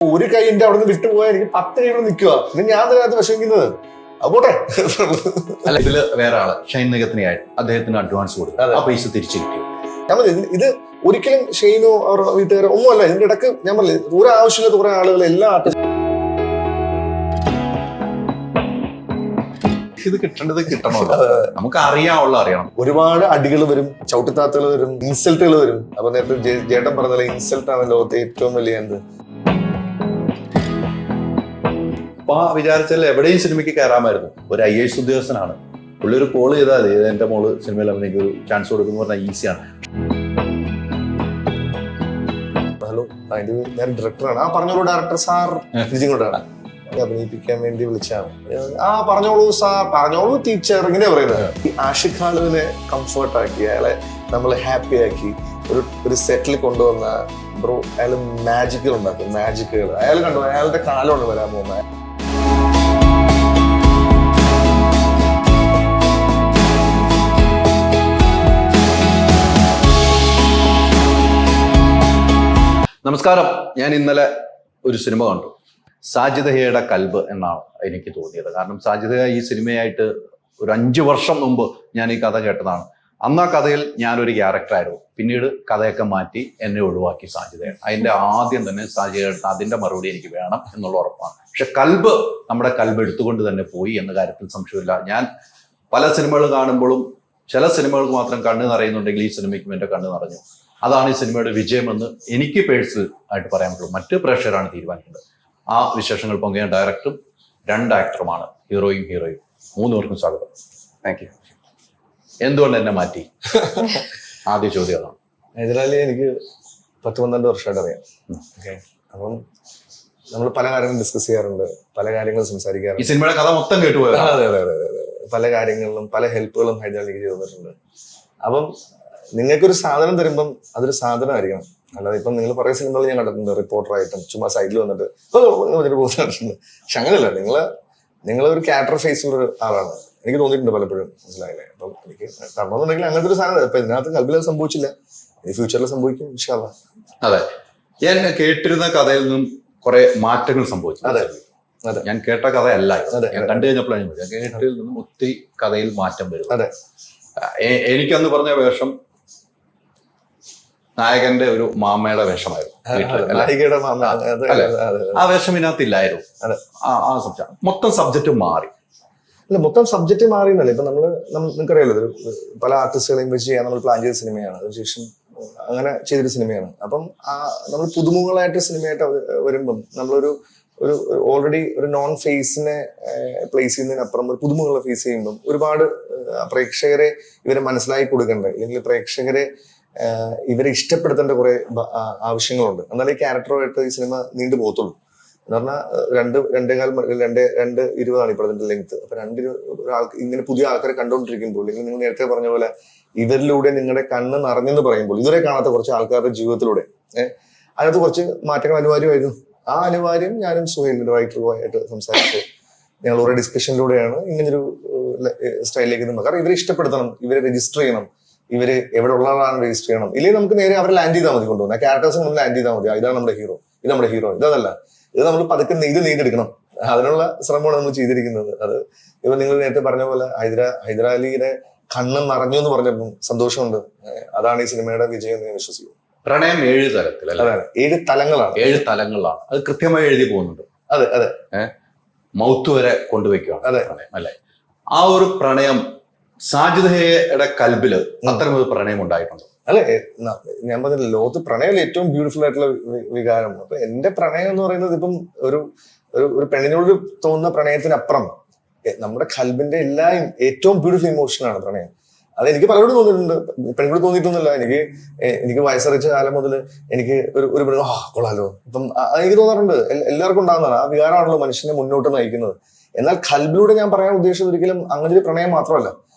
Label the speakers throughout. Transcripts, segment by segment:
Speaker 1: ഒരു കൈന്റെ അവിടെ നിന്ന് വിട്ടുപോയാൽ എനിക്ക് 10 കൈ നിൽക്കുക. പിന്നെ ഞാൻ അതിനകത്ത് വിഷമിക്കുന്നത് അപ്പോട്ടെ.
Speaker 2: അല്ല, ഇതില് വേറെ ആള് ഷൈൻ നികത്തിനായിട്ട് അദ്ദേഹത്തിന് അഡ്വാൻസ് കൊടുത്തു, ആ പൈസ തിരിച്ചു കിട്ടി.
Speaker 1: ഞാൻ പറഞ്ഞു ഇത് ഒരിക്കലും ഷെയ്നോ അവർ വീട്ടുകാരോ ഒന്നുമല്ല. ഇതിന്റെ ഇടക്ക് ഞാൻ പറഞ്ഞു ഒരു ആവശ്യമില്ലാത്ത കുറെ ആളുകൾ എല്ലാ ആർട്ടിസ്റ്റും
Speaker 2: ഇത് കിട്ടേണ്ടത് കിട്ടണമല്ലോ, നമുക്ക് അറിയാനുള്ള അറിയണം.
Speaker 1: ഒരുപാട് അടികൾ വരും, ചവിട്ടിത്താത്തകൾ വരും, ഇൻസൾട്ടുകൾ വരും. അപ്പൊ നേരത്തെ ജേട്ടൻ പറഞ്ഞ ഇൻസൾട്ട് ആണ് ലോകത്തെ ഏറ്റവും വലിയ എന്ത്.
Speaker 2: അപ്പൊ വിചാരിച്ചാൽ എവിടെയും സിനിമയ്ക്ക് കയറാമായിരുന്നു. ഒരു IAS ഉദ്യോഗസ്ഥനാണ്, പുള്ളി ഒരു കോൾ ചെയ്താൽ മതി, എന്റെ മോള് സിനിമയിൽ അഭിനയിക്ക് ഒരു ചാൻസ് കൊടുക്കുന്നു പറഞ്ഞാൽ ഈസിയാണ്.
Speaker 1: ഹലോ, ഞാൻ ഡയറക്ടറാണ്. പറഞ്ഞോളൂ ഡയറക്ടർ സാർ കൊണ്ടാണ് അഭിനയിപ്പിക്കാൻ വേണ്ടി വിളിച്ചാണ്. പറഞ്ഞോളൂ സാർ, പറഞ്ഞോളൂ ടീച്ചർ, ഇങ്ങനെ പറയുന്നത്. ഈ ആഷിഖ് ഖാലുവിനെ കംഫർട്ടാക്കി, അയാളെ നമ്മൾ ഹാപ്പി ആക്കി ഒരു സെറ്റിൽ കൊണ്ടുവന്ന ബ്രോ, അയാൾ മാജിക്കുകൾ ഉണ്ടാക്കും. മാജിക്കുകൾ അയാൾ കണ്ടു, അയാളുടെ കാലമാണ് വരാൻ പോകുന്നത്.
Speaker 2: നമസ്കാരം. ഞാൻ ഇന്നലെ ഒരു സിനിമ കണ്ടു, സാജിദയുടെ കൽബ് എന്നാണ് എനിക്ക് തോന്നിയത്. കാരണം സാജിദ ഈ സിനിമയായിട്ട് ഒരു 5 വർഷം മുമ്പ് ഞാൻ ഈ കഥ കേട്ടതാണ്. അന്ന് ആ കഥയിൽ ഞാനൊരു ക്യാരക്ടറായിരുന്നു. പിന്നീട് കഥയൊക്കെ മാറ്റി എന്നെ ഒഴിവാക്കി സാജിദയാണ്. അതിന്റെ ആദ്യം തന്നെ സാജിദയുടെ അതിന്റെ മറുപടി എനിക്ക് വേണം എന്നുള്ള ഉറപ്പാണ്. പക്ഷെ കൽബ്, നമ്മുടെ കൽബ് എടുത്തുകൊണ്ട് തന്നെ പോയി എന്ന കാര്യത്തിൽ സംശയമില്ല. ഞാൻ പല സിനിമകൾ കാണുമ്പോഴും ചില സിനിമകൾക്ക് മാത്രം കണ്ണ് നിറയുന്നുണ്ടെങ്കിൽ ഈ സിനിമയ്ക്കും എൻ്റെ കണ്ണ് നിറഞ്ഞു. അതാണ് ഈ സിനിമയുടെ വിജയമെന്ന് എനിക്ക് പേഴ്സണൽ ആയിട്ട് പറയാൻ പറ്റുള്ളൂ. മറ്റ് പ്രേക്ഷകരാണ് തീരുമാനിക്കുന്നത്. ആ വിശേഷങ്ങൾ പങ്കുവയ്ക്കാൻ ഡയറക്ടറും 2 ആക്ടറുമാണ്, ഹീറോയും ഹീറോയും. 3 പേർക്കും സ്വാഗതം.
Speaker 1: Thank you.
Speaker 2: എന്തുകൊണ്ട് എന്നെ മാറ്റി? ആദ്യ ചോദ്യം അതാണ്.
Speaker 1: ഹൈദരാലി എനിക്ക് 10-12 വർഷമായിട്ട് അറിയാം. ഓക്കെ, അപ്പം നമ്മൾ പല കാര്യങ്ങളും ഡിസ്കസ് ചെയ്യാറുണ്ട്, പല കാര്യങ്ങളും സംസാരിക്കാറുണ്ട്.
Speaker 2: ഈ സിനിമയുടെ കഥ മൊത്തം കേട്ടുപോയത്?
Speaker 1: അതെ അതെ അതെ അതെ. പല കാര്യങ്ങളിലും പല ഹെൽപ്പുകളും ഹൈദരാലിക്ക് ചെയ്തു തന്നിട്ടുണ്ട്. അപ്പം നിങ്ങൾക്കൊരു സാധനം തരുമ്പം അതൊരു സാധനമായിരിക്കണം. അല്ലാതെ ഇപ്പം നിങ്ങൾ കുറേ സിനിമകൾ ഞാൻ കണ്ടിട്ടുണ്ട്, റിപ്പോർട്ടറായിട്ടും ചുമ്മാ സൈഡിൽ വന്നിട്ട് പോകുന്നുണ്ട്. പക്ഷെ അങ്ങനെയല്ല, നിങ്ങളൊരു ക്യാരക്ടർ ഫേസ് ഉള്ള ആളാണ്. എനിക്ക് തോന്നിയിട്ടുണ്ട് പലപ്പോഴും, മനസ്സിലായില്ലേ? അപ്പം എനിക്ക് തരണമെന്നുണ്ടെങ്കിൽ അങ്ങനത്തെ ഒരു സാധനം. ഇപ്പൊ ഇതിനകത്ത് കൽബിൽ സംഭവിച്ചില്ല, ഇനി ഫ്യൂച്ചറിൽ സംഭവിക്കും ഇൻഷാ അല്ലാഹ്.
Speaker 2: അതെ, ഞാൻ കേട്ടിരുന്ന കഥയിൽ നിന്നും കുറെ മാറ്റങ്ങൾ സംഭവിച്ചു.
Speaker 1: അതെ അതെ,
Speaker 2: ഞാൻ കേട്ട കഥയല്ല, ഞാൻ കണ്ടു കഴിഞ്ഞപ്പോഴാണ് ഞാൻ കേട്ടതിൽ നിന്നും ഒത്തിരി കഥയിൽ മാറ്റം വരും.
Speaker 1: അതെ,
Speaker 2: എനിക്കന്ന് പറഞ്ഞ വേഷം നായകന്റെ ഒരു മാമയുടെ വേഷമായിരുന്നു. ആ വേഷം ഇതിനകത്തില്ലായിരുന്നു. ആ സബ്ജക്ട് മൊത്തം സബ്ജക്റ്റ് മാറി.
Speaker 1: അല്ല, മൊത്തം സബ്ജക്റ്റ് മാറിയെന്നല്ലേ. ഇപ്പൊ നിങ്ങൾക്കറിയാലോ, പല ആർട്ടിസ്റ്റുകളെയും വെച്ച് ചെയ്യാൻ നമ്മൾ പ്ലാൻ ചെയ്ത സിനിമയാണ്. അതിനുശേഷം അങ്ങനെ ചെയ്തൊരു സിനിമയാണ്. അപ്പം നമ്മൾ പുതുമുഖങ്ങളായിട്ട് സിനിമയായിട്ട് വരുമ്പം നമ്മളൊരു ഓൾറെഡി ഒരു നോൺ ഫേസിനെ പ്ലേസ് ചെയ്യുന്നതിനപ്പുറം ഒരു പുതുമുഖങ്ങളെ ഫേസ് ചെയ്യുമ്പം ഒരുപാട് പ്രേക്ഷകരെ ഇവരെ മനസ്സിലാക്കി കൊടുക്കണ്ടേ, അല്ലെങ്കിൽ പ്രേക്ഷകരെ ഇവരെ ഇഷ്ടപ്പെടുത്തേണ്ട കുറെ ആവശ്യങ്ങളുണ്ട്. എന്നാലേ ഈ ക്യാരക്ടറുമായിട്ട് ഈ സിനിമ നീണ്ടു പോകത്തുള്ളൂ. എന്ന് പറഞ്ഞാൽ 2:20 ഇപ്പോൾ അതിന്റെ ലെങ്ത്. അപ്പൊ 2 ഇങ്ങനെ പുതിയ ആൾക്കാരെ കണ്ടുകൊണ്ടിരിക്കുമ്പോൾ, അല്ലെങ്കിൽ നിങ്ങൾ നേരത്തെ പറഞ്ഞ പോലെ ഇവരിലൂടെ നിങ്ങളുടെ കണ്ണ് നിറഞ്ഞെന്ന് പറയുമ്പോൾ, ഇതുവരെ കാണാത്ത കുറച്ച് ആൾക്കാരുടെ ജീവിതത്തിലൂടെ അതിനകത്ത് കുറച്ച് മാറ്റങ്ങൾ അനിവാര്യമായിരുന്നു. ആ അനിവാര്യം ഞാനും സുഹൈലിന്റെ റൈറ്ററുമായിട്ട് സംസാരിച്ച് ഞങ്ങൾ ഓരോ ഡിസ്കഷനിലൂടെയാണ് ഇങ്ങനൊരു സ്റ്റൈലിലേക്ക് നമ്മൾ. കാരണം ഇവരെ ഇഷ്ടപ്പെടുത്തണം, ഇവരെ രജിസ്റ്റർ ചെയ്യണം, ഇവര് എവിടെ ഉള്ളതാണ് രജിസ്റ്റർ ചെയ്യണം. ഇല്ലെങ്കിൽ നമുക്ക് നേരെ അവരെ ലാൻഡ് ചെയ്താൽ മതി, കൊണ്ടുപോകുന്ന ക്യാരക്ടേഴ്സ് നമ്മൾ ലാൻഡ് ചെയ്താൽ മതി. ഇതാണ് നമ്മുടെ ഹീറോ, ഇത് നമ്മുടെ ഹീറോ, ഇതല്ല. ഇത് നമ്മൾ പതുക്കെ നെയ്തെടുക്കണം. അതിനുള്ള ശ്രമമാണ് നമ്മൾ ചെയ്തിരിക്കുന്നത്. അത് ഇപ്പൊ നിങ്ങൾ നേരത്തെ പറഞ്ഞ പോലെ ഹൈദരാലിയുടെ കണ്ണ് നിറഞ്ഞു എന്ന് പറഞ്ഞപ്പോൾ സന്തോഷമുണ്ട്. അതാണ് ഈ സിനിമയുടെ വിജയം എന്ന് ഞാൻ വിശ്വസിക്കുന്നു.
Speaker 2: പ്രണയം 7 തലത്തിൽ,
Speaker 1: അതാണ് 7 തലങ്ങളാണ്.
Speaker 2: 7 തലങ്ങളിലാണ് അത് കൃത്യമായി എഴുതി പോകുന്നുണ്ട്.
Speaker 1: അതെ അതെ,
Speaker 2: മൗത്ത് വരെ കൊണ്ടുവയ്ക്കുകയാണ്.
Speaker 1: അതെ
Speaker 2: അല്ലെ? ആ ഒരു പ്രണയം സാജിദയുടെ കൽബില് അത്തരമൊരു പ്രണയം ഉണ്ടായിട്ടുണ്ട്.
Speaker 1: അല്ലെ, ഞാൻ പറഞ്ഞില്ല, ലോകത്ത് പ്രണയം ഏറ്റവും ബ്യൂട്ടിഫുൾ ആയിട്ടുള്ള വികാരം. അപ്പൊ എന്റെ പ്രണയം എന്ന് പറയുന്നത് ഇപ്പം ഒരു പെണ്ണിനോട് തോന്നുന്ന പ്രണയത്തിനപ്പുറം നമ്മുടെ കൽബിന്റെ ഏറ്റവും ബ്യൂട്ടിഫുൾ ഇമോഷനാണ് പ്രണയം. അത് എനിക്ക് പലരോടും തോന്നിയിട്ടുണ്ട്, പെൺകുട്ടി തോന്നിയിട്ടൊന്നുമില്ല. എനിക്ക് വയസ്സറിച്ച കാലം മുതൽ എനിക്ക് ഒരു കൊള്ളാലോ ഇപ്പം എനിക്ക് തോന്നാറുണ്ട്. എല്ലാവർക്കും ഉണ്ടാകുന്നതാണ്. ആ വികാരമാണല്ലോ മനുഷ്യനെ മുന്നോട്ട് നയിക്കുന്നത്. എന്നാൽ കൽബിലൂടെ ഞാൻ പറയാൻ ഉദ്ദേശിച്ചത് ഒരിക്കലും അങ്ങനെ ഒരു പ്രണയം മാത്രമല്ല.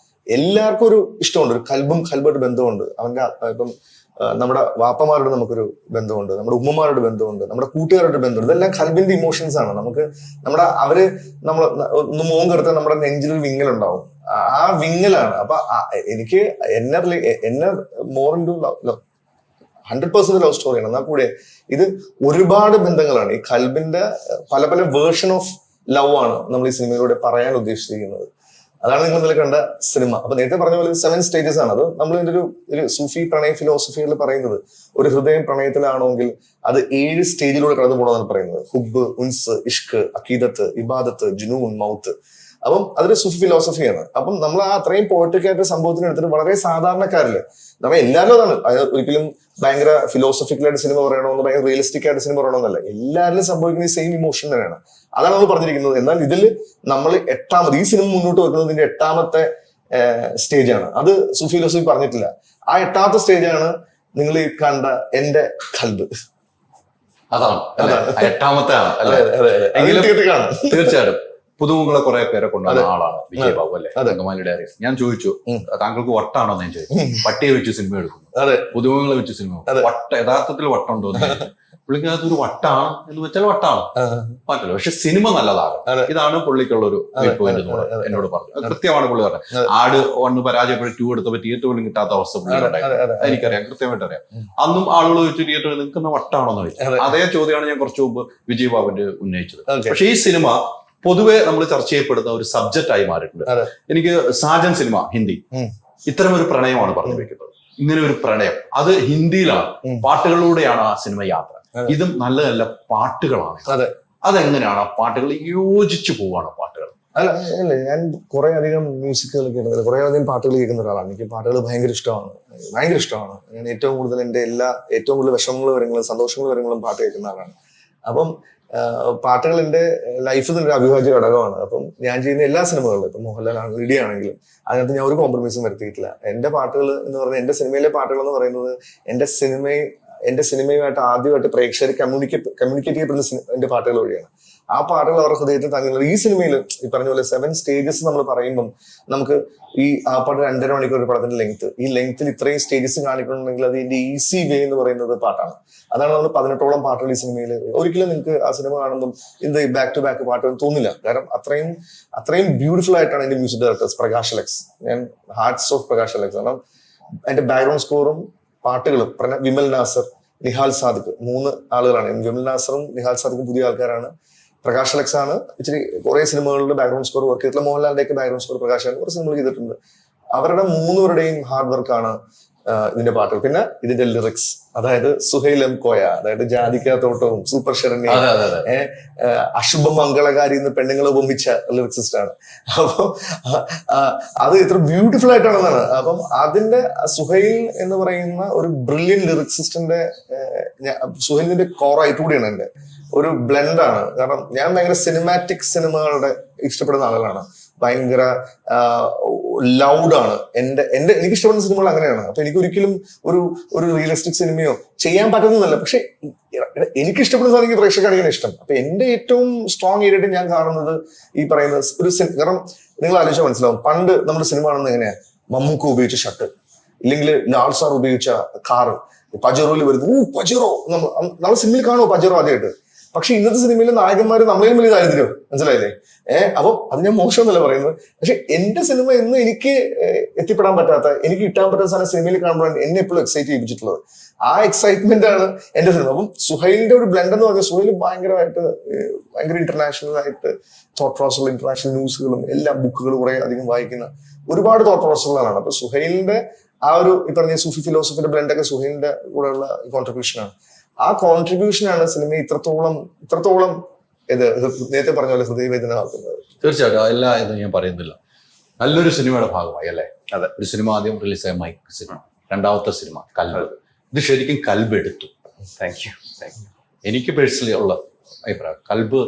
Speaker 1: എല്ലാവർക്കും ഒരു ഇഷ്ടമുണ്ട്, ഒരു കൽബായിട്ട് ബന്ധമുണ്ട്. അവന്റെ ഇപ്പം നമ്മുടെ വാപ്പമാരോട് നമുക്കൊരു ബന്ധമുണ്ട്, നമ്മുടെ ഉമ്മമാരോട് ബന്ധമുണ്ട്, നമ്മുടെ കൂട്ടുകാരോട് ബന്ധമുണ്ട്. ഇതെല്ലാം കൽബിന്റെ ഇമോഷൻസ് ആണ്. അവര് ഒന്ന് മോൻ കെടുത്താൽ നമ്മുടെ നെഞ്ചിലൊരു വിങ്ങലുണ്ടാവും. ആ വിങ്ങലാണ്. അപ്പൊ എനിക്ക് എന്നെ മോർ ഇൻ ടു 100% ലവ് സ്റ്റോറിയാണ്. എന്നാൽ കൂടെ ഇത് ഒരുപാട് ബന്ധങ്ങളാണ്. ഈ കൽബിന്റെ പല പല വേർഷൻ ഓഫ് ലവ് ആണ് നമ്മൾ ഈ സിനിമയിലൂടെ പറയാൻ ഉദ്ദേശിച്ചിരിക്കുന്നത്. അതാണ് നിങ്ങൾ ഇന്നലെ കണ്ട സിനിമ. അപ്പൊ നേരത്തെ പറഞ്ഞ പോലെ 7 സ്റ്റേജസ് ആണ്. അത് നമ്മൾ ഇതിന്റെ ഒരു സൂഫി പ്രണയ ഫിലോസഫിയിൽ പറയുന്നത്, ഒരു ഹൃദയം പ്രണയത്തിലാണെങ്കിൽ അത് 7 സ്റ്റേജിലൂടെ കടന്നു പോകണമെന്നാണ് പറയുന്നത്. ഹുബ്, ഉൻസ്, ഇഷ്ക്, അക്കീദത്ത്, ഇബാദത്ത്, ജുനൂൻ, മൗത്ത്. അപ്പം അതൊരു സൂഫി ഫിലോസഫിയാണ്. അപ്പം നമ്മൾ ആ അത്രയും പോയട്രിക് ആയിട്ട് സംഭവത്തിന് എടുത്തിട്ട് വളരെ സാധാരണക്കാരില് നമ്മൾ എല്ലാവരും അതാണ്. അത് ഒരിക്കലും ഭയങ്കര ഫിലോസഫിക്കലായിട്ട് സിനിമ പറയണമെന്ന്, ഭയങ്കര റിയലിസ്റ്റിക് ആയിട്ട് സിനിമ പറയണമെന്നല്ല. എല്ലാവരിലും സംഭവിക്കുന്ന ഈ സെയിം ഇമോഷൻ തന്നെയാണ്. അതാണ് നമ്മൾ പറഞ്ഞിരിക്കുന്നത്. എന്നാൽ ഇതിൽ നമ്മൾ ഈ സിനിമ മുന്നോട്ട് വെക്കുന്നതിന്റെ 8ാമത്തെ സ്റ്റേജാണ്. അത് സൂഫി ഫിലോസഫി പറഞ്ഞിട്ടില്ല. ആ 8ാമത്തെ സ്റ്റേജാണ് നിങ്ങൾ ഈ കണ്ട എന്റെ കൽബ്.
Speaker 2: അതാണ് 8ാമത്തെ ആണ് അല്ലെ? തീർച്ചയായിട്ടും പുതുമുഖങ്ങളെ കുറെ പേരെ കൊണ്ടുവന്ന ആളാണ് വിജയ് ബാബു അല്ലെ, തങ്കമാലി ഡയറീസ്. ഞാൻ ചോദിച്ചു താങ്കൾക്ക് വട്ടാണോ എന്ന് ഞാൻ ചോദിച്ചു. പട്ടിയെ വെച്ച് സിനിമ എടുക്കുന്നു, പുതുമുഖങ്ങളെ വെച്ച് സിനിമ വട്ട യഥാർത്ഥത്തിൽ വട്ടുണ്ടോ എന്ന് പുള്ളിക്കകത്ത് ഒരു വട്ടാണ് എന്ന് വെച്ചാൽ വട്ടാണ് മാറ്റല്ലോ. പക്ഷെ സിനിമ നല്ലതാകും. ഇതാണ് പുള്ളിക്കുള്ള ഒരു പോയിന്റ് എന്നോട് പറഞ്ഞു. കൃത്യമാണ് പുള്ളി പറഞ്ഞത്. ആട് 1 പരാജയപ്പെട്ട് 2 എടുത്തപ്പോ തിയേറ്റർ പോലും കിട്ടാത്ത അവസ്ഥ പുള്ളിയുണ്ടായിരുന്നു. എനിക്കറിയാം, കൃത്യമായിട്ട് അറിയാം. അന്നും ആളുകൾ ചോദിച്ചു തിയേറ്ററിൽ നിൽക്കുന്ന വട്ടാണോ എന്ന് ചോദിച്ചു. അതേ ചോദ്യമാണ് ഞാൻ കുറച്ചു മുമ്പ് വിജയ് ബാബുവിന്റെ ഉന്നയിച്ചത്. പക്ഷെ ഈ സിനിമ പൊതുവെ നമ്മൾ ചർച്ച ചെയ്യപ്പെടുന്ന ഒരു സബ്ജക്റ്റ് ആയി മാറിയിട്ടുണ്ട്. എനിക്ക് സാജൻ സിനിമ ഹിന്ദി ഇത്തരം ഒരു പ്രണയമാണ് പറഞ്ഞു വെക്കുന്നത്. ഇങ്ങനെ ഒരു പ്രണയം അത് ഹിന്ദിയിലാണ്, പാട്ടുകളിലൂടെയാണ് ആ സിനിമ യാത്ര. ഇതും നല്ല നല്ല പാട്ടുകളാണ്. അതെങ്ങനെയാണ് ആ പാട്ടുകൾ യോജിച്ചു പോവാണ് പാട്ടുകൾ?
Speaker 1: അല്ല, ഞാൻ കുറെ അധികം മ്യൂസിക്കുകൾ കേൾക്കുന്നത്, കുറെ അധികം പാട്ടുകൾ കേൾക്കുന്ന ഒരാളാണ്. എനിക്ക് പാട്ടുകൾ ഭയങ്കര ഇഷ്ടമാണ്. ഞാൻ ഏറ്റവും കൂടുതൽ ഏറ്റവും കൂടുതൽ വിഷമങ്ങൾ വരങ്ങളും സന്തോഷങ്ങൾ വരങ്ങളും പാട്ട് കേൾക്കുന്ന ആളാണ്. അപ്പം പാട്ടുകൾ എൻ്റെ ലൈഫിൽ ഒരു അവിഭാജ്യ ഘടകമാണ്. അപ്പം ഞാൻ ചെയ്യുന്ന എല്ലാ സിനിമകളിലും, ഇപ്പം മോഹൻലാൽ ആണെങ്കിലും ഇടി ആണെങ്കിലും അതിനകത്ത് ഞാൻ ഒരു കോംപ്രമൈസും വരുത്തിയിട്ടില്ല. എൻ്റെ പാട്ടുകൾ എന്ന് പറഞ്ഞാൽ, എൻ്റെ സിനിമയിലെ പാട്ടുകൾ എന്ന് പറയുന്നത് എൻ്റെ സിനിമയുമായിട്ട് ആദ്യമായിട്ട് പ്രേക്ഷകർ കമ്മ്യൂണിക്കേറ്റ് ചെയ്യപ്പെടുന്ന എൻ്റെ പാട്ടുകൾ വഴിയാണ്. ആ പാട്ടുകൾ അവരുടെ ഹൃദയത്തിൽ തങ്ങുന്നത്. ഈ സിനിമയിൽ ഈ പറഞ്ഞ പോലെ 7 സ്റ്റേജസ് നമ്മൾ പറയുമ്പം നമുക്ക് ആ പാട്ട് 2.5 മണിക്കൂർ ഒരു പടത്തിന്റെ ലെങ്ത്, ഈ ലെങ്ത്തിൽ ഇത്രയും സ്റ്റേജസ് കാണിക്കണമെന്നുണ്ടെങ്കിൽ അതിന്റെ ഈസി വേ എന്ന് പറയുന്നത് പാട്ടാണ്. അതാണ് നമ്മൾ 18ഓളം പാട്ടുകൾ ഈ സിനിമയിൽ. ഒരിക്കലും നിങ്ങൾക്ക് ആ സിനിമ കാണുമ്പം ഇത് ബാക്ക് ടു ബാക്ക് പാട്ടുകൾ തോന്നില്ല. കാരണം അത്രയും ബ്യൂട്ടിഫുൾ ആയിട്ടാണ് എൻ്റെ മ്യൂസിക് ഡയറക്ടേഴ്സ്. പ്രകാശ് അലക്സ്, ഞാൻ ഹാർട്സ് ഓഫ് പ്രകാശ് അലക്സ്. കാരണം അതിന്റെ ബാക്ക്ഗ്രൗണ്ട് സ്കോറും പാട്ടുകളും വിമൽ നാസർ, നിഹാൽ സാദിഖ്, 3 ആളുകളാണ്. വിമൽ നാസറും നിഹാൽ സാദിഖും പുതിയ ആൾക്കാരാണ്. പ്രകാശ് അലക്സ് ആണ് ഇച്ചിരി കുറെ സിനിമകളുടെ ബാക്ക്ഗ്രൗണ്ട് സ്കോർ വർക്ക് ചെയ്തിട്ടുള്ള. മോഹൻലാലിന്റെ ഒക്കെ ബാക്ക്ഗ്രൗണ്ട് സ്കോർ പ്രകാശാണ് കുറെ സിനിമകൾ ചെയ്തിട്ടുണ്ട്. അവരുടെ 3 പേരുടെയും ഹാർഡ് വർക്കാണ് ഇതിന്റെ പാട്ടുകൾ. പിന്നെ ഇതിന്റെ ലിറിക്സ്, അതായത് സുഹൈൽ എം കോയ, അതായത് ജാതിക്ക തോട്ടവും സൂപ്പർ ശരണ്യ, അശുഭ മംഗളകാരി എന്ന് പെണ്ണുങ്ങളെ ഉപമിച്ച ലിറിക്സിസ്റ്റ് ആണ്. അപ്പൊ അത് ഇത്ര ബ്യൂട്ടിഫുൾ ആയിട്ടാണെന്നാണ്. അപ്പം അതിന്റെ സുഹൈൽ എന്ന് പറയുന്ന ഒരു ബ്രില്യൻ ലിറിക്സിസ്റ്റിന്റെ സുഹൈലിന്റെ കോറായിട്ട് കൂടിയാണ് എന്റെ ഒരു ബ്ലെൻഡാണ്. കാരണം ഞാൻ ഭയങ്കര സിനിമാറ്റിക് സിനിമകളുടെ ഇഷ്ടപ്പെടുന്ന ആളുകളാണ്. ഭയങ്കര ലൗഡാണ് എനിക്ക് ഇഷ്ടപ്പെടുന്ന സിനിമകൾ അങ്ങനെയാണ്. അപ്പൊ എനിക്ക് ഒരിക്കലും ഒരു റിയലിസ്റ്റിക് സിനിമയോ ചെയ്യാൻ പറ്റുന്നതല്ല. പക്ഷെ എനിക്ക് ഇഷ്ടപ്പെടുന്ന സാധനം പ്രേക്ഷകർ കാണിക്കാൻ ഇഷ്ടം. അപ്പൊ എന്റെ ഏറ്റവും സ്ട്രോങ് ഏരിയയായിട്ട് ഞാൻ കാണുന്നത് ഈ പറയുന്ന ഒരു കാരണം നിങ്ങൾ ആലോചിച്ചാൽ മനസ്സിലാവും. പണ്ട് നമ്മുടെ സിനിമ കാണുന്നത് എങ്ങനെയാ? മമ്മൂക്ക ഉപയോഗിച്ച ഷർട്ട്, ഇല്ലെങ്കിൽ ലാൽ സാർ ഉപയോഗിച്ച കാറ്, പജറോയിൽ വരുന്നത് പജറോ. നമ്മൾ സിനിമയിൽ കാണുമോ പജറോ ആദ്യമായിട്ട്? പക്ഷെ ഇന്നത്തെ സിനിമയിലെ നായകന്മാര് നമ്മളെയും വലിയ ദാരിദ്ര്യം, മനസ്സിലായില്ലേ? അപ്പം അത് ഞാൻ മോശമെന്നല്ല പറയുന്നത്. പക്ഷെ എന്റെ സിനിമ എന്ന് എനിക്ക് എത്തിപ്പെടാൻ പറ്റാത്ത, എനിക്ക് കിട്ടാൻ പറ്റാത്ത സാധനം സിനിമയിൽ കാണുമ്പോഴാണ് എന്നെ എപ്പോഴും എക്സൈറ്റ് ചെയ്യിപ്പിച്ചിട്ടുള്ളത്. ആ എക്സൈറ്റ്മെന്റ് ആണ് എന്റെ സിനിമ. അപ്പം സുഹൈലിന്റെ ഒരു ബ്ലെൻഡ് എന്ന് പറഞ്ഞാൽ, സുഹൈൽ ഭയങ്കര ഇന്റർനാഷണൽ ആയിട്ട് തോട്ട് പ്രോസസ്സുകൾ, ഇന്റർനാഷണൽ ന്യൂസുകളും എല്ലാ ബുക്കുകളും കുറെ അധികം വായിക്കുന്ന ഒരുപാട് തോട്ട് പ്രോസസ്സുകളാണ്. അപ്പൊ സുഹൈലിന്റെ ആ ഒരു ഈ പറഞ്ഞ സൂഫി ഫിലോസഫിയുടെ ബ്ലെൻഡൊക്കെ സുഹൈലിന്റെ കൂടെയുള്ള കോൺട്രിബ്യൂഷനാണ്. ആ കോൺട്രിബ്യൂഷനാണ് സിനിമ ഇത്രത്തോളം നേരത്തെ പറഞ്ഞ പോലെ ഹൃദയവേദനമാക്കുന്നത്.
Speaker 2: തീർച്ചയായിട്ടും എല്ലാ ഇതും ഞാൻ പറയുന്നില്ല. നല്ലൊരു സിനിമയുടെ ഭാഗമായി അല്ലേ? അതെ. ഒരു സിനിമ ആദ്യം റിലീസായ മൈക്ക് സിനിമ, 2ാമത്തെ സിനിമ കൽബ്. ഇത് ശരിക്കും കൽബ് എടുത്തു.
Speaker 3: Thank you.
Speaker 2: എനിക്ക് പേഴ്സണലി ഉള്ള അഭിപ്രായം,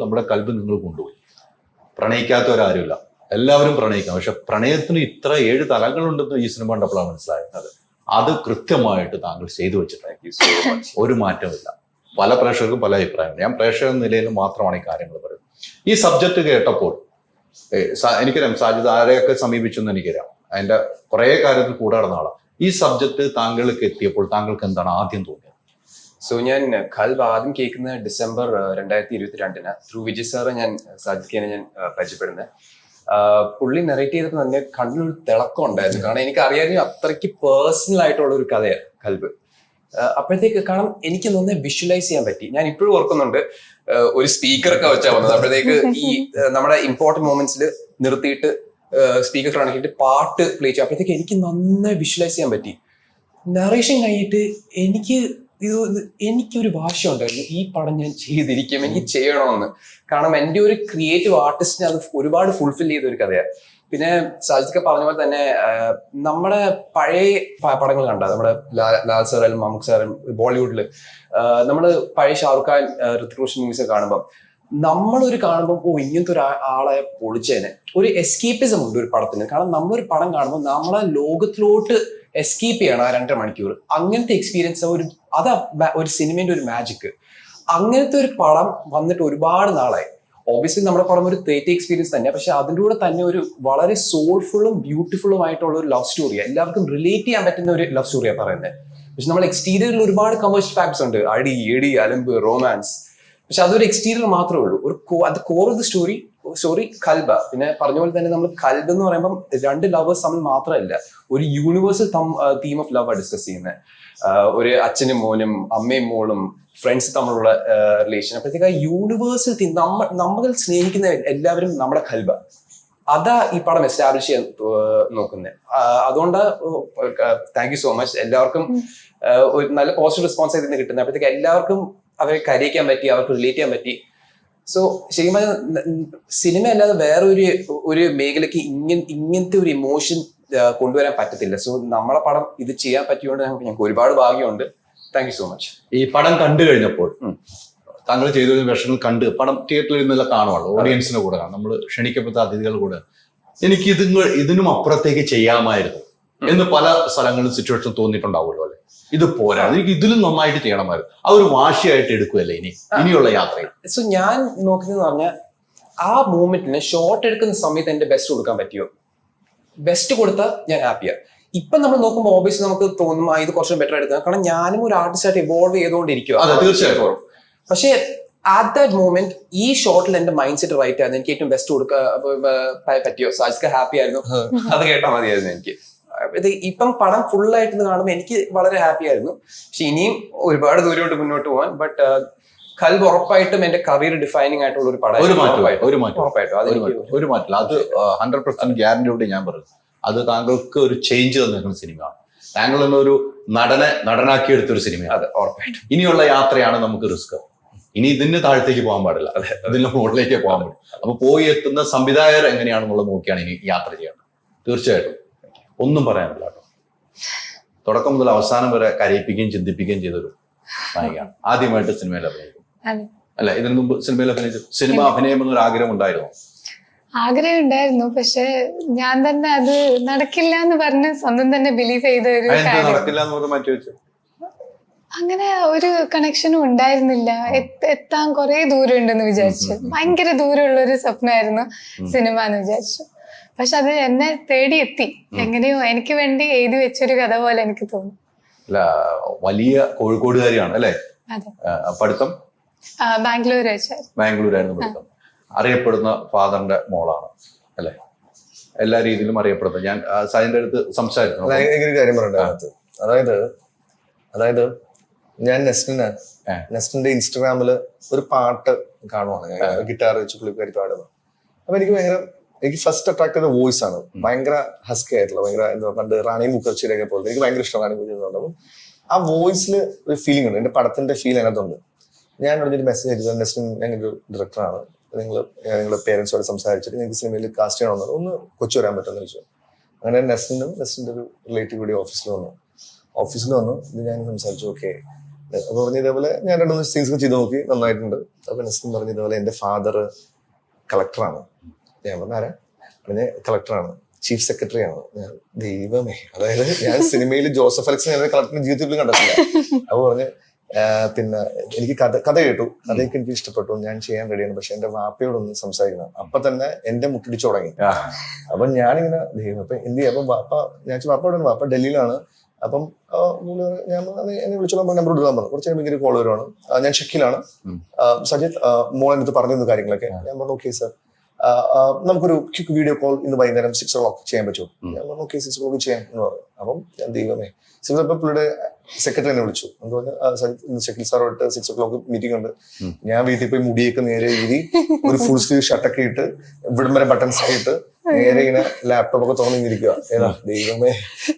Speaker 2: നമ്മുടെ കൽബ് നിങ്ങൾ കൊണ്ടുപോയി. പ്രണയിക്കാത്തവരാരുമില്ല, എല്ലാവരും പ്രണയിക്കാം. പക്ഷെ പ്രണയത്തിന് ഇത്ര 7 തലങ്ങളുണ്ടെന്ന് ഈ സിനിമ കണ്ടപ്പോഴാണ് മനസ്സിലായത്. അത് കൃത്യമായിട്ട് താങ്കൾ ചെയ്തു വെച്ചിട്ടുണ്ട്. ഒരു മാറ്റമില്ല. പല പ്രേക്ഷകർക്കും പല അഭിപ്രായങ്ങൾ. ഞാൻ പ്രേക്ഷക നിലയിൽ മാത്രമാണ് ഈ കാര്യങ്ങൾ പറയുന്നത്. ഈ സബ്ജക്ട് കേട്ടപ്പോൾ എനിക്കറിയാം സാജിദ് ആരെയൊക്കെ സമീപിച്ചെന്ന് എനിക്കറിയാം. അതിന്റെ കുറെ കാര്യത്തിൽ കൂടെ നടന്ന ആളാണ്. ഈ സബ്ജക്ട് താങ്കൾക്ക് എത്തിയപ്പോൾ താങ്കൾക്ക് എന്താണ് ആദ്യം തോന്നിയത്?
Speaker 3: ഞാൻ കൽബ് ആദ്യം കേൾക്കുന്നത് ഡിസംബർ 2022 ത്രൂ വിജയ് സാറ് ഞാൻ സാജിദിനെ ഞാൻ പരിചയപ്പെടുന്നത്. പുള്ളി നെറേറ്റ് ചെയ്തപ്പോൾ തന്നെ കണ്ണിലൊരു തിളക്കം ഉണ്ടായിരുന്നു. കാരണം എനിക്ക് അറിയാനും അത്രയ്ക്ക് പേഴ്സണൽ ആയിട്ടുള്ള ഒരു കഥയാണ് കൽബ്. അപ്പോഴത്തേക്ക് കാരണം എനിക്ക് നന്നായി വിഷ്വലൈസ് ചെയ്യാൻ പറ്റി. ഞാൻ ഇപ്പോഴും ഓർക്കുന്നുണ്ട്, ഒരു സ്പീക്കറൊക്കെ വെച്ചാൽ വന്നത്. അപ്പോഴത്തേക്ക് ഈ നമ്മുടെ ഇമ്പോർട്ടന്റ് മൊമെന്റ്സിൽ നിർത്തിയിട്ട് സ്പീക്കർ കണക്കിട്ട് പാട്ട് പ്ലേ ചെയ്യും. അപ്പോഴത്തേക്ക് എനിക്ക് നന്നായി വിഷ്വലൈസ് ചെയ്യാൻ പറ്റി. നറേഷൻ കഴിഞ്ഞിട്ട് എനിക്കൊരു വാശി ഉണ്ടായിരുന്നു, ഈ പടം ഞാൻ ചെയ്തിരിക്കും, എനിക്ക് ചെയ്യണമെന്ന്. കാരണം എൻ്റെ ഒരു ക്രിയേറ്റീവ് ആർട്ടിസ്റ്റിനെ അത് ഒരുപാട് ഫുൾഫിൽ ചെയ്ത ഒരു കഥയാണ്. പിന്നെ സാജിദ് പറഞ്ഞ പോലെ തന്നെ നമ്മുടെ പഴയ പടങ്ങൾ കണ്ട നമ്മുടെ ലാൽ സാറും മമ്മൂക്ക് സാറും ബോളിവുഡിൽ നമ്മള് പഴയ ഷാറുഖ് ഖാൻ, ഋതിക് റോഷൻ മൂവീസ് കാണുമ്പോൾ നമ്മളൊരു കാണുമ്പോൾ ഇങ്ങനത്തെ ഒരു ആളെ പൊളിച്ചേനെ ഒരു എസ്കേപ്പിസം ഉണ്ട് ഒരു പടത്തിന്. കാരണം നമ്മളൊരു പടം കാണുമ്പോൾ നമ്മളെ ലോകത്തിലോട്ട് എസ്കേപ്പ് ചെയ്യണം ആ 2.5 മണിക്കൂർ. അങ്ങനത്തെ എക്സ്പീരിയൻസ് അതാ ഒരു സിനിമേന്റെ ഒരു മാജിക്. അങ്ങനത്തെ ഒരു പടം വന്നിട്ട് ഒരുപാട് നാളായി. ഓബിയസ്ലി നമ്മുടെ പടം ഒരു തിയേറ്റർ എക്സ്പീരിയൻസ് തന്നെയാണ്, പക്ഷെ അതിൻ്റെ കൂടെ തന്നെ ഒരു വളരെ സോൾഫുള്ളും ബ്യൂട്ടിഫുള്ളും ആയിട്ടുള്ള ഒരു ലവ് സ്റ്റോറിയാണ്. എല്ലാവർക്കും റിലേറ്റ് ചെയ്യാൻ പറ്റുന്ന ഒരു ലവ് സ്റ്റോറിയാണ് പറയുന്നത്. പക്ഷെ നമ്മൾ എക്സ്റ്റീരിയറിൽ ഒരുപാട് കമേഴ്ഷ്യൽ ഫാക്ട്സ് ഉണ്ട്, അടി എടി അലമ്പ് റൊമാൻസ്. പക്ഷെ അതൊരു എക്സ്റ്റീരിയർ മാത്രമേ ഉള്ളൂ. അത് core of the story Kalba. പിന്നെ പറഞ്ഞ പോലെ തന്നെ നമ്മൾ കൽബ് എന്ന് പറയുമ്പോൾ 2 ലവേഴ്സ് തമ്മിൽ മാത്രമല്ല, ഒരു യൂണിവേഴ്സൽ തീം ഓഫ് ലവ് ആണ് ഡിസ്കസ് ചെയ്യുന്നത്. ഒരു അച്ഛനും മോനും അമ്മയും മോളും ഫ്രണ്ട്സ് തമ്മിലുള്ള റിലേഷൻ. അപ്പോഴത്തേക്ക് ആ യൂണിവേഴ്സൽ തീം, നമ്മൾ സ്നേഹിക്കുന്ന എല്ലാവരും നമ്മുടെ കൽബ. അതാ ഈ പടം എസ്റ്റാബ്ലിഷ് ചെയ്യാൻ നോക്കുന്നത്. അതുകൊണ്ട് താങ്ക് യു സോ മച്ച്. എല്ലാവർക്കും ഒരു നല്ല പോസിറ്റീവ് റെസ്പോൺസ് ആയിട്ട് കിട്ടുന്നത്. അപ്പോഴത്തേക്ക് എല്ലാവർക്കും അവരെ കരയിക്കാൻ പറ്റി, അവർക്ക് റിലേറ്റ് ചെയ്യാൻ പറ്റി. സോ ശരിക്കും സിനിമ അല്ലാതെ വേറെ ഒരു മേഖലയ്ക്ക് ഇങ്ങനത്തെ ഒരു ഇമോഷൻ കൊണ്ടുവരാൻ പറ്റത്തില്ല. സോ നമ്മളെ പടം ഇത് ചെയ്യാൻ പറ്റിയോണ്ട് ഞങ്ങൾക്ക് ഒരുപാട് ഭാഗ്യമുണ്ട്. Thank you so much.
Speaker 2: ഈ പടം കണ്ടു കഴിഞ്ഞപ്പോൾ താങ്കൾ ചെയ്ത വേഷങ്ങൾ കണ്ട് പടം തിയേറ്ററിൽ നിന്നെല്ലാം കാണുവാണല്ലോ, ഓഡിയൻസിന്റെ കൂടെ കാണും, നമ്മൾ ക്ഷണിക്കപ്പെട്ട അതിഥികളുടെ കൂടെ. എനിക്ക് ഇതിനും അപ്പുറത്തേക്ക് ചെയ്യാമായിരുന്നു എന്ന് പല സ്ഥലങ്ങളിലും സിറ്റുവേഷൻ തോന്നിയിട്ടുണ്ടാവുമല്ലോ അല്ലെ? ഇത് പോരാ, എനിക്ക് ഇതിലും നന്നായിട്ട് ചെയ്യണമായിരുന്നു. ആ ഒരു വാശിയായിട്ട് എടുക്കുമല്ലേ ഇനിയുള്ള യാത്രയിൽ?
Speaker 3: സോ ഞാൻ നോക്കുന്നതെന്ന് പറഞ്ഞാൽ ആ മൂമെന്റിന് ഷോട്ട് എടുക്കുന്ന സമയത്ത് എന്റെ ബെസ്റ്റ് കൊടുക്കാൻ പറ്റിയോ? ബെസ്റ്റ് കൊടുത്താൽ ഞാൻ ഹാപ്പിയാണ്. ഇപ്പൊ നമ്മൾ നോക്കുമ്പോൾ ഓബിയസ്ലി നമുക്ക് തോന്നും ഇത് കുറച്ചും ബെറ്റർ എടുക്കാം. കാരണം ഞാനും ഒരു ആർട്ടിസ്റ്റായിട്ട് ഇവോൾവ് ചെയ്തുകൊണ്ടിരിക്കുക.
Speaker 2: തീർച്ചയായിട്ടും.
Speaker 3: പക്ഷെ അറ്റ് ദാറ്റ് മൂമെന്റ് ഈ ഷോട്ടിൽ എന്റെ മൈൻഡ് സെറ്റ് റൈറ്റ് ആയിരുന്നു. എനിക്ക് ഏറ്റവും ബെസ്റ്റ് കൊടുക്കാൻ പറ്റിയോ? സാജിക്ക് ഹാപ്പി ആയിരുന്നു, അത് കേട്ടാൽ മതിയായിരുന്നു എനിക്ക്. ഇപ്പം പടം ഫുള്ളായിട്ട് കാണുമ്പോൾ എനിക്ക് വളരെ ഹാപ്പി ആയിരുന്നു. പക്ഷെ ഇനിയും ഒരുപാട് ദൂരോട്ട് മുന്നോട്ട് പോകാൻ. ബട്ട് കൽബ് ഉറപ്പായിട്ടും എന്റെ കരിയർ ഡിഫൈനിങ് ആയിട്ടുള്ള ഒരു പടം.
Speaker 2: ഒരു മാറ്റം അത് 100% ഗ്യാരണ്ടിയോട് ഞാൻ പറയുന്നു. അത് താങ്കൾക്ക് ഒരു ചേഞ്ച് തന്നിരിക്കുന്ന സിനിമയാണ്. താങ്കൾ എന്നൊരു നടനാക്കി എടുത്തൊരു സിനിമയാണ്.
Speaker 3: അതെ, ഉറപ്പായിട്ടും.
Speaker 2: ഇനിയുള്ള യാത്രയാണ് നമുക്ക് റിസ്ക്. ഇനി ഇതിന് താഴത്തേക്ക് പോകാൻ പാടില്ല, ഇതിന്റെ മുകളിലേക്ക് പോകാൻ പാടില്ല. അപ്പൊ പോയി എത്തുന്ന സംവിധായകർ എങ്ങനെയാണെന്നുള്ളത് നോക്കിയാണ് ഇനി യാത്ര ചെയ്യേണ്ടത്. തീർച്ചയായിട്ടും ഒന്നും പറയാനില്ല കേട്ടോ. തുടക്കം മുതൽ അവസാനം വരെ കരയിപ്പിക്കുകയും ചിന്തിപ്പിക്കുകയും ചെയ്തൊരു നായികയാണ്. ആദ്യമായിട്ട് സിനിമയിൽ അഭിനയിക്കും അല്ല? ഇതിനു മുമ്പ് സിനിമയിൽ അഭിനയിച്ചു? സിനിമ അഭിനയം എന്നൊരു ആഗ്രഹം ഉണ്ടായിരുന്നു?
Speaker 4: ആഗ്രഹം ഉണ്ടായിരുന്നു, പക്ഷെ ഞാൻ തന്നെ അത് നടക്കില്ല എന്ന് പറഞ്ഞ് സ്വന്തം തന്നെ ബിലീവ് ചെയ്ത ഒരു
Speaker 2: നടക്കില്ല എന്ന് പറഞ്ഞ് മാറ്റി വെച്ചു.
Speaker 4: അങ്ങനെ ഒരു കണക്ഷനും ഉണ്ടായിരുന്നില്ല. എത്താൻ കുറെ ദൂരം ഉണ്ടെന്ന് വിചാരിച്ചു. ഭയങ്കര ദൂരമുള്ള ഒരു സ്വപ്നമായിരുന്നു സിനിമ എന്ന് വിചാരിച്ചു. പക്ഷെ അത് എന്നെ തേടി എത്തി. എങ്ങനെയോ എനിക്ക് വേണ്ടി എഴുതി വെച്ചൊരു കഥ പോലെ എനിക്ക് തോന്നി.
Speaker 2: അല്ല, വലിയ കോഴിക്കോടുകാരിയാണ് അല്ലെ? പഠിത്തം ബാംഗ്ലൂരായിരുന്നു പഠിത്തം. അറിയപ്പെടുന്ന ഫാദറിന്റെ മോളാണ് അല്ലെ? എല്ലാ രീതിയിലും അറിയപ്പെടുന്നത്. ഞാൻ സാജിന്റെ അടുത്ത് സംസാരിച്ചു.
Speaker 1: എനിക്കൊരു കാര്യം പറയണ്ടത്, അതായത് ഞാൻ നെസ്റ്റിന്റെ ഇൻസ്റ്റഗ്രാമില് ഒരു പാട്ട് കാണുവാണ്, ഗിറ്റാർ വെച്ച് പുള്ളിക്കാരി പാടുന്നത്. അപ്പൊ എനിക്ക് ഫസ്റ്റ് അട്രാക്ട് ചെയ്ത വോയിസ് ആണ്. ഭയങ്കര ഹസ്കി ആയിട്ടുള്ള, ഭയങ്കര എന്താ പണ്ട് റാണി മുഖർജിയുടെ പോലെ എനിക്ക് ഭയങ്കര ഇഷ്ടം റാണി മുഖർജി. അപ്പം ആ വോയിസിൽ ഒരു ഫീലിംഗ് ഉണ്ട്, എന്റെ പടത്തിന്റെ ഫീൽ അതിനകത്തുണ്ട്. ഞാൻ ഒരു മെസ്സേജ് അയച്ചത്, നെസ്റ്റിൻ ഞങ്ങളൊരു ഡയറക്ടറാണ്, നിങ്ങളുടെ പേരൻസോട് സംസാരിച്ചിട്ട് നിങ്ങൾക്ക് സിനിമയിൽ കാസ്റ്റ് ചെയ്യണമെന്ന് ഒന്ന് കൊച്ചു വരാൻ പറ്റുമെന്ന് ചോദിച്ചു. അങ്ങനെ നെസ്റ്റിന്റെ ഒരു റിലേറ്റീവ് കൂടി ഓഫീസിൽ വന്നു. ഇത് ഞാൻ സംസാരിച്ചു. ഓക്കെ, അപ്പൊ പറഞ്ഞ ഇതേപോലെ ഞാൻ 2-3 സീൻസ് ചെയ്ത് നോക്കി, നന്നായിട്ടുണ്ട്. അപ്പൊ നെസ്റ്റിൻ പറഞ്ഞ ഇതേപോലെ എന്റെ ഫാദർ കളക്ടറാണ്. ഞാൻ പറഞ്ഞ ആരാ? പിന്നെ കളക്ടറാണ്, ചീഫ് സെക്രട്ടറി ആണ്. ഞാൻ ദൈവമേ, അതായത് ഞാൻ സിനിമയിൽ ജോസഫ് അലക്സ് ഞാൻ കളക്ടറിന്റെ ജീവിതത്തിൽ കണ്ടിട്ടില്ല. അപ്പൊ പറഞ്ഞ് പിന്നെ എനിക്ക് കഥ കേട്ടു, കഥയൊക്കെ എനിക്ക് ഇഷ്ടപ്പെട്ടു, ഞാൻ ചെയ്യാൻ റെഡിയാണ്, പക്ഷെ എന്റെ വാപ്പയോടൊന്ന് സംസാരിക്കണം. അപ്പൊ തന്നെ എന്റെ മുട്ടിടിച്ചു തുടങ്ങി. അപ്പൊ ഞാനിങ്ങനെ ദൈവം അപ്പൊ എന്ത് ചെയ്യാം? അപ്പൊ ഞാൻ വാപ്പയോടാണ്, വാപ്പ ഡൽഹിയിലാണ്. അപ്പം ഞാൻ എന്നെ വിളിച്ചോളാൻ നമ്പർ എടുക്കാൻ പറഞ്ഞു. കുറച്ച് കഴിയുമ്പോൾ എനിക്ക് കോൾ വരുവാണ്. ഞാൻ ഷക്കീലാണ്, സജിത്ത് മോളെ അടുത്ത് പറഞ്ഞിരുന്ന കാര്യങ്ങളൊക്കെ. ഞാൻ പറഞ്ഞു ഓക്കെ സർ. നമുക്കൊരു ക്വിക്ക് വീഡിയോ കോൾ ഇന്ന് വൈകുന്നേരം 6 o'clock ചെയ്യാൻ പറ്റുമോ? ഓക്കെ 6 o'clock ചെയ്യാം എന്ന് പറഞ്ഞു. അപ്പം ഞാൻ ദൈവമേ 6 o'clock പുള്ളിയുടെ സെക്രട്ടറി എന്നെ വിളിച്ചു. സെക്രട്ടറി സാറുമായിട്ട് 6 o'clock മീറ്റിംഗ് ഉണ്ട്. ഞാൻ വീട്ടിൽ പോയി മുടിയൊക്കെ നേരെ എഴുതി ഒരു ഫുൾ സ്ലീവ് ഷർട്ടൊക്കെ ഇട്ട് ഇവിടം വരെ ബട്ടൺസ് ഒക്കെ ഇട്ട് നേരെ ഇങ്ങനെ ലാപ്ടോപ്പ് ഒക്കെ തുറന്നിരിക്കുക. ഏതാ ദൈവമേ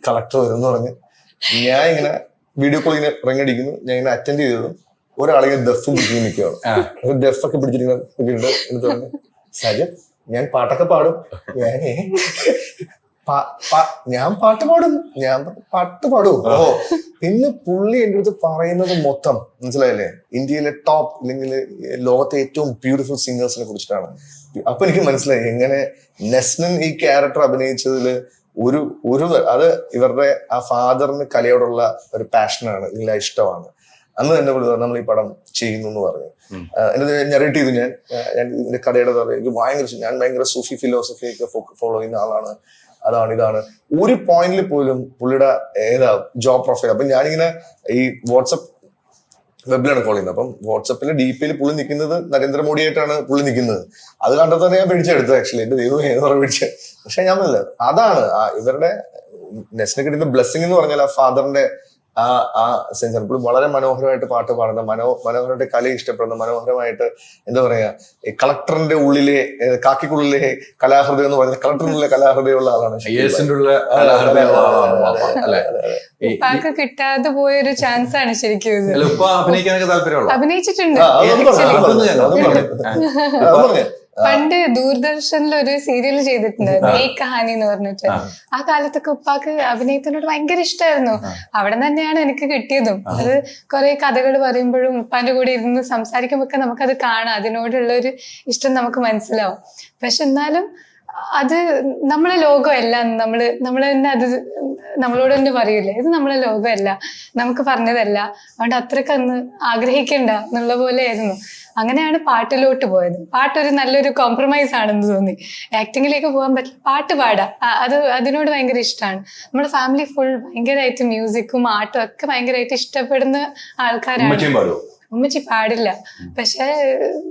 Speaker 1: കളക്ടർ വരും എന്ന് പറഞ്ഞ് ഞാൻ ഇങ്ങനെ വീഡിയോ കോൾ ഇങ്ങനെ റിങ്ങടിക്കുന്നു. ഞാൻ ഇങ്ങനെ അറ്റൻഡ് ചെയ്തതും ഒരാളിങ്ങനെ ദഫും പിടിച്ച് നിൽക്കുകയാണ്. ദഫൊക്കെ പിടിച്ചിട്ടുണ്ട് എന്ന് തോന്നുന്നു. സജത് ഞാൻ പാട്ടൊക്കെ പാടും, ഞാൻ പാട്ട് പാടും. ഓ പിന്നെ പുള്ളി എൻ്റെ അടുത്ത് പറയുന്നത് മൊത്തം മനസ്സിലായല്ലേ, ഇന്ത്യയിലെ ടോപ്പ് അല്ലെങ്കിൽ ലോകത്തെ ഏറ്റവും ബ്യൂട്ടിഫുൾ സിംഗേഴ്സിനെ കുറിച്ചിട്ടാണ്. അപ്പൊ എനിക്ക് മനസ്സിലായി എങ്ങനെ നെസ്നൻ ഈ ക്യാരക്ടർ അഭിനയിച്ചതില് ഒരു അത് ഇവരുടെ ആ ഫാദറിന് കലയോടുള്ള ഒരു പാഷനാണ്, ഇല്ല ഇഷ്ടമാണ്. അന്ന് തന്നെ നമ്മൾ ഈ പടം ചെയ്യുന്നു എന്ന് പറഞ്ഞു. എന്നത് ഞെറേറ്റ് ചെയ്തു. ഞാൻ ഇതിന്റെ കഥയുടെ എനിക്ക് ഞാൻ ഭയങ്കര സൂഫി ഫിലോസഫി ഒക്കെ ഫോളോ ചെയ്യുന്ന ആളാണ്. ഇതാണ് ഒരു പോയിന്റിൽ പോലും പുള്ളിയുടെ ജോബ് പ്രൊഫൈൽ. അപ്പൊ ഞാനിങ്ങനെ ഈ വാട്സപ്പ് വെബിലാണ് കോൾ ചെയ്യുന്നത്. അപ്പം വാട്സപ്പിൽ DP-യിൽ പുള്ളി നിൽക്കുന്നത് നരേന്ദ്രമോദിയായിട്ടാണ് പുള്ളി നിൽക്കുന്നത്. അത് കണ്ടത് തന്നെ ഞാൻ പിടിച്ചെടുത്തത്. ആക്ച്വലി എന്റെ ദൈവം ഏത് പറഞ്ഞ പിടിച്ചത്. പക്ഷെ ഞാൻ പറഞ്ഞില്ല, അതാണ് ഇവരുടെ നെസ്റ്റിന് കിട്ടുന്ന ബ്ലെസ്സിങ് എന്ന് പറഞ്ഞാൽ ആ ഫാദറിന്റെ ആ സെൻസ്. പുള്ളി വളരെ മനോഹരമായിട്ട് പാട്ട് പാടുന്ന, മനോഹരമായിട്ട് കല ഇഷ്ടപ്പെടുന്ന, മനോഹരമായിട്ട് എന്താ പറയാ ഈ കളക്ടറിന്റെ ഉള്ളിലെ കാക്കിക്കുള്ളിലെ കലാഹൃദയം എന്ന് പറയുന്നത് കളക്ടറിനുള്ള കലാഹൃദയമുള്ള ആളാണ്.
Speaker 4: ഉപ്പാക്ക് കിട്ടാതെ പോയൊരു ചാൻസ് ആണ് ശരിക്കും.
Speaker 2: അഭിനയിക്കാനൊക്കെ താല്പര്യമുള്ള
Speaker 4: അഭിനയിച്ചിട്ടുണ്ട്. പണ്ട് ദൂരദർശനിൽ ഒരു സീരിയൽ ചെയ്തിട്ടുണ്ടായിരുന്നു, ഏക് കഹാനി എന്ന് പറഞ്ഞിട്ട്. ആ കാലത്തൊക്കെ ഉപ്പാക്ക് അഭിനയത്തിനോട് ഭയങ്കര ഇഷ്ടമായിരുന്നു. അവിടെ തന്നെയാണ് എനിക്ക് കിട്ടിയതും. അത് കുറെ കഥകൾ പറയുമ്പോഴും ഉപ്പാന്റെ കൂടെ ഇരുന്ന് സംസാരിക്കുമ്പോ നമുക്കത് കാണാം, അതിനോടുള്ള ഒരു ഇഷ്ടം നമുക്ക് മനസ്സിലാവും. പക്ഷെ എന്നാലും അത് നമ്മളെ ലോകമല്ല. നമ്മള് തന്നെ അത് നമ്മളോട് തന്നെ പറയൂലേ, ഇത് നമ്മളെ ലോകമല്ല, നമുക്ക് പറഞ്ഞതല്ല, അതുകൊണ്ട് അത്രയ്ക്ക് അന്ന് ആഗ്രഹിക്കണ്ട എന്നുള്ള പോലെ ആയിരുന്നു. അങ്ങനെയാണ് പാട്ടിലോട്ട് പോയത്. പാട്ടൊരു നല്ലൊരു കോംപ്രമൈസ് ആണെന്ന് തോന്നി. ആക്ടിങ്ങിലേക്ക് പോകാൻ പറ്റില്ല, പാട്ട് പാടാം, അതിനോട് ഭയങ്കര ഇഷ്ടമാണ്. നമ്മുടെ ഫാമിലി ഫുൾ ഭയങ്കരമായിട്ട് മ്യൂസിക്കും ആർട്ടും ഒക്കെ ഭയങ്കരമായിട്ട് ഇഷ്ടപ്പെടുന്ന ആൾക്കാരാണ്. ഉമ്മച്ചി പാടില്ല, പക്ഷെ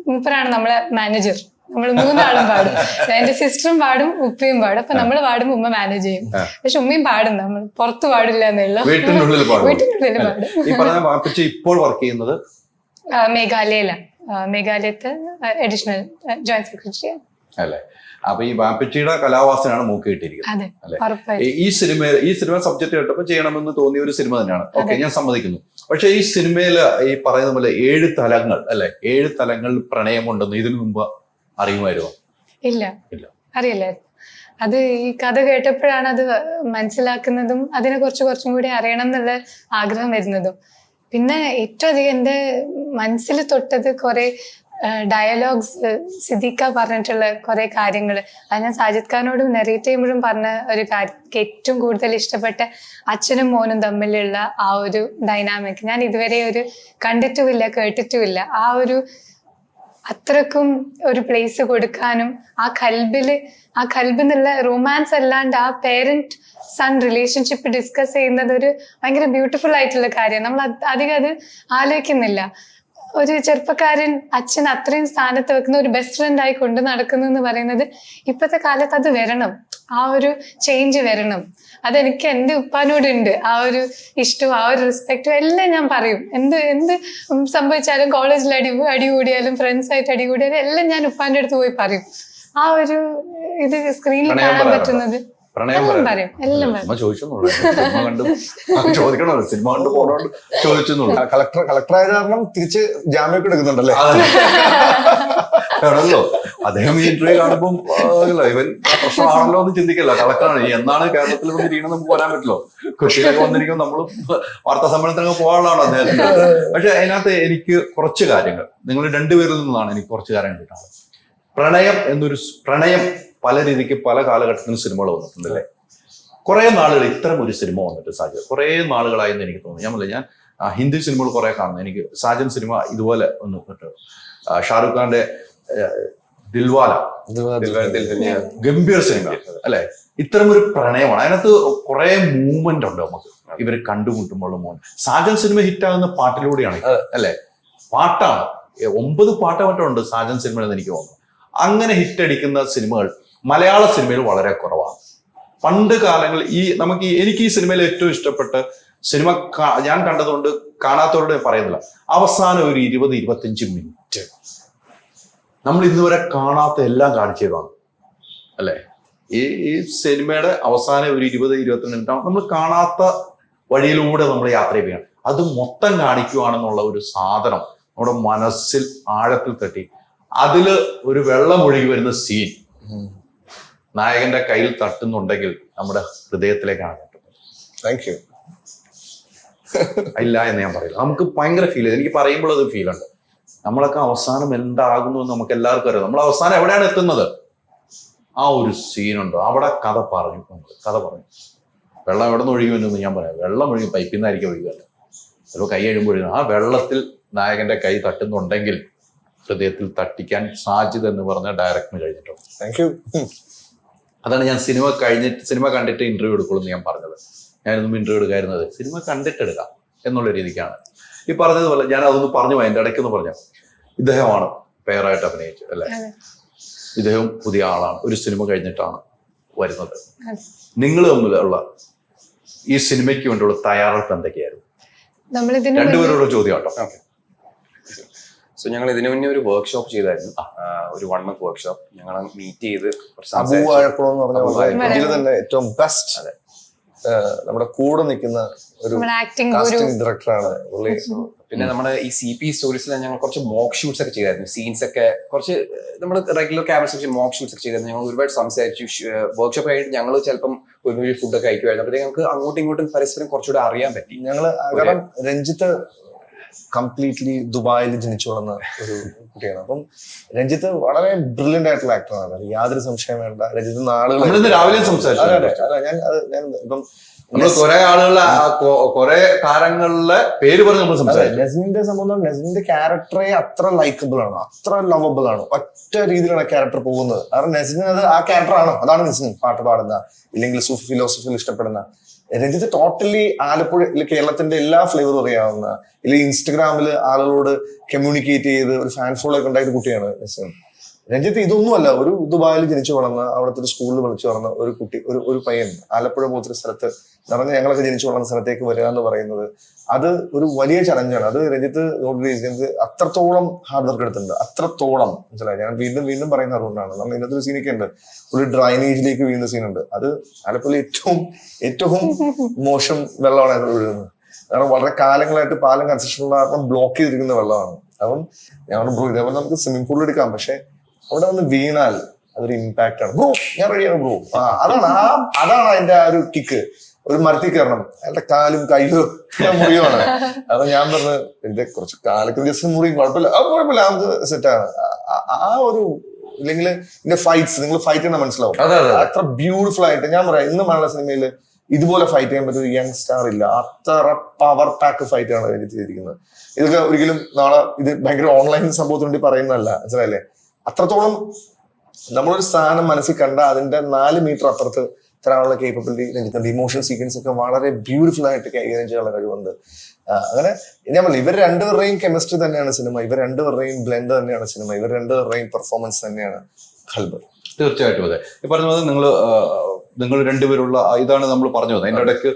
Speaker 4: മൂപ്പറാണ് നമ്മളെ മാനേജർ. നമ്മൾ 3 ആളും പാടും. എന്റെ സിസ്റ്ററും പാടും, ഉപ്പയും പാടും. അപ്പൊ നമ്മൾ പാടുമ്പോ ഉമ്മ മാനേജ് ചെയ്യും. പക്ഷെ ഉമ്മയും പാടും, നമ്മൾ പുറത്ത് പാടില്ല എന്നുള്ള. വീട്ടിനുള്ളിൽ പാടും.
Speaker 2: ഇപ്പോൾ വർക്ക് ചെയ്യുന്നത്
Speaker 4: മേഘാലയയിലാണ്. മേഘാലയത്ത് അഡീഷണൽ ജോയിന്റ് സെക്രട്ടറി
Speaker 2: അല്ലേ. അപ്പൊ ഈ വാപ്പച്ചിയുടെ കലാവാസനാണ് മൂക്ക് കിട്ടിയിരിക്കുന്നത് അല്ലെ. ഈ സിനിമ സബ്ജക്ട് കേട്ടപ്പോൾ ചെയ്യണമെന്ന് തോന്നിയ ഒരു സിനിമ തന്നെയാണ്. ഓക്കെ, ഞാൻ സമ്മതിക്കുന്നു. പക്ഷെ ഈ സിനിമയില് ഈ പറയുന്ന പോലെ 7 തലങ്ങൾ അല്ലെ, 7 തലങ്ങൾ പ്രണയമുണ്ടെന്ന് ഇതിനു മുമ്പ് അറിയുമായിരുന്നോ?
Speaker 4: ഇല്ല, അറിയില്ലായിരുന്നു. അത് ഈ കഥ കേട്ടപ്പോഴാണ് അത് മനസ്സിലാക്കുന്നതും അതിനെ കുറച്ചും കൂടി അറിയണം എന്നുള്ള ആഗ്രഹം വരുന്നതും. പിന്നെ ഏറ്റവും അധികം എൻ്റെ മനസ്സിൽ തൊട്ടത് കുറെ ഡയലോഗ്സ്, സിദ്ദീഖ പറഞ്ഞിട്ടുള്ള കുറെ കാര്യങ്ങൾ. അത് ഞാൻ സാജിദ് ഖാനോടും നെറേറ്റ് ചെയ്യുമ്പോഴും പറഞ്ഞ ഒരു കാര്യം, ഏറ്റവും കൂടുതൽ ഇഷ്ടപ്പെട്ട അച്ഛനും മോനും തമ്മിലുള്ള ആ ഒരു ഡൈനാമിക് ഞാൻ ഇതുവരെ കണ്ടിട്ടുമില്ല, കേട്ടിട്ടുമില്ല. ആ അത്രക്കും ഒരു പ്ലേസ് കൊടുക്കാനും ആ കൽബിന്നുള്ള റൊമാൻസ് അല്ലാണ്ട് ആ പേരന്റ് സൺ റിലേഷൻഷിപ്പ് ഡിസ്കസ് ചെയ്യുന്നത് ഭയങ്കര ബ്യൂട്ടിഫുൾ ആയിട്ടുള്ള കാര്യം. നമ്മൾ അധികം അത് ആലോചിക്കുന്നില്ല. ഒരു ചെറുപ്പക്കാരൻ അച്ഛൻ അത്രയും സ്ഥാനത്ത് വെക്കുന്ന ഒരു ബെസ്റ്റ് ഫ്രണ്ട് ആയി കൊണ്ട് നടക്കുന്നു എന്ന് പറയുന്നത് ഇപ്പോഴത്തെ കാലത്ത് അത് വരണം, ആ ഒരു ചേഞ്ച് വരണം. അതെനിക്ക് എൻ്റെ ഉപ്പാനോടുണ്ട്. ആ ഒരു ഇഷ്ടവും ആ ഒരു റെസ്പെക്റ്റും എല്ലാം ഞാൻ പറയും. എന്ത് സംഭവിച്ചാലും, കോളേജിൽ അടി കൂടിയാലും, ഫ്രണ്ട്സായിട്ട് അടി കൂടിയാലും എല്ലാം ഞാൻ ഉപ്പാന്റെ അടുത്ത് പോയി പറയും. ആ ഒരു ഇത് സ്ക്രീനിൽ കാണാൻ പറ്റുന്നത്
Speaker 2: പ്രണയം
Speaker 4: പറയും, എല്ലാം
Speaker 2: ചോദിക്കണമല്ലോ, സിനിമ കണ്ട് പോകണോണ്ട് ചോദിച്ചെന്നുള്ളൂ.
Speaker 1: കളക്ടറായ കാരണം തിരിച്ച് ജാമ്യമൊക്കെ എടുക്കുന്നുണ്ടല്ലേ
Speaker 2: ആണല്ലോ. അദ്ദേഹം ഈ ഇന്റർവ്യൂ കാണുമ്പോൾ ഇവൻ പ്രശ്നമാണല്ലോ എന്ന് ചിന്തിക്കല്ല. കളക്ടറാണ്, എന്നാണ് കേരളത്തിൽ വന്നിരിക്കണം നമുക്ക് വരാൻ പറ്റില്ലോ. കൃഷിയിലൊക്കെ വന്നിരിക്കുമ്പോൾ നമ്മൾ വാർത്താ സമ്മേളനത്തിനൊക്കെ പോകാനുള്ളതാണ് അദ്ദേഹത്തിന്. പക്ഷെ അതിനകത്ത് എനിക്ക് കുറച്ച് കാര്യങ്ങൾ, നിങ്ങൾ രണ്ടുപേരിൽ നിന്നാണ് എനിക്ക് കുറച്ച് കാര്യങ്ങൾ കിട്ടാറ്. പ്രണയം പല രീതിക്ക് പല കാലഘട്ടത്തിലും സിനിമകൾ വന്നിട്ടുണ്ടല്ലേ. കുറെ നാളുകൾ ഇത്തരം ഒരു സിനിമ വന്നിട്ട് സാജൻ കുറെ നാളുകളായെന്ന് എനിക്ക് തോന്നുന്നു. ഞാൻ ഹിന്ദി സിനിമകൾ കുറെ കാണുന്നു. എനിക്ക് സാജൻ സിനിമ ഇതുപോലെ ഒന്ന് ഷാറുഖ് ഖാന്റെ ദിൽവാല ഗംഭീർ സിനിമ അല്ലെ. ഇത്തരം ഒരു പ്രണയമാണ് അതിനകത്ത്. കുറെ മൂവ്മെന്റ് ഉണ്ട് നമുക്ക് ഇവര് കണ്ടുമുട്ടുമ്പോൾ. സാജൻ സിനിമ ഹിറ്റാകുന്ന പാട്ടിലൂടെയാണ് അല്ലെ. പാട്ടാണ് 9 പാട്ട് മറ്റുണ്ട് സാജൻ സിനിമയിൽ എനിക്ക് തോന്നുന്നു. അങ്ങനെ ഹിറ്റടിക്കുന്ന സിനിമകൾ മലയാള സിനിമയിൽ വളരെ കുറവാണ്. പണ്ട് കാലങ്ങളിൽ എനിക്ക് ഈ സിനിമയിൽ ഏറ്റവും ഇഷ്ടപ്പെട്ട സിനിമ ഞാൻ കണ്ടതുകൊണ്ട് കാണാത്തവരോട് പറയുന്നില്ല, അവസാനം ഒരു 20-25 മിനിറ്റ് നമ്മൾ ഇന്നുവരെ കാണാത്ത എല്ലാം കാണിച്ചതാണ് അല്ലെ. ഈ സിനിമയുടെ അവസാനം ഒരു 20-22 മിനിറ്റ് നമ്മൾ കാണാത്ത വഴിയിലൂടെ നമ്മൾ യാത്ര ചെയ്യുകയാണ്. അത് മൊത്തം കാണിക്കുകയാണെന്നുള്ള ഒരു സാധനം നമ്മുടെ മനസ്സിൽ ആഴത്തിൽ തട്ടി. അതില് ഒരു വെള്ളം ഒഴുകി വരുന്ന സീൻ നായകന്റെ കയ്യിൽ തട്ടുന്നുണ്ടെങ്കിൽ നമ്മുടെ ഹൃദയത്തിലേക്കാണ് തട്ടുന്നത്.
Speaker 1: Thank you.
Speaker 2: ഇല്ല എന്ന് ഞാൻ പറയില്ല, നമുക്ക് ഭയങ്കര ഫീൽ ചെയ്ത്, എനിക്ക് പറയുമ്പോൾ അത് ഫീൽ ഉണ്ട്. നമ്മളൊക്കെ അവസാനം എന്താകുന്നു എന്ന് നമുക്ക് എല്ലാവർക്കും അറിയാം. നമ്മൾ അവസാനം എവിടെയാണ് എത്തുന്നത്? ആ ഒരു സീനുണ്ട്, അവിടെ കഥ പറഞ്ഞു. വെള്ളം എവിടെ നിന്ന് ഒഴുകി വരുന്നു ഞാൻ പറയാം. വെള്ളം ഒഴുകി പൈപ്പിൽ നിന്നായിരിക്കും ഒഴുകുക, ചിലപ്പോൾ കൈ കഴിയുമ്പോൾ ആ വെള്ളത്തിൽ നായകന്റെ കൈ തട്ടുന്നുണ്ടെങ്കിൽ ഹൃദയത്തിൽ തട്ടിക്കാൻ സാജിദ് എന്ന് പറഞ്ഞ ഡയറക്ടറിന് കഴിഞ്ഞിട്ടുണ്ട്.
Speaker 1: Thank you.
Speaker 2: അതാണ് ഞാൻ സിനിമ കണ്ടിട്ട് ഇന്റർവ്യൂ എടുക്കുള്ളൂ എന്ന് ഞാൻ പറഞ്ഞത്. ഞാനൊന്നും ഇന്റർവ്യൂ എടുക്കായിരുന്നത് സിനിമ കണ്ടിട്ടെടുക്കാം എന്നുള്ള രീതിക്കാണ്. ഈ പറഞ്ഞതുപോലെ ഞാൻ അതൊന്ന് പറഞ്ഞു പോയി, എൻ്റെ ഇടയ്ക്കൊന്ന് പറഞ്ഞു. ഇദ്ദേഹമാണ് പേരായിട്ട് അഭിനയിച്ചത് അല്ലെ, ഇദ്ദേഹം പുതിയ ആളാണ്, ഒരു സിനിമ കഴിഞ്ഞിട്ടാണ് വരുന്നത്. നിങ്ങൾ തമ്മിലുള്ള ഈ സിനിമയ്ക്ക് വേണ്ടിയുള്ള തയ്യാറെടുപ്പ് എന്തൊക്കെയായിരുന്നു? രണ്ടുപേരോട് ചോദ്യം കേട്ടോ.
Speaker 3: സോ ഞങ്ങൾ ഇതിനു മുന്നേ ഒരു വർക്ക്ഷോപ്പ് ചെയ്തായിരുന്നു, ഒരു 1 month വർക്ക്ഷോപ്പ്. ഞങ്ങൾ മീറ്റ് ചെയ്ത്
Speaker 1: തന്നെ ഏറ്റവും ബെസ്റ്റ് നമ്മുടെ കൂടെ നിൽക്കുന്ന ഒരു കാസ്റ്റിംഗ് ഡയറക്ടറാണ് പുള്ളി.
Speaker 3: പിന്നെ നമ്മുടെ ഈ CP സ്റ്റോറീസിൽ ഞങ്ങൾ കുറച്ച് മോക്ക് ഷൂട്ട്സ് ഒക്കെ ചെയ്തായിരുന്നു. സീൻസ് ഒക്കെ കുറച്ച് നമ്മൾ റെഗുലർ ക്യാമറസ് വെച്ച് മോക്ക് ഷൂട്ട്സ് ഒക്കെ ചെയ്തായിരുന്നു. ഞങ്ങൾ ഒരുപാട് സംസാരിച്ചു. വർക്ക്ഷോപ്പ് കഴിഞ്ഞിട്ട് ഞങ്ങൾ ചിലപ്പം ഒരു ഫുഡൊക്കെ കഴിക്കുമായിരുന്നു. അപ്പോഴത്തേക്ക് ഞങ്ങൾക്ക് അങ്ങോട്ടും ഇങ്ങോട്ടും പരസ്പരം കുറച്ചുകൂടെ അറിയാൻ പറ്റി.
Speaker 1: കാരണം രഞ്ജിത്ത് കംപ്ലീറ്റ്ലി ദുബായിൽ ജനിച്ചു വളർന്ന ഒരു കുട്ടിയാണ്. അപ്പം രഞ്ജിത്ത് വളരെ ബ്രില്യന്റ് ആയിട്ടുള്ള ആക്ടറാണ്, യാതൊരു സംശയം വേണ്ട. രഞ്ജിത്ത്
Speaker 2: രാവിലെ കുറെ ആളുകളുടെ കുറെ താരങ്ങളിലെ പേര് പറഞ്ഞ് നമ്മൾ സംസാരിക്കും.
Speaker 1: നസ്ലിന്റെ സംബന്ധം, നസ്ലിന്റെ ക്യാരക്ടറെ അത്ര ലൈക്കബിൾ ആണ്, അത്ര ലവബിൾ ആണ്. ഒറ്റ രീതിയിലാണ് ക്യാരക്ടർ പോകുന്നത്. കാരണം നസ്ലിന് അത് ആ ക്യാരക്ടറാണ്, അതാണ് നസ്ലിൻ പാട്ട് പാടുന്ന, ഇല്ലെങ്കിൽ സൂഫി ഫിലോസഫിയിൽ ഇഷ്ടപ്പെടുന്ന. രഞ്ജിത്ത് ടോട്ടലി ആലപ്പുഴ കേരളത്തിന്റെ എല്ലാ ഫ്ലേവറും അറിയാവുന്ന, ഇല്ലെങ്കിൽ ഇൻസ്റ്റഗ്രാമിൽ ആളുകളോട് കമ്മ്യൂണിക്കേറ്റ് ചെയ്ത് ഒരു ഫാൻ ഫോളോ ഒക്കെ ഉണ്ടായ കുട്ടിയാണ് നസ്ലിൻ. രഞ്ജിത്ത് ഇതൊന്നുമല്ല, ഒരു ദുബായിൽ ജനിച്ചു വളർന്ന, അവിടുത്തെ ഒരു സ്കൂളിൽ വിളിച്ചു വളർന്ന ഒരു കുട്ടി, ഒരു പയ്യൻ ആലപ്പുഴ പോലത്തെ സ്ഥലത്ത് നിറഞ്ഞ ഞങ്ങളൊക്കെ ജനിച്ചു വളർന്ന സ്ഥലത്തേക്ക് വരിക എന്ന് പറയുന്നത് അത് ഒരു വലിയ ചലഞ്ചാണ്. അത് രഞ്ജിത്ത് അത്രത്തോളം ഹാർഡ് വർക്ക് എടുത്തിട്ടുണ്ട്, അത്രത്തോളം. മനസ്സിലായി? ഞാൻ വീണ്ടും പറയുന്ന അതുകൊണ്ടാണ്. നമ്മൾ ഇന്നത്തെ ഒരു സീനൊക്കെ ഉണ്ട്, ഒരു ഡ്രൈനേജിലേക്ക് വീഴുന്ന സീനുണ്ട്. അത് ആലപ്പുഴയിൽ ഏറ്റവും മോശം വെള്ളമാണ് അത് വീഴുന്നത്. കാരണം വളരെ കാലങ്ങളായിട്ട് പാലം കൺസ്ട്രക്ഷനുള്ള കാരണം ബ്ലോക്ക് ചെയ്തിരിക്കുന്ന വെള്ളമാണ്. അപ്പം ഞങ്ങളുടെ ബ്രോ ഇതേപോലെ നമുക്ക് സ്വിമ്മിംഗ് പൂളിൽ എടുക്കാം, പക്ഷെ അവിടെ വന്ന് വീണാൽ അതൊരു ഇമ്പാക്ട് ആണ്. ബ്രോ ഞാൻ റെഡിയാണ് ബ്രോ. അതാണ് അതിന്റെ ആ ഒരു കിക്ക്. ഒരു മരത്തിൽ കയറണം, അയാളുടെ കാലും കയ്യോ മുറിയുമാണ്. അപ്പൊ ഞാൻ പറഞ്ഞു ഇത് കുറച്ച് കാലൊക്കെ ജസ്റ്റ് മുറിയും, കുഴപ്പമില്ല നമുക്ക് സെറ്റാണ്. ആ ഒരു ഇല്ലെങ്കിൽ ഇതിന്റെ ഫൈറ്റ്സ്, നിങ്ങൾ ഫൈറ്റ് ചെയ്യണം മനസ്സിലാവും. അത്ര ബ്യൂട്ടിഫുൾ ആയിട്ട് ഞാൻ പറയാം, ഇന്ന് മലയാള സിനിമയിൽ ഇതുപോലെ ഫൈറ്റ് ചെയ്യാൻ പറ്റിയ യങ് സ്റ്റാർ ഇല്ല. അത്ര പവർ പാക്ക് ഫൈറ്റ് ആണ് എനിക്ക് ചെയ്തിരിക്കുന്നത്. ഇതൊക്കെ ഒരിക്കലും നാളെ ഇത് ഭയങ്കര ഓൺലൈൻ സംഭവത്തിന് വേണ്ടി പറയുന്നതല്ല, മനസ്സിലായില്ലേ? അത്രത്തോളം നമ്മളൊരു സാധനം മനസ്സിൽ കണ്ട അതിന്റെ 4 മീറ്റർ അപ്പുറത്ത് തരാനുള്ള കേപ്പബിലിറ്റി രഞ്ജിത്തുണ്ട്. ഇമോഷണൽ സീക്വൻസ് ഒക്കെ വളരെ ബ്യൂട്ടിഫുൾ ആയിട്ട് കൈകാര്യം ചെയ്യാനുള്ള കഴിവുണ്ട്. അങ്ങനെ ഞാൻ പറഞ്ഞു, ഇവർ രണ്ടുപേരുടെയും കെമിസ്ട്രി തന്നെയാണ് സിനിമ, ഇവർ രണ്ടുപേരുടെയും ബ്ലെൻഡ് തന്നെയാണ് സിനിമ, ഇവർ രണ്ടുപേരുടെയും പെർഫോമൻസ് തന്നെയാണ് ഖൽബ്.
Speaker 2: തീർച്ചയായിട്ടും അതെ. ഈ പറഞ്ഞത് നിങ്ങൾ രണ്ടുപേരുള്ള ഇതാണ് നമ്മൾ പറഞ്ഞു വന്നത്. അതിന്റെ ഇടയ്ക്ക്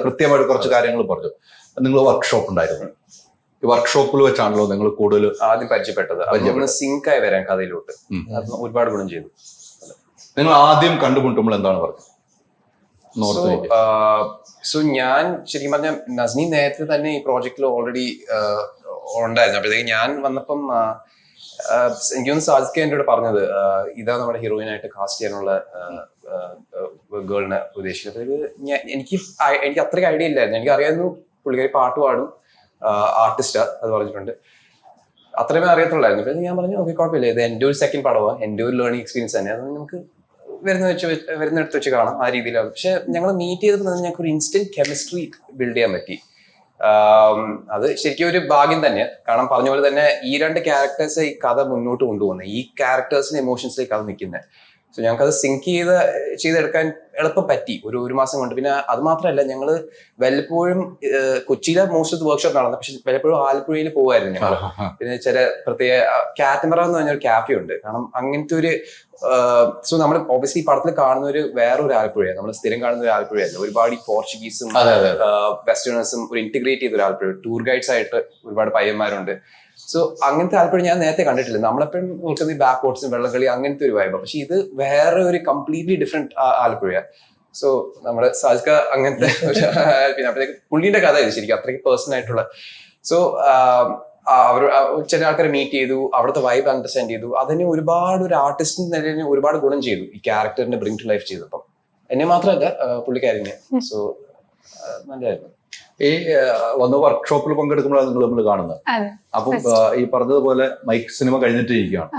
Speaker 2: കൃത്യമായിട്ട് കുറച്ച് കാര്യങ്ങൾ പറഞ്ഞു. നിങ്ങൾ വർക്ക്ഷോപ്പ് ഉണ്ടായിരുന്നു, ഈ വർക്ക്ഷോപ്പിൽ വെച്ചാണല്ലോ നിങ്ങൾ കൂടുതൽ
Speaker 3: ആദ്യം പരിചയപ്പെട്ടത്. സിങ്കായി വരാൻ കഥയിലോട്ട് ഒരുപാട് ഗുണം ചെയ്തു.
Speaker 2: നിങ്ങൾ ആദ്യം കണ്ടുമുട്ടുമ്പോൾ എന്താണ് പറഞ്ഞത്?
Speaker 3: സോ ഞാൻ ശരിക്കും പറഞ്ഞ നസ്നി നേരത്തെ തന്നെ ഈ പ്രോജക്റ്റിൽ ഓൾറെഡി ഉണ്ടായിരുന്നു. അപ്പോഴത്തേക്ക് ഞാൻ വന്നപ്പം എനിക്കൊന്ന് സാധിക്കുക എന്നോട് പറഞ്ഞത് ഇതാ നമ്മുടെ ഹീറോയിനായിട്ട് കാസ്റ്റ് ചെയ്യാനുള്ള ഗേളിനെ ഉദ്ദേശിക്കുന്നത്. എനിക്ക് അത്രയ്ക്ക് ഐഡിയ ഇല്ലായിരുന്നു. എനിക്ക് അറിയായിരുന്നു പുള്ളിക്കാരി പാട്ട് പാടും, ആർട്ടിസ്റ്റാ, അത് പറഞ്ഞിട്ടുണ്ട്, അത്രയുമേ അറിയത്തുള്ളായിരുന്നു. പിന്നെ ഞാൻ പറഞ്ഞു ഓക്കെ കുഴപ്പമില്ല, ഇത് എൻ്റെ ഒരു സെക്കൻഡ് പടമാണ്, എൻ്റെ ഒരു ലേണിംഗ് എക്സ്പീരിയൻസ് തന്നെ, അത് നമുക്ക് വരുന്നിടത്ത് വെച്ച് കാണാം ആ രീതിയിലാണ്. പക്ഷെ ഞങ്ങൾ മീറ്റ് ചെയ്തപ്പോൾ ഞങ്ങൾക്ക് ഒരു ഇൻസ്റ്റന്റ് കെമിസ്ട്രി ബിൽഡ് ചെയ്യാൻ പറ്റി. അത് ശരിക്കും ഒരു ഭാഗ്യം തന്നെ. കാരണം പറഞ്ഞ പോലെ തന്നെ ഈ 2 ക്യാരക്ടേഴ്സ് ഈ കഥ മുന്നോട്ട് കൊണ്ടുപോകുന്നത്, ഈ ക്യാരക്ടേഴ്സിന്റെ ഇമോഷൻസിലേക്ക് അത് നിൽക്കുന്നത്. സോ ഞങ്ങൾക്ക് അത് സിങ്ക് ചെയ്തെടുക്കാൻ എളുപ്പം പറ്റി ഒരു മാസം കൊണ്ട്. പിന്നെ അത് മാത്രമല്ല, ഞങ്ങള് വല്ലപ്പോഴും കൊച്ചിയിലെ മോസ്റ്റ് ഓഫ് ദി വർക്ക്ഷോപ്പ് നടന്നു, പക്ഷെ വല്ലപ്പോഴും ആലപ്പുഴയിൽ പോകുമായിരുന്നു ഞങ്ങൾ. പിന്നെ ചില പ്രത്യേക കാറ്റമറ എന്ന് പറഞ്ഞൊരു ക്യാഫെ ഉണ്ട്. കാരണം അങ്ങനത്തെ ഒരു സോ നമ്മൾ ഒബ്വിയസ്ലി പടത്തിൽ കാണുന്ന ഒരു വേറൊരു ആലപ്പുഴയാണ്, നമ്മൾ സ്ഥിരം കാണുന്ന ഒരു ആലപ്പുഴയല്ല. ഒരുപാട് ഈ പോർച്ചുഗീസും വെസ്റ്റേണേഴ്സും ഒരു ഇന്റഗ്രേറ്റ് ചെയ്ത ഒരു ആലപ്പുഴ, ടൂർ ഗൈഡ്സ് ആയിട്ട് ഒരുപാട് പയ്യന്മാരുണ്ട്. സോ അങ്ങനത്തെ ആലപ്പുഴ ഞാൻ നേരത്തെ കണ്ടിട്ടില്ല. നമ്മളെപ്പോഴും നോക്കുന്ന ഈ ബാക്ക് വാട്ടേഴ്സും വെള്ളംകളി അങ്ങനത്തെ ഒരു വൈബ്, പക്ഷെ ഇത് വേറെ ഒരു കംപ്ലീറ്റ്ലി ഡിഫറെന്റ് ആലപ്പുഴയാണ്. സോ നമ്മുടെ സാജിക അങ്ങനത്തെ പിന്നെ അപ്പോഴത്തേക്ക് പുള്ളിയുടെ കഥ ഇത് ശരിക്കും അത്രയ്ക്ക് പേഴ്സണൽ ആയിട്ടുള്ള. സോ അവർ ചില ആൾക്കാരെ മീറ്റ് ചെയ്തു, അവിടുത്തെ വൈബ് അണ്ടർസ്റ്റാൻഡ് ചെയ്തു. അതിന് ഒരുപാട് ഒരു ആർട്ടിസ്റ്റിന് നിലയിൽ ഒരുപാട് ഗുണം ചെയ്തു ഈ ക്യാരക്ടറിനെ ബ്രിങ് ടു ലൈഫ് ചെയ്തപ്പം. എന്നെ മാത്രമല്ല പുള്ളിക്കാരിനെ. സോ നല്ലതായിരുന്നു.
Speaker 2: ഈ വന്ന വർക്ക്ഷോപ്പിൽ പങ്കെടുക്കുമ്പോഴാണ് നിങ്ങൾ നമ്മൾ കാണുന്നത്. അപ്പം ഈ പറഞ്ഞതുപോലെ മൈക്ക് സിനിമ കഴിഞ്ഞിട്ട് ഇരിക്കുകയാണ്,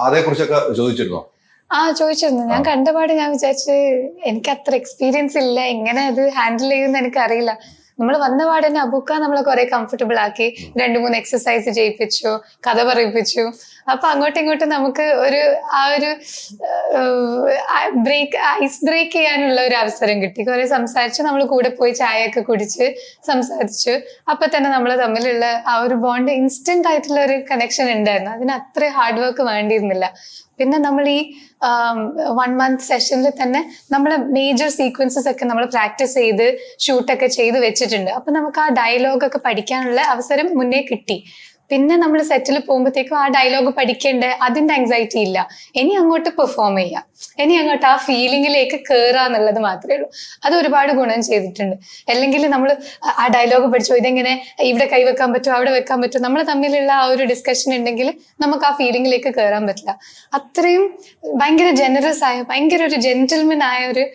Speaker 2: അതേ കുറിച്ചൊക്കെ ചോദിച്ചിരുന്നോ?
Speaker 4: ചോദിച്ചിരുന്നു. ഞാൻ കണ്ടപാട് ഞാൻ വിചാരിച്ചു എനിക്ക് അത്ര എക്സ്പീരിയൻസ് ഇല്ല, എങ്ങനെ അത് ഹാൻഡിൽ ചെയ്യുമെന്ന് എനിക്കറിയില്ല. നമ്മൾ വന്ന പാടെ തന്നെ അബൂക്ക നമ്മളെ കുറെ കംഫർട്ടബിൾ ആക്കി, 2-3 എക്സസൈസ് ചെയ്യിപ്പിച്ചു, കഥ പറയിപ്പിച്ചു. അപ്പൊ അങ്ങോട്ടും ഇങ്ങോട്ടും നമുക്ക് ഒരു ഐസ് ബ്രേക്ക് ചെയ്യാനുള്ള ഒരു അവസരം കിട്ടി. കുറെ സംസാരിച്ചു, നമ്മൾ കൂടെ പോയി ചായയൊക്കെ കുടിച്ച് സംസാരിച്ചു. അപ്പൊ തന്നെ നമ്മൾ തമ്മിലുള്ള ആ ഒരു ബോണ്ട്, ഇൻസ്റ്റന്റ് ആയിട്ടുള്ള ഒരു കണക്ഷൻ ഉണ്ടായിരുന്നു. അതിന് അത്ര ഹാർഡ് വർക്ക് വേണ്ടിയിരുന്നില്ല. പിന്നെ നമ്മൾ ഈ 1 മന്ത് സെഷനിൽ തന്നെ നമ്മളെ മേജർ സീക്വൻസസ് ഒക്കെ നമ്മൾ പ്രാക്ടീസ് ചെയ്ത് ഷൂട്ടൊക്കെ ചെയ്ത് വെച്ചിട്ടുണ്ട്. അപ്പൊ നമുക്ക് ആ ഡയലോഗൊക്കെ പഠിക്കാനുള്ള അവസരം മുന്നേ കിട്ടി. പിന്നെ നമ്മൾ സെറ്റിൽ പോകുമ്പോഴത്തേക്കും ആ ഡയലോഗ് പഠിക്കേണ്ട അതിന്റെ ആങ്സൈറ്റി ഇല്ല. ഇനി അങ്ങോട്ട് പെർഫോം ചെയ്യാം, ഇനി അങ്ങോട്ട് ആ ഫീലിംഗിലേക്ക് കയറാന്നുള്ളത് മാത്രമേ ഉള്ളൂ. അത് ഒരുപാട് ഗുണം ചെയ്തിട്ടുണ്ട്. അല്ലെങ്കിൽ നമ്മൾ ആ ഡയലോഗ് പഠിച്ചോ, ഇതെങ്ങനെ ഇവിടെ കൈവെക്കാൻ പറ്റുമോ അവിടെ വെക്കാൻ പറ്റുമോ, നമ്മൾ തമ്മിലുള്ള ആ ഒരു ഡിസ്കഷൻ ഉണ്ടെങ്കിൽ നമുക്ക് ആ ഫീലിംഗിലേക്ക് കയറാൻ പറ്റില്ല. അത്രയും ഭയങ്കര ജനറസ് ആയ, ഭയങ്കര ഒരു ജെന്റിൽമൻ ആയ ഒരു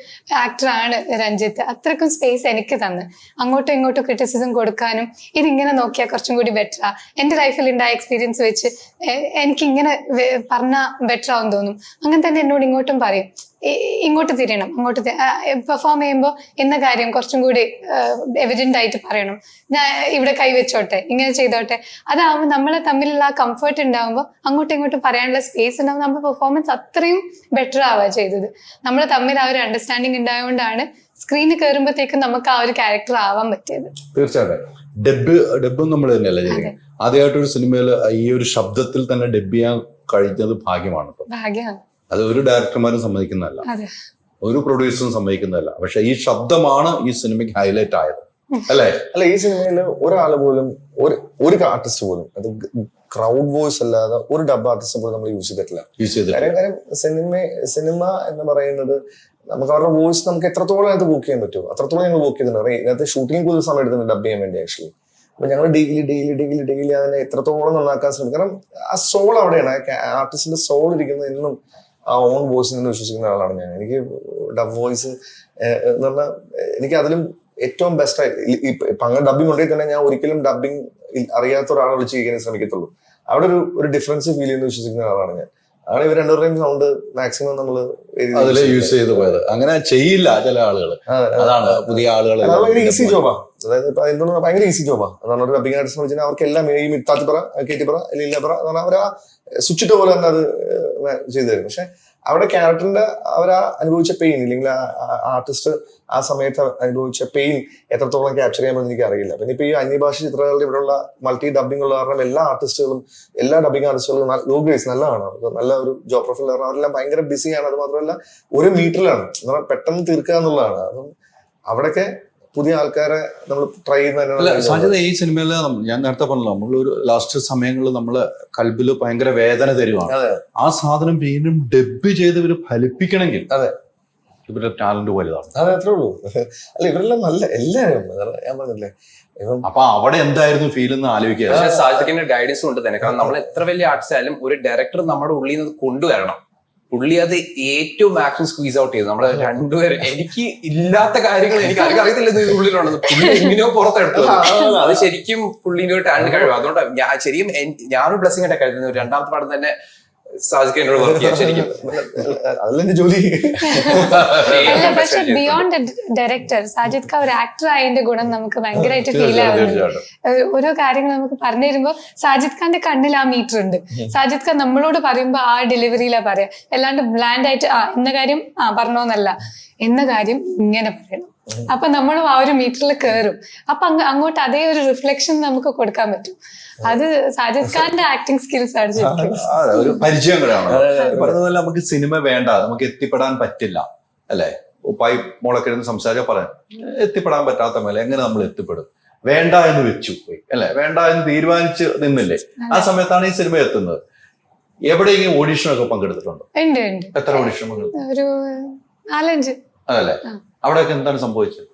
Speaker 4: ആക്ടറാണ് രഞ്ജിത്ത്. അത്രക്കും സ്പേസ് എനിക്ക് തന്ന് അങ്ങോട്ടും ഇങ്ങോട്ടും ക്രിറ്റിസിസം കൊടുക്കാനും, ഇതിങ്ങനെ നോക്കിയാൽ കുറച്ചും കൂടി ബെറ്ററാ, എന്റെ ലൈഫിൽ ഉണ്ടായ എക്സ്പീരിയൻസ് വെച്ച് എനിക്ക് ഇങ്ങനെ പറഞ്ഞാൽ ബെറ്റർ ആവും തോന്നും, അങ്ങനെ തന്നെ എന്നോട് ഇങ്ങോട്ടും പറയും, ഇങ്ങോട്ട് തിരിയണം, അങ്ങോട്ട് പെർഫോം ചെയ്യുമ്പോൾ ഇന്ന കാര്യം കുറച്ചും കൂടി എവിഡന്റ് ആയിട്ട് പറയണം, ഞാൻ ഇവിടെ കൈവച്ചോട്ടെ, ഇങ്ങനെ ചെയ്തോട്ടെ. അതാവുമ്പോൾ നമ്മളെ തമ്മിലുള്ള ആ കംഫർട്ട് ഉണ്ടാവുമ്പോൾ അങ്ങോട്ടും ഇങ്ങോട്ടും പറയാനുള്ള സ്പേസ് ഉണ്ടാവുമ്പോൾ നമ്മുടെ പെർഫോമൻസ് അത്രയും ബെറ്റർ ആവുക ചെയ്തത്. നമ്മൾ തമ്മിൽ ആ ഒരു അണ്ടർസ്റ്റാൻഡിങ് ഉണ്ടായതുകൊണ്ടാണ് സ്ക്രീനിൽ കയറുമ്പോഴത്തേക്കും നമുക്ക് ആ ഒരു ക്യാരക്ടർ ആവാൻ പറ്റിയത്.
Speaker 2: തീർച്ചയായിട്ടും. ഡബും നമ്മൾ തന്നെയല്ലേ ചെയ്യുന്നത്. ആദ്യമായിട്ടൊരു സിനിമയിൽ ഈ ഒരു ശബ്ദത്തിൽ തന്നെ ഡബ് ചെയ്യാൻ കഴിഞ്ഞത് ഭാഗ്യമാണ്.
Speaker 4: ഭാഗ്യമാണ്.
Speaker 2: അത് ഒരു ഡയറക്ടർമാരും സമ്മതിക്കുന്നതല്ല, ഒരു പ്രൊഡ്യൂസറും സമ്മതിക്കുന്നതല്ല. പക്ഷെ ഈ ശബ്ദമാണ് ഈ സിനിമയ്ക്ക് ഹൈലൈറ്റ് ആയത്, അല്ലേ?
Speaker 1: അല്ല, ഈ സിനിമയിൽ ഒരാൾ പോലും, ഒരു ആർട്ടിസ്റ്റ് പോലും, അത് ക്രൗഡ് വോയിസ് അല്ലാതെ ഒരു ഡബ് ആർട്ടിസ്റ്റ് പോലും നമ്മൾ യൂസ് ചെയ്തിട്ടില്ല. കാര്യം സിനിമ എന്ന് പറയുന്നത് നമുക്ക് അവരുടെ വോയിസ് നമുക്ക് എത്രത്തോളം അത് വർക്ക് ചെയ്യാൻ പറ്റുമോ അത്രത്തോളം ഞങ്ങൾ വർക്ക് ചെയ്തിട്ടുണ്ട്. ഇതിനകത്ത് ഷൂട്ടിംഗ് കൂടുതൽ സമയം എടുത്തിട്ടുണ്ട് ഡബ് ചെയ്യാൻ വേണ്ടി ആക്ച്വലി. അപ്പൊ ഞങ്ങൾ ഡെയിലി അതിനെ എത്രത്തോളം നന്നാക്കാൻ ശ്രമിക്കും. കാരണം ആ സോൾ അവിടെയാണ്, ആർട്ടിസ്റ്റിന്റെ സോൾ ഇരിക്കുന്നത് എന്നും ആ ഓൺ വോയിസിൽ നിന്ന് വിശ്വസിക്കുന്ന ആളാണ് ഞാൻ. എനിക്ക് ഡബ് വോയിസ് എന്ന് പറഞ്ഞാൽ എനിക്ക് അതിലും ഏറ്റവും ബെസ്റ്റ് ആയിട്ട് അങ്ങനെ ഡബിങ് ഉണ്ടെങ്കിൽ തന്നെ ഞാൻ ഒരിക്കലും ഡബിങ് അറിയാത്ത ഒരാളെ വിളിച്ച് ചെയ്യാൻ ശ്രമിക്കത്തുള്ളൂ. അവിടെ ഒരു ഡിഫറൻസ് ഫീൽ ചെയ്യുന്ന വിശ്വസിക്കുന്ന ആളാണ് ഞാൻ. ആണ് ഇവർ രണ്ടുപേരുടെയും സൗണ്ട് മാക്സിമം നമ്മള്
Speaker 2: അതില് യൂസ് ചെയ്ത് പോയത്. അങ്ങനെ ചെയ്യില്ല ചില ആളുകൾ, അതാണ് പുതിയ ആളുകൾ.
Speaker 1: ഭയങ്കര ഈസി ജോബാ, അതായത് ഇപ്പൊ എന്താണ് ഭയങ്കര ഈസി ജോബാ. അതാണ് ഒരു ഡബിങ് ആർട്ടിസ്റ്റ് വെച്ചാൽ അവർക്ക് എല്ലാം ഈ മിത്താത്തിപ്പറ കേറ്റിപ്പറ ഇല്ലപ്പറ അവർ ആ സ്വിച്ചിട്ട പോലെ തന്നെ അത് ചെയ്തു തരും. പക്ഷെ അവിടെ ക്യാരക്ടറിന്റെ അവരാ അനുഭവിച്ച പെയിൻ, ഇല്ലെങ്കിൽ ആർട്ടിസ്റ്റ് ആ സമയത്ത് അനുഭവിച്ച പെയിൻ എത്രത്തോളം ക്യാപ്ചർ ചെയ്യാമെന്ന് എനിക്ക് അറിയില്ല. പിന്നെ ഇപ്പൊ ഈ അന്യഭാഷ ചിത്രങ്ങളുടെ ഇവിടെയുള്ള മൾട്ടി ഡബിംഗ് ഉള്ള കാരണം എല്ലാ ആർട്ടിസ്റ്റുകളും, എല്ലാ ഡബിംഗ് ആർട്ടിസ്റ്റുകളും നല്ലതാണ്, നല്ല ഒരു ജോബ് പ്രൊഫൈൽ. കാരണം അവരെല്ലാം ഭയങ്കര ബിസിയാണ്. അത് മാത്രമല്ല ഒരു മീറ്ററിലാണ്, പെട്ടെന്ന് തീർക്കുക എന്നുള്ളതാണ്. അപ്പം അവിടെയൊക്കെ പുതിയ ആൾക്കാരെ നമ്മൾ ട്രൈ ചെയ്യുന്ന.
Speaker 2: ഈ സിനിമയിൽ ഞാൻ നേരത്തെ പറഞ്ഞല്ലോ, നമ്മളൊരു ലാസ്റ്റ് സമയങ്ങളിൽ നമ്മള് കൽബില് ഭയങ്കര വേദന തരുവാണ്. ആ സാധനം വീണ്ടും ഡബ് ചെയ്ത് ഇവര് ഫലിപ്പിക്കണമെങ്കിൽ ഇവരുടെ ടാലന്റ് വലുതാണ്.
Speaker 1: അതെ, അത്രേ ഉള്ളൂ. അല്ല, ഇവരെല്ലാം നല്ല എല്ലാവരും ഞാൻ പറഞ്ഞില്ലേ.
Speaker 2: അപ്പൊ അവിടെ എന്തായിരുന്നു ഫീൽ എന്ന് ആലോചിക്കുക.
Speaker 3: പക്ഷേ സാജിദിന്റെ ഗൈഡൻസ് കൊണ്ട് തന്നെ, കാരണം നമ്മൾ എത്ര വലിയ ആർട്ടിസ്റ്റ് ആയാലും ഒരു ഡയറക്ടർ നമ്മുടെ ഉള്ളിൽ നിന്ന് കൊണ്ടുവരണം. പുള്ളി അത് ഏറ്റവും മാക്സിമം സ്ക്വീസ് ഔട്ട് ചെയ്തു. നമ്മള് രണ്ടുപേരും, എനിക്ക് ഇല്ലാത്ത കാര്യങ്ങൾ എനിക്ക് അറിയത്തില്ല ഇത് ഉള്ളിലുണ്ടെന്ന്, പുള്ളി എങ്ങനെയോ പുറത്തെടുത്തു. അത് ശരിക്കും പുള്ളിന്റെ ഒരു ടാലന്റ് കഴിവ്. അതുകൊണ്ട് ശരിക്കും ഞാനൊരു ബ്ലെസ്സിംഗ് ആയിട്ട് കരുതുന്നു. രണ്ടാമത്തെ പാടം തന്നെ സാജിക്ക് എന്നോട് വർക്ക് ചെയ്യാം ശരിക്കും.
Speaker 1: അതല്ല എന്റെ ജോലി.
Speaker 4: അല്ല പക്ഷെ ബിയോണ്ട് ഡയറക്ടർ സാജിദ് ഖാൻ ഒരു ആക്ടർ ആയതിന്റെ ഗുണം നമുക്ക് ഭയങ്കരമായിട്ട് ഫീൽ ആവുന്നുണ്ട്. ഓരോ കാര്യങ്ങൾ നമുക്ക് പറഞ്ഞു തരുമ്പോ സാജിദ് ഖാന്റെ കണ്ണിൽ ആ മീറ്റർ ഉണ്ട്. സാജിദ് ഖാൻ നമ്മളോട് പറയുമ്പോ ആ ഡെലിവറിയിലാ പറയാ, അല്ലാണ്ട് ബ്ലാൻഡ് ആയിട്ട് എന്ന കാര്യം പറഞ്ഞോന്നല്ല, എന്ന കാര്യം ഇങ്ങനെ പറയണം. അപ്പൊ നമ്മളും ആ ഒരു മീറ്ററിൽ കയറും. അപ്പൊ അങ്ങോട്ട് അതേ ഒരു റിഫ്ലക്ഷൻ നമുക്ക് കൊടുക്കാൻ പറ്റും. അത് സാജിദ് ഖാന്റെ ആക്ടിങ് സ്കിൽസ് ആണ് ശരിക്കും.
Speaker 2: ഒരു പരിചയം കൂടെയാണ്. പറഞ്ഞതുപോലെ നമുക്ക് സിനിമ വേണ്ട, നമുക്ക് എത്തിപ്പെടാൻ പറ്റില്ല അല്ലെ. ഉപ്പായി മോളൊക്കെ സംസാരിച്ചാൽ പറയാം, എത്തിപ്പെടാൻ പറ്റാത്ത മേലെ എങ്ങനെ നമ്മൾ എത്തിപ്പെടും? വേണ്ട എന്ന് വെച്ചു പോയി അല്ലെ, വേണ്ട എന്ന് തീരുമാനിച്ച് നിന്നില്ലേ, ആ സമയത്താണ് ഈ സിനിമ എത്തുന്നത്. എവിടെയെങ്കിലും ഓഡീഷനൊക്കെ പങ്കെടുത്തിട്ടുണ്ടോ? എത്ര ഓഡീഷൻ പങ്കെടുത്തു?
Speaker 4: ഒരു 4-5.
Speaker 2: അതല്ലേ, അവിടെയൊക്കെ എന്താണ് സംഭവിച്ചത്?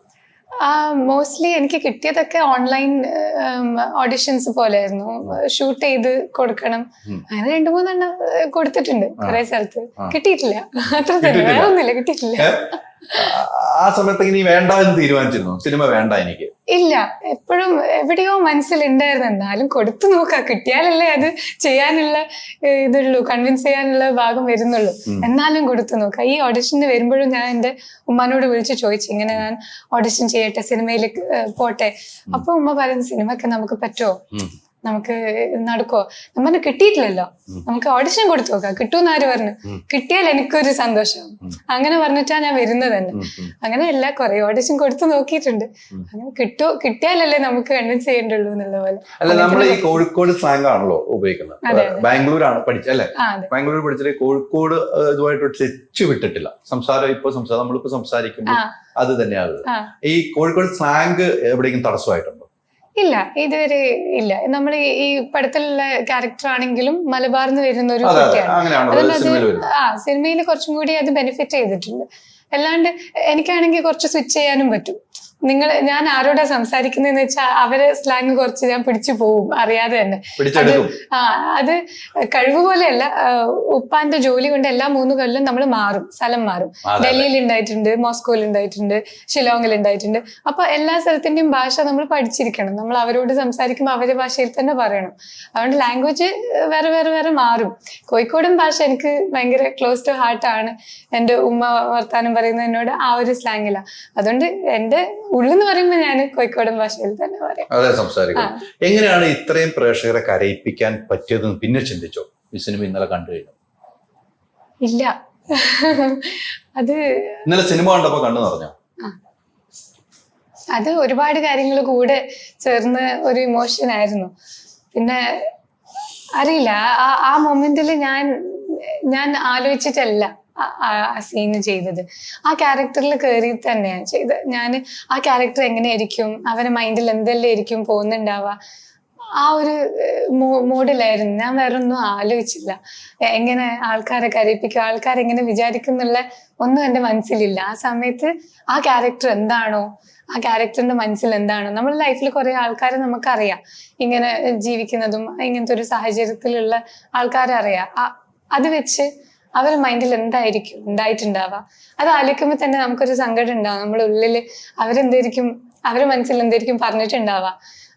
Speaker 4: മോസ്റ്റ്ലി എനിക്ക് കിട്ടിയതൊക്കെ ഓൺലൈൻ ഓഡിഷൻസ് പോലെയായിരുന്നു. ഷൂട്ട് ചെയ്ത് കൊടുക്കണം, അങ്ങനെ 2-3 കൊടുത്തിട്ടുണ്ട് കുറെ സ്ഥലത്ത്. കിട്ടിയിട്ടില്ല, അത്ര തന്നെ, വേറെ ഒന്നുമില്ല, കിട്ടിയിട്ടില്ല.
Speaker 2: ആ സമയത്ത് ഇനി വേണ്ട എന്ന് തീരുമാനിച്ചിരുന്നു, സിനിമ വേണ്ട എനിക്ക്?
Speaker 4: ഇല്ല, എപ്പോഴും എവിടെയോ മനസ്സിലുണ്ടായിരുന്നു, എന്നാലും കൊടുത്തു നോക്കാം, കിട്ടിയാലല്ലേ അത് ചെയ്യാനുള്ള ഇതുള്ളൂ, കൺവിൻസ് ചെയ്യാനുള്ള ഭാഗം വരുന്നുള്ളൂ, എന്നാലും കൊടുത്തു നോക്കാം. ഈ ഓഡിഷന് വരുമ്പോഴും ഞാൻ എന്റെ ഉമ്മാനോട് വിളിച്ച് ചോദിച്ചു, ഇങ്ങനെ ഞാൻ ഓഡിഷൻ ചെയ്യട്ടെ, സിനിമയിലേക്ക് പോട്ടെ. അപ്പൊ ഉമ്മ പറയുന്ന, സിനിമയൊക്കെ നമുക്ക് പറ്റുമോ, നമുക്ക് നടക്കുവോ? നമ്മൾ കിട്ടിയിട്ടില്ലല്ലോ, നമുക്ക് ഓഡിഷൻ കൊടുത്തു നോക്കാം, കിട്ടുമെന്ന് ആര് പറഞ്ഞു? കിട്ടിയാൽ എനിക്കൊരു സന്തോഷം, അങ്ങനെ പറഞ്ഞിട്ടാ ഞാൻ വരുന്നത് തന്നെ. അങ്ങനെയല്ല, കുറെ ഓഡിഷൻ കൊടുത്തു നോക്കിയിട്ടുണ്ട്. അങ്ങനെ കിട്ടിയാലല്ലേ നമുക്ക് കൺവിൻസ് ചെയ്യേണ്ടുള്ളൂ എന്നുള്ള പോലെ.
Speaker 2: അല്ല, നമ്മൾ ഈ കോഴിക്കോട് സ്ലാങ് ആണല്ലോ ഉപയോഗിക്കുന്നത്. ബാംഗ്ലൂരാണ് പഠിച്ചല്ലേ, ബാംഗ്ലൂർ പഠിച്ചിട്ട് കോഴിക്കോട് ഇതുമായിട്ട് ടച്ച് വിട്ടിട്ടില്ല. നമ്മളിപ്പോ സംസാരിക്കുമ്പോൾ അത് തന്നെയാണ്. ഈ കോഴിക്കോട് സ്ലാങ് എവിടെയെങ്കിലും തടസ്സമായിട്ടുണ്ടോ?
Speaker 4: ഇല്ല, ഇതുവരെ ഇല്ല. നമ്മൾ ഈ പടത്തിലുള്ള ക്യാരക്ടർ ആണെങ്കിലും മലബാറിന്ന് വരുന്ന ഒരു കുട്ടിയാണ്. അതുകൊണ്ട് സിനിമയിൽ കുറച്ചും കൂടി അത് ബെനിഫിറ്റ് ചെയ്തിട്ടുണ്ട്. അല്ലാണ്ട് എനിക്കാണെങ്കിൽ കുറച്ച് സ്വിച്ച് ചെയ്യാനും പറ്റും. ഞാൻ ആരോടാ സംസാരിക്കുന്നതെന്ന് വെച്ചാൽ അവരെ സ്ലാങ് കുറച്ച് ഞാൻ പിടിച്ചു പോവും അറിയാതെ തന്നെ. അത് കഴിവ് പോലെയല്ല, ഉപ്പാന്റെ ജോലി കൊണ്ട് എല്ലാ 3 കൊല്ലം നമ്മൾ മാറും, സ്ഥലം മാറും. ഡൽഹിയിൽ ഉണ്ടായിട്ടുണ്ട്, മോസ്കോയിൽ ഉണ്ടായിട്ടുണ്ട്, ഷിലോങ്ങിൽ ഉണ്ടായിട്ടുണ്ട്. അപ്പൊ എല്ലാ സ്ഥലത്തിന്റെയും ഭാഷ നമ്മൾ പഠിച്ചിരിക്കണം. നമ്മൾ അവരോട് സംസാരിക്കുമ്പോൾ അവരുടെ ഭാഷയിൽ തന്നെ പറയണം. അതുകൊണ്ട് ലാംഗ്വേജ് വേറെ വേറെ വേറെ മാറും. കോഴിക്കോടൻ ഭാഷ എനിക്ക് ഭയങ്കര ക്ലോസ് ടു ഹാർട്ടാണ്. എന്റെ ഉമ്മ വർത്താനം പറയുന്നതിനോട് ആ ഒരു സ്ലാങ്ങിലാണ്. അതുകൊണ്ട് എന്റെ ഉള്ളെന്ന് പറയുമ്പോൾ ഞാൻ കോഴിക്കോടൻ ഭാഷയിൽ തന്നെ പറയാം.
Speaker 2: അതെ, സംസാരിക്കും. എങ്ങനെയാണ് ഇത്രയും പ്രേക്ഷകരെ കരയിപ്പിക്കാൻ പറ്റിയതെന്ന് പിന്നെ ചിന്തിച്ചോ ഈ സിനിമ ഇന്നലെ കണ്ടു കഴിഞ്ഞു?
Speaker 4: ഇല്ല, അത്
Speaker 2: ഇന്നലെ സിനിമ കണ്ടപ്പോ കണ്ടു പറഞ്ഞോ?
Speaker 4: അത് ഒരുപാട് കാര്യങ്ങൾ കൂടെ ചേർന്ന് ഒരു ഇമോഷൻ ആയിരുന്നു. പിന്നെ അറിയില്ല, ആ മൊമെന്റിൽ ഞാൻ ആലോചിച്ചിട്ടല്ല ആ സീന് ചെയ്തത്. ആ ക്യാരക്ടറിൽ കയറി തന്നെയാണ് ചെയ്തത്. ഞാൻ ആ ക്യാരക്ടർ എങ്ങനെയായിരിക്കും, അവരുടെ മൈൻഡിൽ എന്തെല്ലാം ആയിരിക്കും പോകുന്നുണ്ടാവുക, ആ ഒരു മോഡിലായിരുന്നു. ഞാൻ വേറെ ഒന്നും ആലോചിച്ചില്ല. എങ്ങനെ ആൾക്കാരെ കരയിപ്പിക്കും, ആൾക്കാരെങ്ങനെ വിചാരിക്കുന്നുള്ള ഒന്നും എൻ്റെ മനസ്സിലില്ല. ആ സമയത്ത് ആ ക്യാരക്ടർ എന്താണോ, ആ ക്യാരക്ടറിന്റെ മനസ്സിൽ എന്താണോ, നമ്മുടെ ലൈഫിൽ കുറെ ആൾക്കാരെ നമുക്കറിയാം, ഇങ്ങനെ ജീവിക്കുന്നതും ഇങ്ങനത്തെ ഒരു സാഹചര്യത്തിലുള്ള ആൾക്കാരെ അറിയാം. അത് വെച്ച് അവരുടെ മൈൻഡിൽ എന്തായിരിക്കും ഉണ്ടായിട്ടുണ്ടാവുക, അത് ആലോചിക്കുമ്പോൾ തന്നെ നമുക്കൊരു സങ്കടം ഉണ്ടാവും. നമ്മുടെ ഉള്ളിൽ അവരെന്തായിരിക്കും, അവരുടെ മനസ്സിൽ എന്തായിരിക്കും പറഞ്ഞിട്ടുണ്ടാവുക,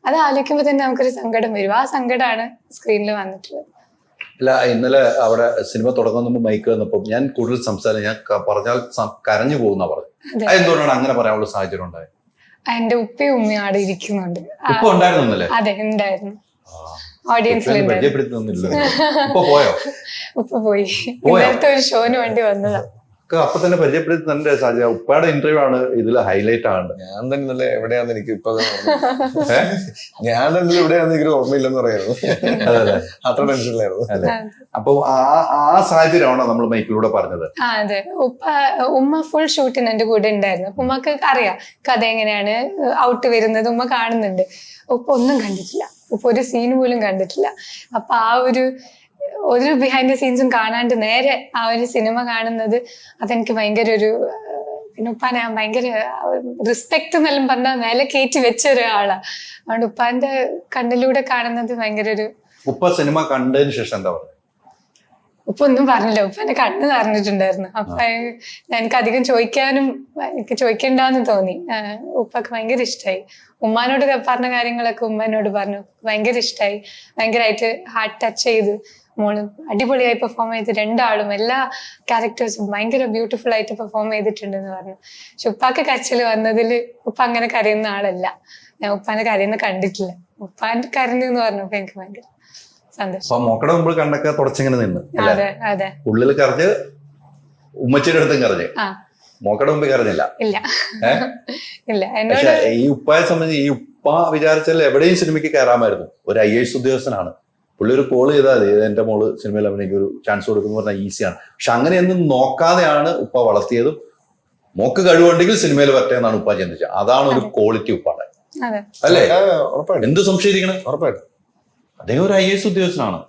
Speaker 4: അത് ആലോചിക്കുമ്പോൾ തന്നെ നമുക്കൊരു സങ്കടം വരും. ആ സങ്കടമാണ് സ്ക്രീനിൽ വന്നിട്ടുള്ളത്.
Speaker 2: അല്ല, ഇന്നലെ അവിടെ സിനിമ തുടങ്ങുന്ന മൈക്ക് വന്നപ്പോൾ ഞാൻ കൂടുതൽ സംസാരം ഞാൻ പറഞ്ഞാൽ കരഞ്ഞു പോകുന്ന പറഞ്ഞു. എന്തുകൊണ്ടാണ് അങ്ങനെ പറയാനുള്ള സാഹചര്യം ഉണ്ടായത്?
Speaker 4: എന്റെ ഉപ്പയും ഉമ്മയും അവിടെ ഇരിക്കുന്നുണ്ട്.
Speaker 2: ഉപ്പ ഉണ്ടായിരുന്നു?
Speaker 4: അതെ, ഉണ്ടായിരുന്നു. ഓഡിയൻസിൽ ഉപ്പ പോയി, ഇന്നലത്തെ ഒരു ഷോന് വേണ്ടി വന്നതാ.
Speaker 2: അപ്പൊ തന്നെ പരിചയപ്പെടുത്തുന്നുണ്ട് സാധ്യത. ഉപ്പയുടെ ഇന്റർവ്യൂ ആണ് ഇതിൽ ഹൈലൈറ്റ് ആണ്.
Speaker 1: ഞാൻ തന്നെ എവിടെയാന്ന് എനിക്ക് ഇപ്പൊ ഞാൻ തന്നെ എവിടെയാന്ന് എനിക്ക് ഓർമ്മയില്ലെന്ന് പറയായിരുന്നു. അത്ര ടെൻഷനിലായിരുന്നു.
Speaker 2: അപ്പൊ ആ സാഹചര്യമാണോ നമ്മൾ മൈക്കിലൂടെ പറഞ്ഞത്?
Speaker 4: അതെ, ഉമ്മ ഫുൾ ഷൂട്ടിന് എന്റെ കൂടെ ഉണ്ടായിരുന്നു. അപ്പൊ ഉമ്മക്ക് അറിയാം കഥ എങ്ങനെയാണ് ഔട്ട് വരുന്നത്, ഉമ്മ കാണുന്നുണ്ട്. ഉപ്പ ഒന്നും കണ്ടിട്ടില്ല, ഉപ്പ ഒരു സീൻ പോലും കണ്ടിട്ടില്ല. അപ്പൊ ആ ഒരു ബിഹൈൻഡ് ദ സീൻസും കാണാണ്ട് നേരെ ആ ഒരു സിനിമ കാണുന്നത് അതെനിക്ക് ഭയങ്കര ഒരു, പിന്നെ ഉപ്പാനെ ഭയങ്കര റെസ്പെക്ട് എന്നെല്ലാം പറഞ്ഞാൽ മേലെ കയറ്റി വെച്ച ഒരാളാ. അതുകൊണ്ട് ഉപ്പാന്റെ കണ്ണിലൂടെ കാണുന്നത് ഭയങ്കര ഒരു.
Speaker 2: ഉപ്പ സിനിമ കണ്ടതിന് ശേഷം എന്താ പറയുക?
Speaker 4: ഉപ്പ ഒന്നും പറഞ്ഞില്ല, ഉപ്പ എന്നെ കണ്ണ് നിറഞ്ഞിട്ടുണ്ടായിരുന്നു. അപ്പൊ എനിക്ക് അധികം എനിക്ക് ചോദിക്കണ്ടെന്ന് തോന്നി. ഉപ്പക്ക് ഭയങ്കര ഇഷ്ടമായി. ഉമ്മാനോട് പറഞ്ഞ കാര്യങ്ങളൊക്കെ ഉമ്മനോട് പറഞ്ഞു, ഭയങ്കര ഇഷ്ടമായി, ഭയങ്കരമായിട്ട് ഹാർട്ട് ടച്ച് ചെയ്ത്. മോള് അടിപൊളിയായി പെർഫോം ചെയ്ത്, രണ്ടാളും എല്ലാ ക്യാരക്ടേഴ്സും ഭയങ്കര ബ്യൂട്ടിഫുൾ ആയിട്ട് പെർഫോം ചെയ്തിട്ടുണ്ടെന്ന് പറഞ്ഞു. പക്ഷെ ഉപ്പാക്ക് കരച്ചിൽ വന്നതിൽ ഉപ്പ അങ്ങനെ കരയുന്ന ആളല്ല. ഞാൻ ഉപ്പാനെ കരയുന്ന കണ്ടിട്ടില്ല. ഉപ്പാന്റെ കരഞ്ഞു എന്ന് പറഞ്ഞപ്പോ എനിക്ക് ഭയങ്കര സന്തോഷം.
Speaker 2: അപ്പൊ മോക്കടെ മുമ്പ് കണ്ണൊക്കെ തുടച്ചിങ്ങനെ നിന്ന്
Speaker 4: അതെ അതെ.
Speaker 2: ഉള്ളിൽ കരഞ്ഞ് ഉമ്മച്ചിയുടെ അടുത്തും കരഞ്ഞ്, മോക്കടെ മുമ്പ് കരഞ്ഞില്ല.
Speaker 4: ഇല്ല ഇല്ല.
Speaker 2: പക്ഷെ
Speaker 4: എന്നോട്
Speaker 2: ഈ ഉപ്പയെ സംബന്ധിച്ച് ഈ ഉപ്പ വിചാരിച്ചാൽ എവിടെയും സിനിമയ്ക്ക് കയറാമായിരുന്നു. ഒരു IAS ഉദ്യോഗസ്ഥനാണ്. പുള്ളി ഒരു കോൾ ചെയ്താൽ മതി, എന്റെ മോള് സിനിമയിൽ അഭിനയിക്ക് ഒരു ചാൻസ് കൊടുക്കുന്നു പറഞ്ഞാൽ ഈസിയാണ്. പക്ഷെ അങ്ങനെയൊന്നും നോക്കാതെയാണ് ഉപ്പ വളർത്തിയതും. മോക്ക് കഴിവുണ്ടെങ്കിൽ സിനിമയിൽ വരട്ടെ എന്നാണ് ഉപ്പ ചിന്തിച്ചത്. അതാണ് ഒരു ക്വാളിറ്റി ഉപ്പാടെ, അല്ലേ? എന്ത് സംശയിക്കണം.
Speaker 1: ഉറപ്പായിട്ടും
Speaker 2: അദ്ദേഹം ഒരു IAS ഉദ്യോഗസ്ഥനാണ്.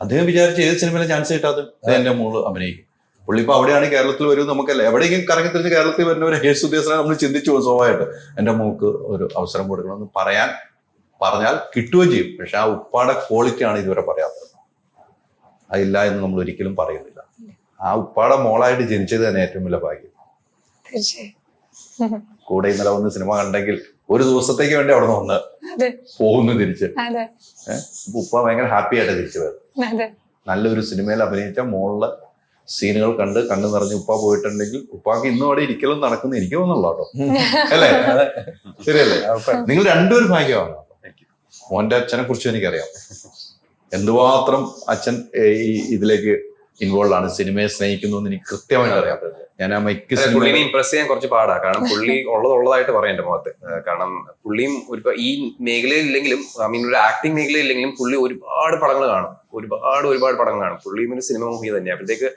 Speaker 2: അദ്ദേഹം വിചാരിച്ച് ഏത് സിനിമയിലെ ചാൻസ് കിട്ടാതെ എന്റെ മോള് അഭിനയിക്കും. പുള്ളി ഇപ്പൊ അവിടെയാണ് കേരളത്തിൽ വരും. നമുക്കല്ല എവിടെയെങ്കിലും കറങ്ങി തിരിച്ച് കേരളത്തിൽ വരുന്ന ഒരു IAS ഉദ്യോഗസ്ഥനെ നമ്മൾ ചിന്തിച്ചു പോകും സ്വാഭാവികമായിട്ട്. എന്റെ മോക്ക് ഒരു അവസരം കൊടുക്കണമെന്ന് പറഞ്ഞാൽ കിട്ടുകയും ചെയ്യും. പക്ഷെ ആ ഉപ്പാടെ ക്വാളിറ്റിയാണ് ഇതുവരെ പറയാത്തത്. അതില്ല എന്ന് നമ്മൾ ഒരിക്കലും പറയുന്നില്ല. ആ ഉപ്പാടെ മോളായിട്ട് ജനിച്ചത് തന്നെ ഏറ്റവും വലിയ ഭാഗ്യം. കൂടെ ഇന്നലെ വന്ന് സിനിമ കണ്ടെങ്കിൽ ഒരു ദിവസത്തേക്ക് വേണ്ടി അവിടെ നിന്ന് വന്ന് പോകുന്നു തിരിച്ച്. ഉപ്പ ഭയങ്കര ഹാപ്പി ആയിട്ട് തിരിച്ചു വരും. നല്ലൊരു സിനിമയിൽ അഭിനയിച്ച മോളിലെ സീനുകൾ കണ്ടു നിറഞ്ഞ് ഉപ്പ പോയിട്ടുണ്ടെങ്കിൽ ഉപ്പാക്ക് ഇന്നും അവിടെ ഇരിക്കലും നടക്കുന്ന എനിക്ക് തോന്നുന്നുള്ളൂ കേട്ടോ, അല്ലേ? ശരിയല്ലേ? നിങ്ങൾ രണ്ടുപേരും ഭാഗ്യമാണ്. മോന്റെ അച്ഛനെ കുറിച്ച് എനിക്കറിയാം. എന്തുമാത്രം അച്ഛൻ ഈ ഇതിലേക്ക് ഇൻവോൾവ് ആണ്, സിനിമയെ സ്നേഹിക്കുന്നു എന്ന് എനിക്ക് കൃത്യമായിട്ട് അറിയാം. ഞാൻ ആ മൈക്ക്
Speaker 3: പുള്ളിനെ ഇംപ്രസ് ചെയ്യാൻ കുറച്ച് പാടാ. കാരണം പുള്ളി ഉള്ളതായിട്ട് പറയാം എന്റെ മുഖത്ത്. കാരണം പുള്ളിയും ഒരു ഈ മേഖലയിൽ ഇല്ലെങ്കിലും, ഐ മീൻ ഒരു ആക്ടിങ് മേഖലയിൽ ഇല്ലെങ്കിലും പുള്ളി ഒരുപാട് പടങ്ങൾ കാണും. ഒരുപാട് പടങ്ങൾ കാണും. പുള്ളിയും ഒരു സിനിമ മൂവി തന്നെയാണ്. അപ്പോഴത്തേക്ക്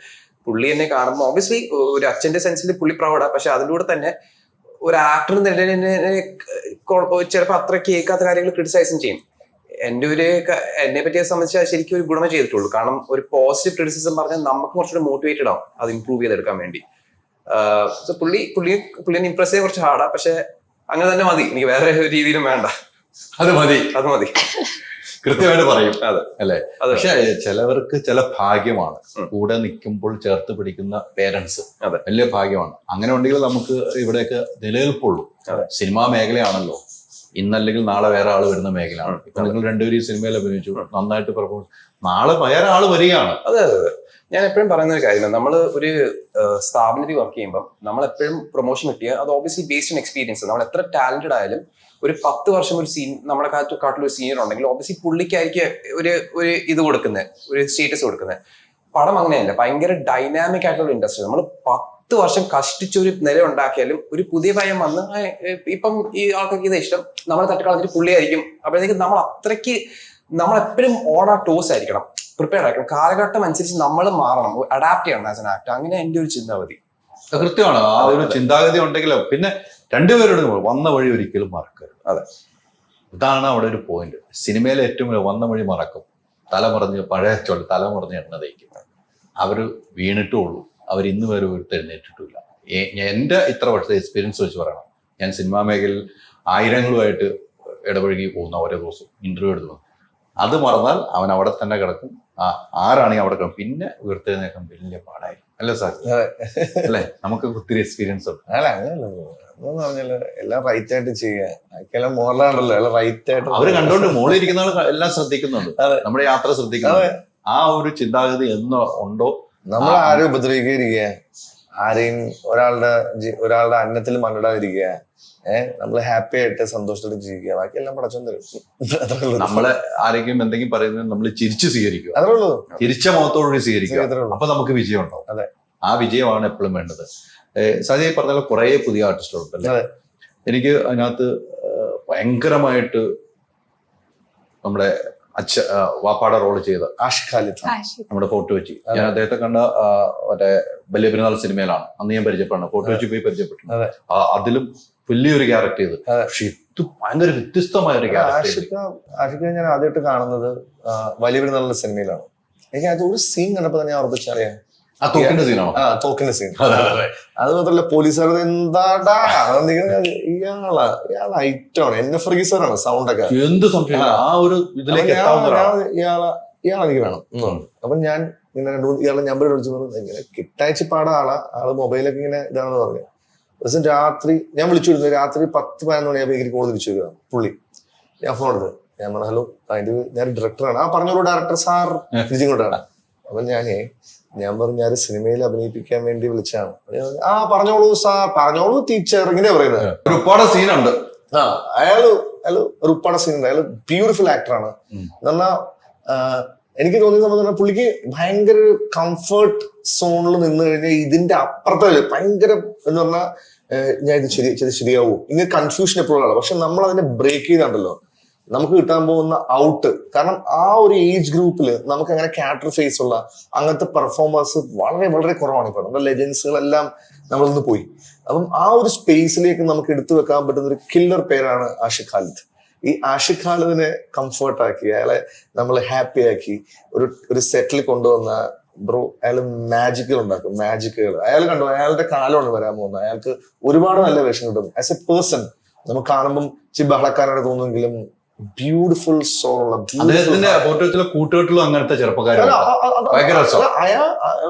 Speaker 3: പുള്ളി എന്നെ കാണുമ്പോൾ ഒബ്വിയസ്ലി ഒരു അച്ഛന്റെ സെൻസിൽ പുള്ളി പ്രൗഡാ. പക്ഷെ അതിലൂടെ തന്നെ ഒരു ആക്ടർ ചിലപ്പോൾ അത്ര കേൾക്കാത്ത കാര്യങ്ങൾ ക്രിറ്റിസൈസും ചെയ്യും. എന്നെ പറ്റിയെ സംബന്ധിച്ചാൽ ശരിക്കും ഒരു ഗുണമേ ചെയ്തിട്ടുള്ളൂ. കാരണം ഒരു പോസിറ്റീവ് ക്രിറ്റിസിസം പറഞ്ഞാൽ നമുക്ക് കുറച്ചുകൂടി മോട്ടിവേറ്റഡ് ആവും അത് ഇംപ്രൂവ് ചെയ്തെടുക്കാൻ വേണ്ടി. പുള്ളിനെ ഇംപ്രസ് ചെയ്യാൻ കുറച്ച് ഹാർഡാ. പക്ഷെ അങ്ങനെ തന്നെ മതി, എനിക്ക് വേറെ ഒരു രീതിയിലും വേണ്ട. അത് മതി
Speaker 2: കൃത്യമായിട്ട് പറയും. അതെ അല്ലെ? പക്ഷെ ചിലവർക്ക് ചില ഭാഗ്യമാണ് കൂടെ നിൽക്കുമ്പോൾ ചേർത്ത് പിടിക്കുന്ന പേരൻസ്. വലിയ ഭാഗ്യമാണ്. അങ്ങനെ ഉണ്ടെങ്കിൽ നമുക്ക് ഇവിടെയൊക്കെ നിലനിൽപ്പുള്ളൂ. സിനിമാ മേഖലയാണല്ലോ, ഇന്നല്ലെങ്കിൽ നാളെ വേറെ ആള് വരുന്ന മേഖലയാണ്. ഇപ്പൊ നിങ്ങൾ രണ്ടുപേരും ഈ സിനിമയിൽ അഭിനയിച്ചു, നന്നായിട്ട് പെർഫോം, നാളെ വേറെ ആള് വരികയാണ്.
Speaker 3: അതെ. ഞാൻ എപ്പോഴും പറയുന്ന ഒരു കാര്യം, നമ്മൾ ഒരു സ്ഥാപനത്തിൽ വർക്ക് ചെയ്യുമ്പോൾ നമ്മൾ എപ്പോഴും പ്രൊമോഷൻ കിട്ടിയാൽ അത് ഓബിയസ്ലി ബേസ്ഡ് ഓൺ എക്സ്പീരിയൻസ്. നമ്മൾ എത്ര ടാലന്റഡ് ആയാലും ഒരു 10 വർഷം ഒരു നമ്മളെ കാട്ടിലൊരു സീനിയർ ഉണ്ടെങ്കിൽ ഓബിയസ്ലി പുള്ളിക്കായിരിക്കും ഒരു ഇത് കൊടുക്കുന്നത്, ഒരു സ്റ്റേറ്റസ് കൊടുക്കുന്നത്. പടം അങ്ങനെയല്ല, ഭയങ്കര ഡൈനാമിക് ആയിട്ടുള്ള ഇൻഡസ്ട്രി. നമ്മൾ 10 വർഷം കഷ്ടിച്ചൊരു നില ഉണ്ടാക്കിയാലും ഒരു പുതിയ ഭയം വന്ന് ഇപ്പം ഈ ആൾക്കാർക്ക് ഇത് ഇഷ്ടം, നമ്മളെ തട്ടിക്കളഞ്ഞിട്ട് പുള്ളിയായിരിക്കും. അപ്പോഴത്തേക്ക് നമ്മളെപ്പോഴും ഓൺ ആ ടോസ് ആയിരിക്കണം, പ്രിപ്പയർഡ് ആയിരിക്കണം. കാലഘട്ടം അനുസരിച്ച് നമ്മൾ മാറണം, അഡാപ്റ്റ് ചെയ്യണം ആസ് എൻ ആക്ടർ. അങ്ങനെ എൻ്റെ ഒരു ചിന്താഗതി.
Speaker 2: കൃത്യമാണ്. ആ ഒരു ചിന്താഗതി ഉണ്ടെങ്കിലോ പിന്നെ രണ്ടുപേരോട് വന്ന വഴി ഒരിക്കലും മറക്കരുത്.
Speaker 3: അതെ,
Speaker 2: ഇതാണ് അവിടെ ഒരു പോയിന്റ്. സിനിമയിലെ ഏറ്റവും വന്ന വഴി മറക്കും, തലമറിഞ്ഞ് പഴയ തലമറിഞ്ഞ് എണ്ണ തയ്ക്കും. അവര് വീണിട്ടുള്ളൂ, അവർ ഇന്ന് വരെ എഴുന്നേറ്റിട്ടില്ല. എൻ്റെ ഇത്ര വർഷത്തെ എക്സ്പീരിയൻസ് വെച്ച് പറയണം. ഞാൻ സിനിമാ മേഖലയിൽ ആയിരങ്ങളുമായിട്ട് ഇടപഴകി പോകുന്ന ഓരോ ദിവസവും ഇന്റർവ്യൂ എടുത്തു. അത് മറന്നാൽ അവൻ അവിടെ തന്നെ കിടക്കും. ആരാണെങ്കിൽ അവിടെ കിടക്കും. പിന്നെ ഉയർത്തെഴുന്നേക്കാൻ വലിയ പാടായി. അല്ലേ സാർ? അല്ലേ? നമുക്ക് ഒത്തിരി എക്സ്പീരിയൻസ് ഉണ്ട്.
Speaker 1: അല്ല അങ്ങനെയല്ല പറഞ്ഞല്ലോ, എല്ലാം റൈറ്റ് ആയിട്ട് ചെയ്യുക. മോറിലാണല്ലോ എല്ലാം റൈറ്റ് ആയിട്ട്.
Speaker 2: അവര് കണ്ടോണ്ട് മോളിൽ ഇരിക്കുന്ന ആൾ എല്ലാം ശ്രദ്ധിക്കുന്നുണ്ട്, നമ്മുടെ യാത്ര ശ്രദ്ധിക്കുന്നുണ്ട്. ആ ഒരു ചിന്താഗതി എന്നോ ഉണ്ടോ?
Speaker 1: നമ്മൾ ആരും ഉപദ്രവിക്കാതിരിക്കുക, ആരെയും ഒരാളുടെ അന്നത്തിൽ മണ്ണിടാതിരിക്കുക, നമ്മള് ഹാപ്പി ആയിട്ട് സന്തോഷത്തോടെ ജീവിക്കുക. ബാക്കിയെല്ലാം പടച്ചോൻ തരും.
Speaker 2: നമ്മളെ ആരെങ്കിലും എന്തെങ്കിലും പറയുന്നത് നമ്മൾ ചിരിച്ചു സ്വീകരിക്കുക,
Speaker 1: അതേ ഉള്ളൂ.
Speaker 2: ചിരിച്ച മുഖത്തോടുകൂടി സ്വീകരിക്കുക. അപ്പൊ നമുക്ക് വിജയം ഉണ്ടാവും.
Speaker 1: അതെ,
Speaker 2: ആ വിജയമാണ് എപ്പോഴും വേണ്ടത്. സജയ് പറഞ്ഞ കുറെ പുതിയ ആർട്ടിസ്റ്റുകളുണ്ടല്ലേ? എനിക്ക് അതിനകത്ത് ഭയങ്കരമായിട്ട് നമ്മുടെ വാപ്പാടെ റോള് ചെയ്ത
Speaker 1: ആഷിഖ് ഖാലിദ്,
Speaker 2: നമ്മുടെ ഫോർട്ട് കൊച്ചി. ഞാൻ അദ്ദേഹത്തെ കണ്ട മറ്റേ വലിയ പെരുന്നാൾ സിനിമയിലാണ് അന്ന് ഞാൻ പരിചയപ്പെടുന്നത്. ഫോർട്ട് കൊച്ചി പോയി പരിചയപ്പെട്ടു. അതിലും വലിയൊരു ക്യാരക്ടർ ചെയ്ത്. പക്ഷെ ഇത് ഭയങ്കര വ്യത്യസ്തമായ ഒരു ക്യാരക്ടർ.
Speaker 1: ആഷിഖ് ഞാൻ ആദ്യമായിട്ട് കാണുന്നത് വലിയ പെരുന്നാളിന്റെ സിനിമയിലാണ്. എനിക്ക് അത് ഒരു സീൻ കണ്ടപ്പോ തന്നെ ഉറപ്പിച്ചറിയാം.
Speaker 2: ആ തോക്കിന്റെ സീനാണോ?
Speaker 1: തോക്കിന്റെ സീൻ. അത് മാത്രല്ല പോലീസുകാർ എന്താടാ ഇയാൾ ഐറ്റമാണ്, എന്നെ ഫ്രീസറാണ് സൗണ്ടൊക്കെ.
Speaker 2: എന്ത് സംശയം ആ ഒരു ഇതിലേക്ക്
Speaker 1: ഇയാളെ എനിക്ക് വേണം. അപ്പൊ ഞാൻ ഇങ്ങനെ ഇയാളെ നമ്പർ വിളിച്ചു പറഞ്ഞു, ഇങ്ങനെ കിട്ടയച്ച് പാടാ ആള് മൊബൈലൊക്കെ ഇങ്ങനെ ഇതാണെന്ന് പറഞ്ഞു. ദിവസം രാത്രി ഞാൻ വിളിച്ചു വിടുന്നു. രാത്രി 10-11 മണിയാകുമ്പോൾ എനിക്ക് കോൾ തിരിച്ചു വരിക പുള്ളി. ഞാൻ ഫോൺ എടുത്ത് ഞാൻ പറഞ്ഞു ഹലോ അതിന്റെ ഞാൻ ഡയറക്ടറാണ്. ആ പറഞ്ഞോളൂ ഡയറക്ടർ സാർ ഇങ്ങോട്ടാണ്. അപ്പൊ ഞാൻ പറഞ്ഞു ഞാൻ സിനിമയിൽ അഭിനയിപ്പിക്കാൻ വേണ്ടി വിളിച്ചാണ്. ആ പറഞ്ഞോളൂ സാർ, പറഞ്ഞോളൂ ടീച്ചർ, ഇങ്ങനെയാ പറയുന്നത്.
Speaker 2: ഒരുപാട് സീനുണ്ട്.
Speaker 1: അയാള് ഒരുപാട് സീനുണ്ട്. അയാള് ബ്യൂട്ടിഫുൾ ആക്ടറാണ്. എന്നാ എനിക്ക് തോന്നിയ സംബന്ധിച്ച പുള്ളിക്ക് ഭയങ്കര കംഫർട്ട് സോണിൽ നിന്ന് കഴിഞ്ഞാൽ ഇതിന്റെ അപ്പുറത്തെ ഭയങ്കര എന്ന് പറഞ്ഞാൽ ഞാൻ ഇത് ശരിയാവൂ ഇങ്ങനെ കൺഫ്യൂഷൻ എപ്പോഴും. പക്ഷെ നമ്മൾ അതിനെ ബ്രേക്ക് ചെയ്താണ്ടല്ലോ നമുക്ക് കിട്ടാൻ പോകുന്ന ഔട്ട്. കാരണം ആ ഒരു ഏജ് ഗ്രൂപ്പിൽ നമുക്ക് അങ്ങനെ ക്യാരക്ടർ ഫേസ് ഉള്ള അങ്ങനത്തെ പെർഫോമൻസ് വളരെ വളരെ കുറവാണ്. ഇപ്പൊ നമ്മുടെ ലെജൻസുകളെല്ലാം നമ്മളിന്ന് പോയി. അപ്പം ആ ഒരു സ്പേസിലേക്ക് നമുക്ക് എടുത്തു വെക്കാൻ പറ്റുന്ന ഒരു കില്ലർ പേരാണ് ആഷിഖ് ഖാലിദ്. ഈ ആഷിഖ് ഖാലിദിനെ കംഫർട്ടാക്കി അയാളെ നമ്മൾ ഹാപ്പി ആക്കി ഒരു സെറ്റിൽ കൊണ്ടുവന്ന ബ്രോ അയാൾ മാജിക്കുകൾ ഉണ്ടാക്കും. മാജിക്കുകൾ അയാൾ കണ്ടു. അയാളുടെ കാലമാണ് വരാൻ പോകുന്നത്. അയാൾക്ക് ഒരുപാട് നല്ല വേഷം കിട്ടും. ആസ് എ പേഴ്സൺ നമുക്ക് കാണുമ്പോൾ ഇച്ചിരി ബഹളക്കാരാണ് തോന്നുമെങ്കിലും ബ്യൂട്ടിഫുൾ സോളുള്ള
Speaker 2: കൂട്ടുകെട്ടിലും അങ്ങനത്തെ ചെറുപ്പക്കാരാണ്.
Speaker 1: അയാൾ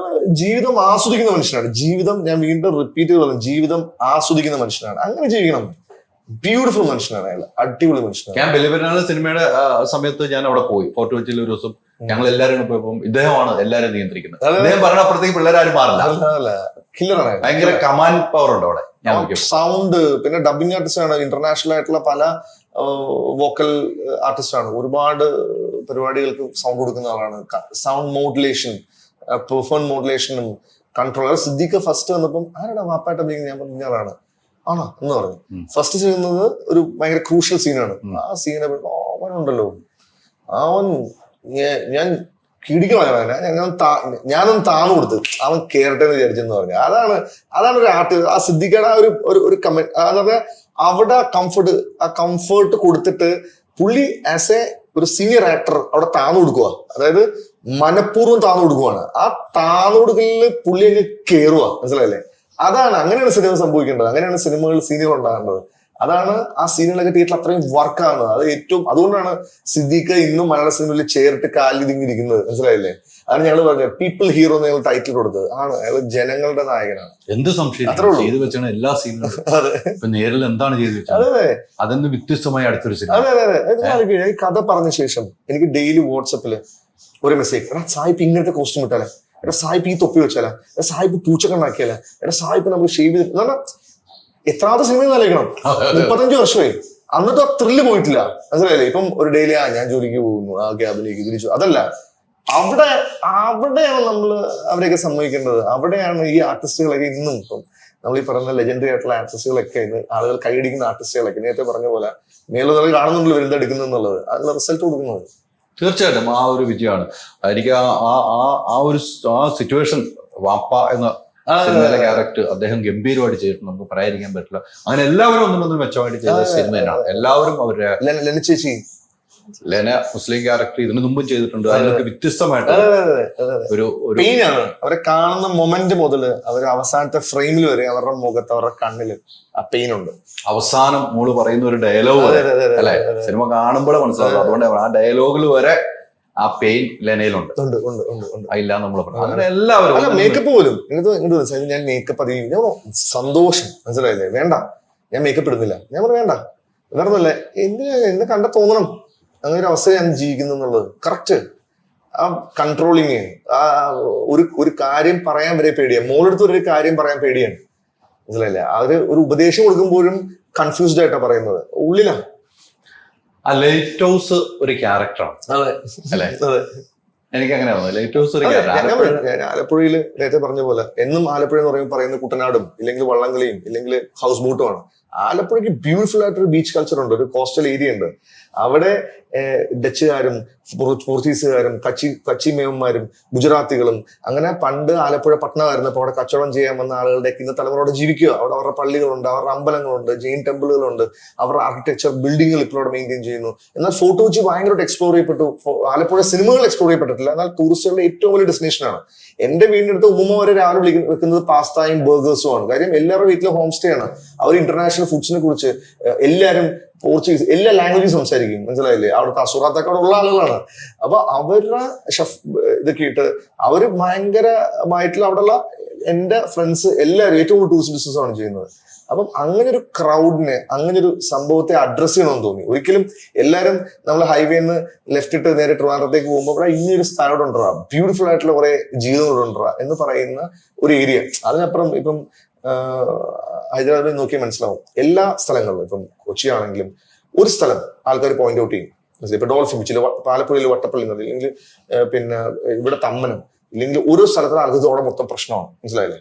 Speaker 1: ജീവിതം ആസ്വദിക്കുന്ന മനുഷ്യനാണ്. ജീവിതം ഞാൻ വീണ്ടും റിപ്പീറ്റ് ചെയ്ത് പറഞ്ഞു, ജീവിതം ആസ്വദിക്കുന്ന മനുഷ്യനാണ്. അങ്ങനെ ജീവിക്കണം. ബ്യൂട്ടിഫുൾ മനുഷ്യനാണ് അയാൾ. അടിപൊളി മനുഷ്യനാണ്.
Speaker 2: ഞാൻ ബലിപെരുന്നാൾ സിനിമയുടെ സമയത്ത് ഞാൻ അവിടെ പോയി. ഫോർട്ട് കൊച്ചിയിൽ ഒരു ദിവസം ഞങ്ങൾ എല്ലാവരും പോയപ്പോൾ ഇദ്ദേഹമാണ് എല്ലാവരും നിയന്ത്രിക്കുന്നത്. അദ്ദേഹം പറഞ്ഞപ്പോഴത്തേക്ക് പിള്ളേരാരും മാറില്ല.
Speaker 1: കില്ലറാണ്.
Speaker 2: ഭയങ്കര കമാൻഡ് പവർ ഉണ്ട് അവിടെ.
Speaker 1: സൗണ്ട്, പിന്നെ ഡബിങ് ആർട്ടിസ്റ്റ് ആണ്. ഇന്റർനാഷണൽ ആയിട്ടുള്ള പല വോക്കൽ ആർട്ടിസ്റ്റ് ആണ്. ഒരുപാട് പരിപാടികൾക്ക് സൗണ്ട് കൊടുക്കുന്ന ആളാണ്. സൗണ്ട് മോഡുലേഷൻ, പെർഫോം മോഡുലേഷനും കൺട്രോളർ. സിദ്ദീഖ് ഫസ്റ്റ് വന്നപ്പം ആരാടാ വാപ്പായിട്ട് അഭിനയിക്കുന്നത്? ഞാൻ പറഞ്ഞ ആളാണ്. ആണോ എന്ന് പറഞ്ഞു. ഫസ്റ്റ് ചെയ്യുന്നത് ഒരു ഭയങ്കര ക്രൂഷ്യൽ സീനാണ്. ആ സീനെ അവനുണ്ടല്ലോ, അവൻ ഞാൻ കിടിക്കണം. ഞാനൊന്ന് താന്നു കൊടുത്ത് അവൻ കേറട്ടെ എന്ന് വിചാരിച്ചെന്ന് പറഞ്ഞു. അതാണ് ഒരു ആർട്ട്. ആ സിദ്ദിഖയുടെ ആ ഒരു കമന്റ് എന്ന് പറഞ്ഞാൽ അവിടെ കംഫർട്ട് കൊടുത്തിട്ട് പുള്ളി ആസ് എ ഒരു സീനിയർ ആക്ടർ അവിടെ താന്നു കൊടുക്കുക. അതായത് മനഃപൂർവ്വം താന്നു കൊടുക്കുവാണ്. ആ താന്നു കൊടുക്കലില് പുള്ളി അങ്ങ് കേറുക. മനസ്സിലായില്ലേ? അങ്ങനെയാണ് സിനിമ സംഭവിക്കേണ്ടത്. അങ്ങനെയാണ് സിനിമകൾ സീനുകൾ ഉണ്ടാകേണ്ടത്. അതാണ് ആ സീനുകളൊക്കെ തിയേറ്ററിൽ അത്രയും വർക്കാണ്. അത് അതുകൊണ്ടാണ് സിദ്ദീഖ് ഇന്നും മലയാള സിനിമയിൽ ചേർട്ട് കാലിതിങ്ങിരിക്കുന്നത്. മനസ്സിലായില്ലേ? അതാണ് ഞങ്ങൾ പറഞ്ഞത് പീപ്പിൾ ഹീറോ എന്ന് ഞങ്ങൾ ടൈറ്റിൽ കൊടുത്തത്. അയാൾ ജനങ്ങളുടെ നായകനാണ്.
Speaker 2: എന്ത് സംശയം ചെയ്തു വെച്ചാണ് എല്ലാ സീനുകളും. ഇപ്പൊ നേരിൽ എന്താണ് ചെയ്തു വെച്ചത്?
Speaker 1: അതെ,
Speaker 2: അതെന്ന് വ്യത്യസ്തമായി അടുത്തൊരു സിനിമ.
Speaker 1: അതെ. ഈ കഥ പറഞ്ഞ ശേഷം എനിക്ക് ഡെയിലി വാട്സപ്പില് ഒരു മെസ്സേജ്, എടാ സായിപ്പ് ഇങ്ങനത്തെ കോസ്റ്റ്യൂം ഇട്ടാലേ, എടാ സായിപ്പ് ഈ തൊപ്പി വെച്ചാലേ, എടാ സായിപ്പ് പൂച്ചക്കണ്ണാക്കിയാലേ, എടാ സായിപ്പ് നമുക്ക് ഷേവ് ചെയ്ത് എന്നാ എത്രാമത്തെ സിനിമ നൽകണം? 35 വർഷമായി. എന്നിട്ട് ആ ത്രില്ല് പോയിട്ടില്ല. മനസ്സിലായില്ലേ? ഇപ്പം ഒരു ഡെയിലി ഞാൻ ജോലിക്ക് പോകുന്നു, അഭിനയിക്ക് തിരിച്ചു. അതല്ല, അവിടെയാണ് നമ്മൾ അവരെയൊക്കെ സമ്മതിക്കേണ്ടത്. അവിടെയാണ് ഈ ആർട്ടിസ്റ്റുകളൊക്കെ ഇന്നും ഇപ്പം നമ്മൾ ഈ പറയുന്ന ലെജൻഡറി ആയിട്ടുള്ള ആർട്ടിസ്റ്റുകളൊക്കെ ഇന്ന് ആളുകൾ കൈയടിക്കുന്ന ആർട്ടിസ്റ്റുകളൊക്കെ നേരത്തെ പറഞ്ഞ പോലെ മേലുകൾ കാണുന്നുണ്ടല്ലോ വരുന്നെടുക്കുന്നു എന്നുള്ളത്, അതിനുള്ള റിസൾട്ട് കൊടുക്കുന്നത്.
Speaker 2: തീർച്ചയായിട്ടും ആ ഒരു വിജയമാണ്. എനിക്ക് ആ സിറ്റുവേഷൻ വാപ്പ എന്ന സിനിമയിലെ ക്യാരക്ടർ അദ്ദേഹം ഗംഭീരമായിട്ട് ചെയ്തിട്ടുണ്ട്. നമുക്ക് പറയാതിരിക്കാൻ പറ്റില്ല. അങ്ങനെ എല്ലാവരും ഒന്നും മെച്ചമായിട്ട് ചെയ്ത സിനിമ തന്നെയാണ്. എല്ലാവരും അവരുടെ ലെന മുസ്ലിം ക്യാരക്ടർ ഇതിനു മുമ്പും ചെയ്തിട്ടുണ്ട്. അതിനൊക്കെ വ്യത്യസ്തമായിട്ട് ഒരു
Speaker 1: പെയിനാണ്. അവരെ കാണുന്ന മൊമെന്റ് മുതൽ അവർ അവസാനത്തെ ഫ്രെയിമിൽ വരെ അവരുടെ മുഖത്ത് അവരുടെ കണ്ണില് ആ പെയിൻ ഉണ്ട്.
Speaker 2: അവസാനം മോള് പറയുന്ന ഒരു ഡയലോഗ് അല്ലെ, സിനിമ കാണുമ്പോഴേ മനസ്സിലാവും. അതുകൊണ്ട് ആ ഡയലോഗിൽ വരെ ആ പെയിൻ ലെനയിലുണ്ട്. ഇല്ല നമ്മൾ അങ്ങനെ എല്ലാവരും
Speaker 1: മേക്കപ്പ് പോലും ഞാൻ മേക്കപ്പ് അധികം സന്തോഷം. മനസ്സിലായില്ലേ? വേണ്ട, ഞാൻ മേക്കപ്പ് ഇടുന്നില്ല. ഞാൻ പറഞ്ഞു വേണ്ട, വേറൊന്നല്ലേ എന്നെ കണ്ട തോന്നണം അങ്ങനെ ഒരു അവസ്ഥ ഞാൻ ജീവിക്കുന്നു എന്നുള്ളത്. കറക്റ്റ്. ആ കൺട്രോളിങ്, ആ ഒരു കാര്യം പറയാൻ വരെ പേടിയാണ്. മോളെടുത്ത് ഒരു കാര്യം പറയാൻ പേടിയാണ്. മനസ്സിലായില്ലേ? അവര് ഒരു ഉപദേശം കൊടുക്കുമ്പോഴും കൺഫ്യൂസ്ഡ് ആയിട്ടാണ് പറയുന്നത്. ഉള്ളിലാ
Speaker 2: ആ ലൈറ്റ് ഹൗസ് ഒരു ക്യാരക്ടറാണ് അല്ലേ? എനിക്ക് അങ്ങനെ ലൈറ്റ് ഹൗസ് ഒരു ക്യാരക്ടർ.
Speaker 1: ആലപ്പുഴയിൽ നേരത്തെ പറഞ്ഞ പോലെ എന്നും ആലപ്പുഴ എന്ന് പറയുന്നത് കുട്ടനാടും ഇല്ലെങ്കിൽ വള്ളംകളിയും ഇല്ലെങ്കിൽ ഹൗസ് ബോട്ടുമാണ്. ആലപ്പുഴയ്ക്ക് ബ്യൂട്ടിഫുൾ ആയിട്ടൊരു ബീച്ച് കൾച്ചർ ഉണ്ട്, ഒരു കോസ്റ്റൽ ഏരിയ ഉണ്ട്. അവിടെ ഡച്ചുകാരും പോർച്ചുഗീസുകാരും കച്ചി മേവന്മാരും ഗുജറാത്തികളും അങ്ങനെ പണ്ട് ആലപ്പുഴ പട്ടണമായിരുന്നപ്പോൾ അവിടെ കച്ചവടം ചെയ്യാൻ വന്ന ആളുകളുടെ ഇന്ന തലമുറയോടെ ജീവിക്കുക. അവിടെ അവരുടെ പള്ളികളുണ്ട്, അവരുടെ അമ്പലങ്ങളുണ്ട്, ജെയിൻ ടെമ്പിളുകളുണ്ട്, അവരുടെ ആർക്കിടെക്ചർ ബിൽഡിങ്ങുകൾ ഇപ്പോൾ അവിടെ മെയിൻറ്റെയിൻ ചെയ്യുന്നു. എന്നാൽ ഫോർട്ട് കൊച്ചി ഭയങ്കരമായിട്ട് എക്സ്പ്ലോർ ചെയ്യപ്പെട്ടു. ആലപ്പുഴ സിനിമകൾ എക്സ്പ്ലോർ ചെയ്യപ്പെട്ടിട്ടില്ല. എന്നാൽ ടൂറിസ്റ്റുകളുടെ ഏറ്റവും വലിയ ഡെസ്റ്റിനേഷനാണ്. എന്റെ വീടിന്റെ അടുത്ത് ഉമ്മ വരെ രാവിലെ വെക്കുന്നത് പാസ്തയും ബർഗേഴ്സും ആണ്. കാര്യം എല്ലാവരുടെ വീട്ടിലും ഹോം സ്റ്റേ ആണ്. അവർ ഇന്റർനാഷണൽ ഫുഡ്സിനെ കുറിച്ച് എല്ലാവരും പോർച്ചുഗീസ് എല്ലാ ലാംഗ്വേജും സംസാരിക്കും. മനസ്സിലായില്ലേ? അവിടുത്തെ അസുറാത്തൊക്കെ അവിടെ ഉള്ള ആളുകളാണ്. അപ്പൊ അവരുടെ ഷെഫ് ഇതൊക്കെ ഇട്ട് അവര് ഭയങ്കരമായിട്ടുള്ള അവിടെയുള്ള എന്റെ ഫ്രണ്ട്സ് എല്ലാവരും ഏറ്റവും കൂടുതൽ ടൂറിസ്റ്റ് ബിസിനസ് ആണ് ചെയ്യുന്നത്. അപ്പം അങ്ങനെ ഒരു ക്രൗഡിനെ, അങ്ങനെ ഒരു സംഭവത്തെ അഡ്രസ് ചെയ്യണമെന്ന് തോന്നി. ഒരിക്കലും എല്ലാവരും നമ്മൾ ഹൈവേന്ന് ലെഫ്റ്റ് ഇട്ട് നേരെ ട്രിവാൻഡ്രത്തേക്ക് പോകുമ്പോൾ ഇവിടെ ഇനിയൊരു സ്ഥലം ഉണ്ടോ, ബ്യൂട്ടിഫുൾ ആയിട്ടുള്ള കുറെ ജീവിതങ്ങളുണ്ടോ എന്ന് പറയുന്ന ഒരു ഏരിയ. അതിനപ്പുറം ഇപ്പം ഹൈദരാബാദിൽ നോക്കിയാൽ മനസ്സിലാവും എല്ലാ സ്ഥലങ്ങളിലും. ഇപ്പം കൊച്ചി ആണെങ്കിലും ഒരു സ്ഥലം ആൾക്കാർ പോയിന്റ് ഔട്ട് ചെയ്യും. ഇപ്പൊ ഡോൾഫിൻ ബീച്ചിൽ, പാലപ്പുഴയിൽ വട്ടപ്പള്ളി നദി, ഇല്ലെങ്കിൽ പിന്നെ ഇവിടെ തമ്മനം, ഇല്ലെങ്കിൽ ഓരോ സ്ഥലത്തും ആൾക്കാർ മൊത്തം പ്രശ്നമാണ്. മനസ്സിലായില്ലേ?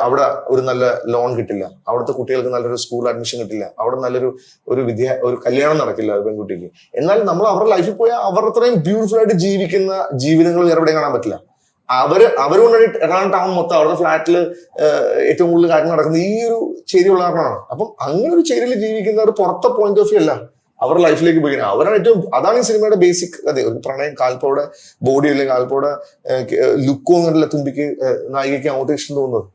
Speaker 1: അവിടെ ഒരു നല്ല ലോൺ കിട്ടില്ല, അവിടുത്തെ കുട്ടികൾക്ക് നല്ലൊരു സ്കൂൾ അഡ്മിഷൻ കിട്ടില്ല, അവിടെ നല്ലൊരു ഒരു കല്യാണം നടക്കില്ല പെൺകുട്ടിക്ക്. എന്നാൽ നമ്മൾ അവരുടെ ലൈഫിൽ പോയാൽ അവർ അത്രയും ബ്യൂട്ടിഫുൾ ആയിട്ട് ജീവിക്കുന്ന ജീവിതങ്ങൾ വേറെ എവിടെയും കാണാൻ പറ്റില്ല. അവരുകൊണ്ടാണ് എറണാകുളം ടൗൺ മൊത്തം അവരുടെ ഫ്ലാറ്റിൽ ഏറ്റവും കൂടുതൽ കാര്യം നടക്കുന്നത് ഈ ഒരു ചേരിയുള്ള കാരണമാണ്. അപ്പം അങ്ങനെ ഒരു ചേരിയിൽ ജീവിക്കുന്നവർ പുറത്തെ പോയിന്റ് ഓഫ് വ്യൂ അല്ല അവരുടെ ലൈഫിലേക്ക് പോയി. അവരാണ് ഏറ്റവും, അതാണ് ഈ സിനിമയുടെ ബേസിക്. അതെ, ഒരു പ്രണയം, കാൽപ്പോടെ ബോഡി അല്ലെങ്കിൽ കാൽപ്പോടെ ലുക്കോ എന്നല്ല തുമ്പിക്ക് നായികയ്ക്ക് അങ്ങോട്ട് ഇഷ്ടം തോന്നുന്നത്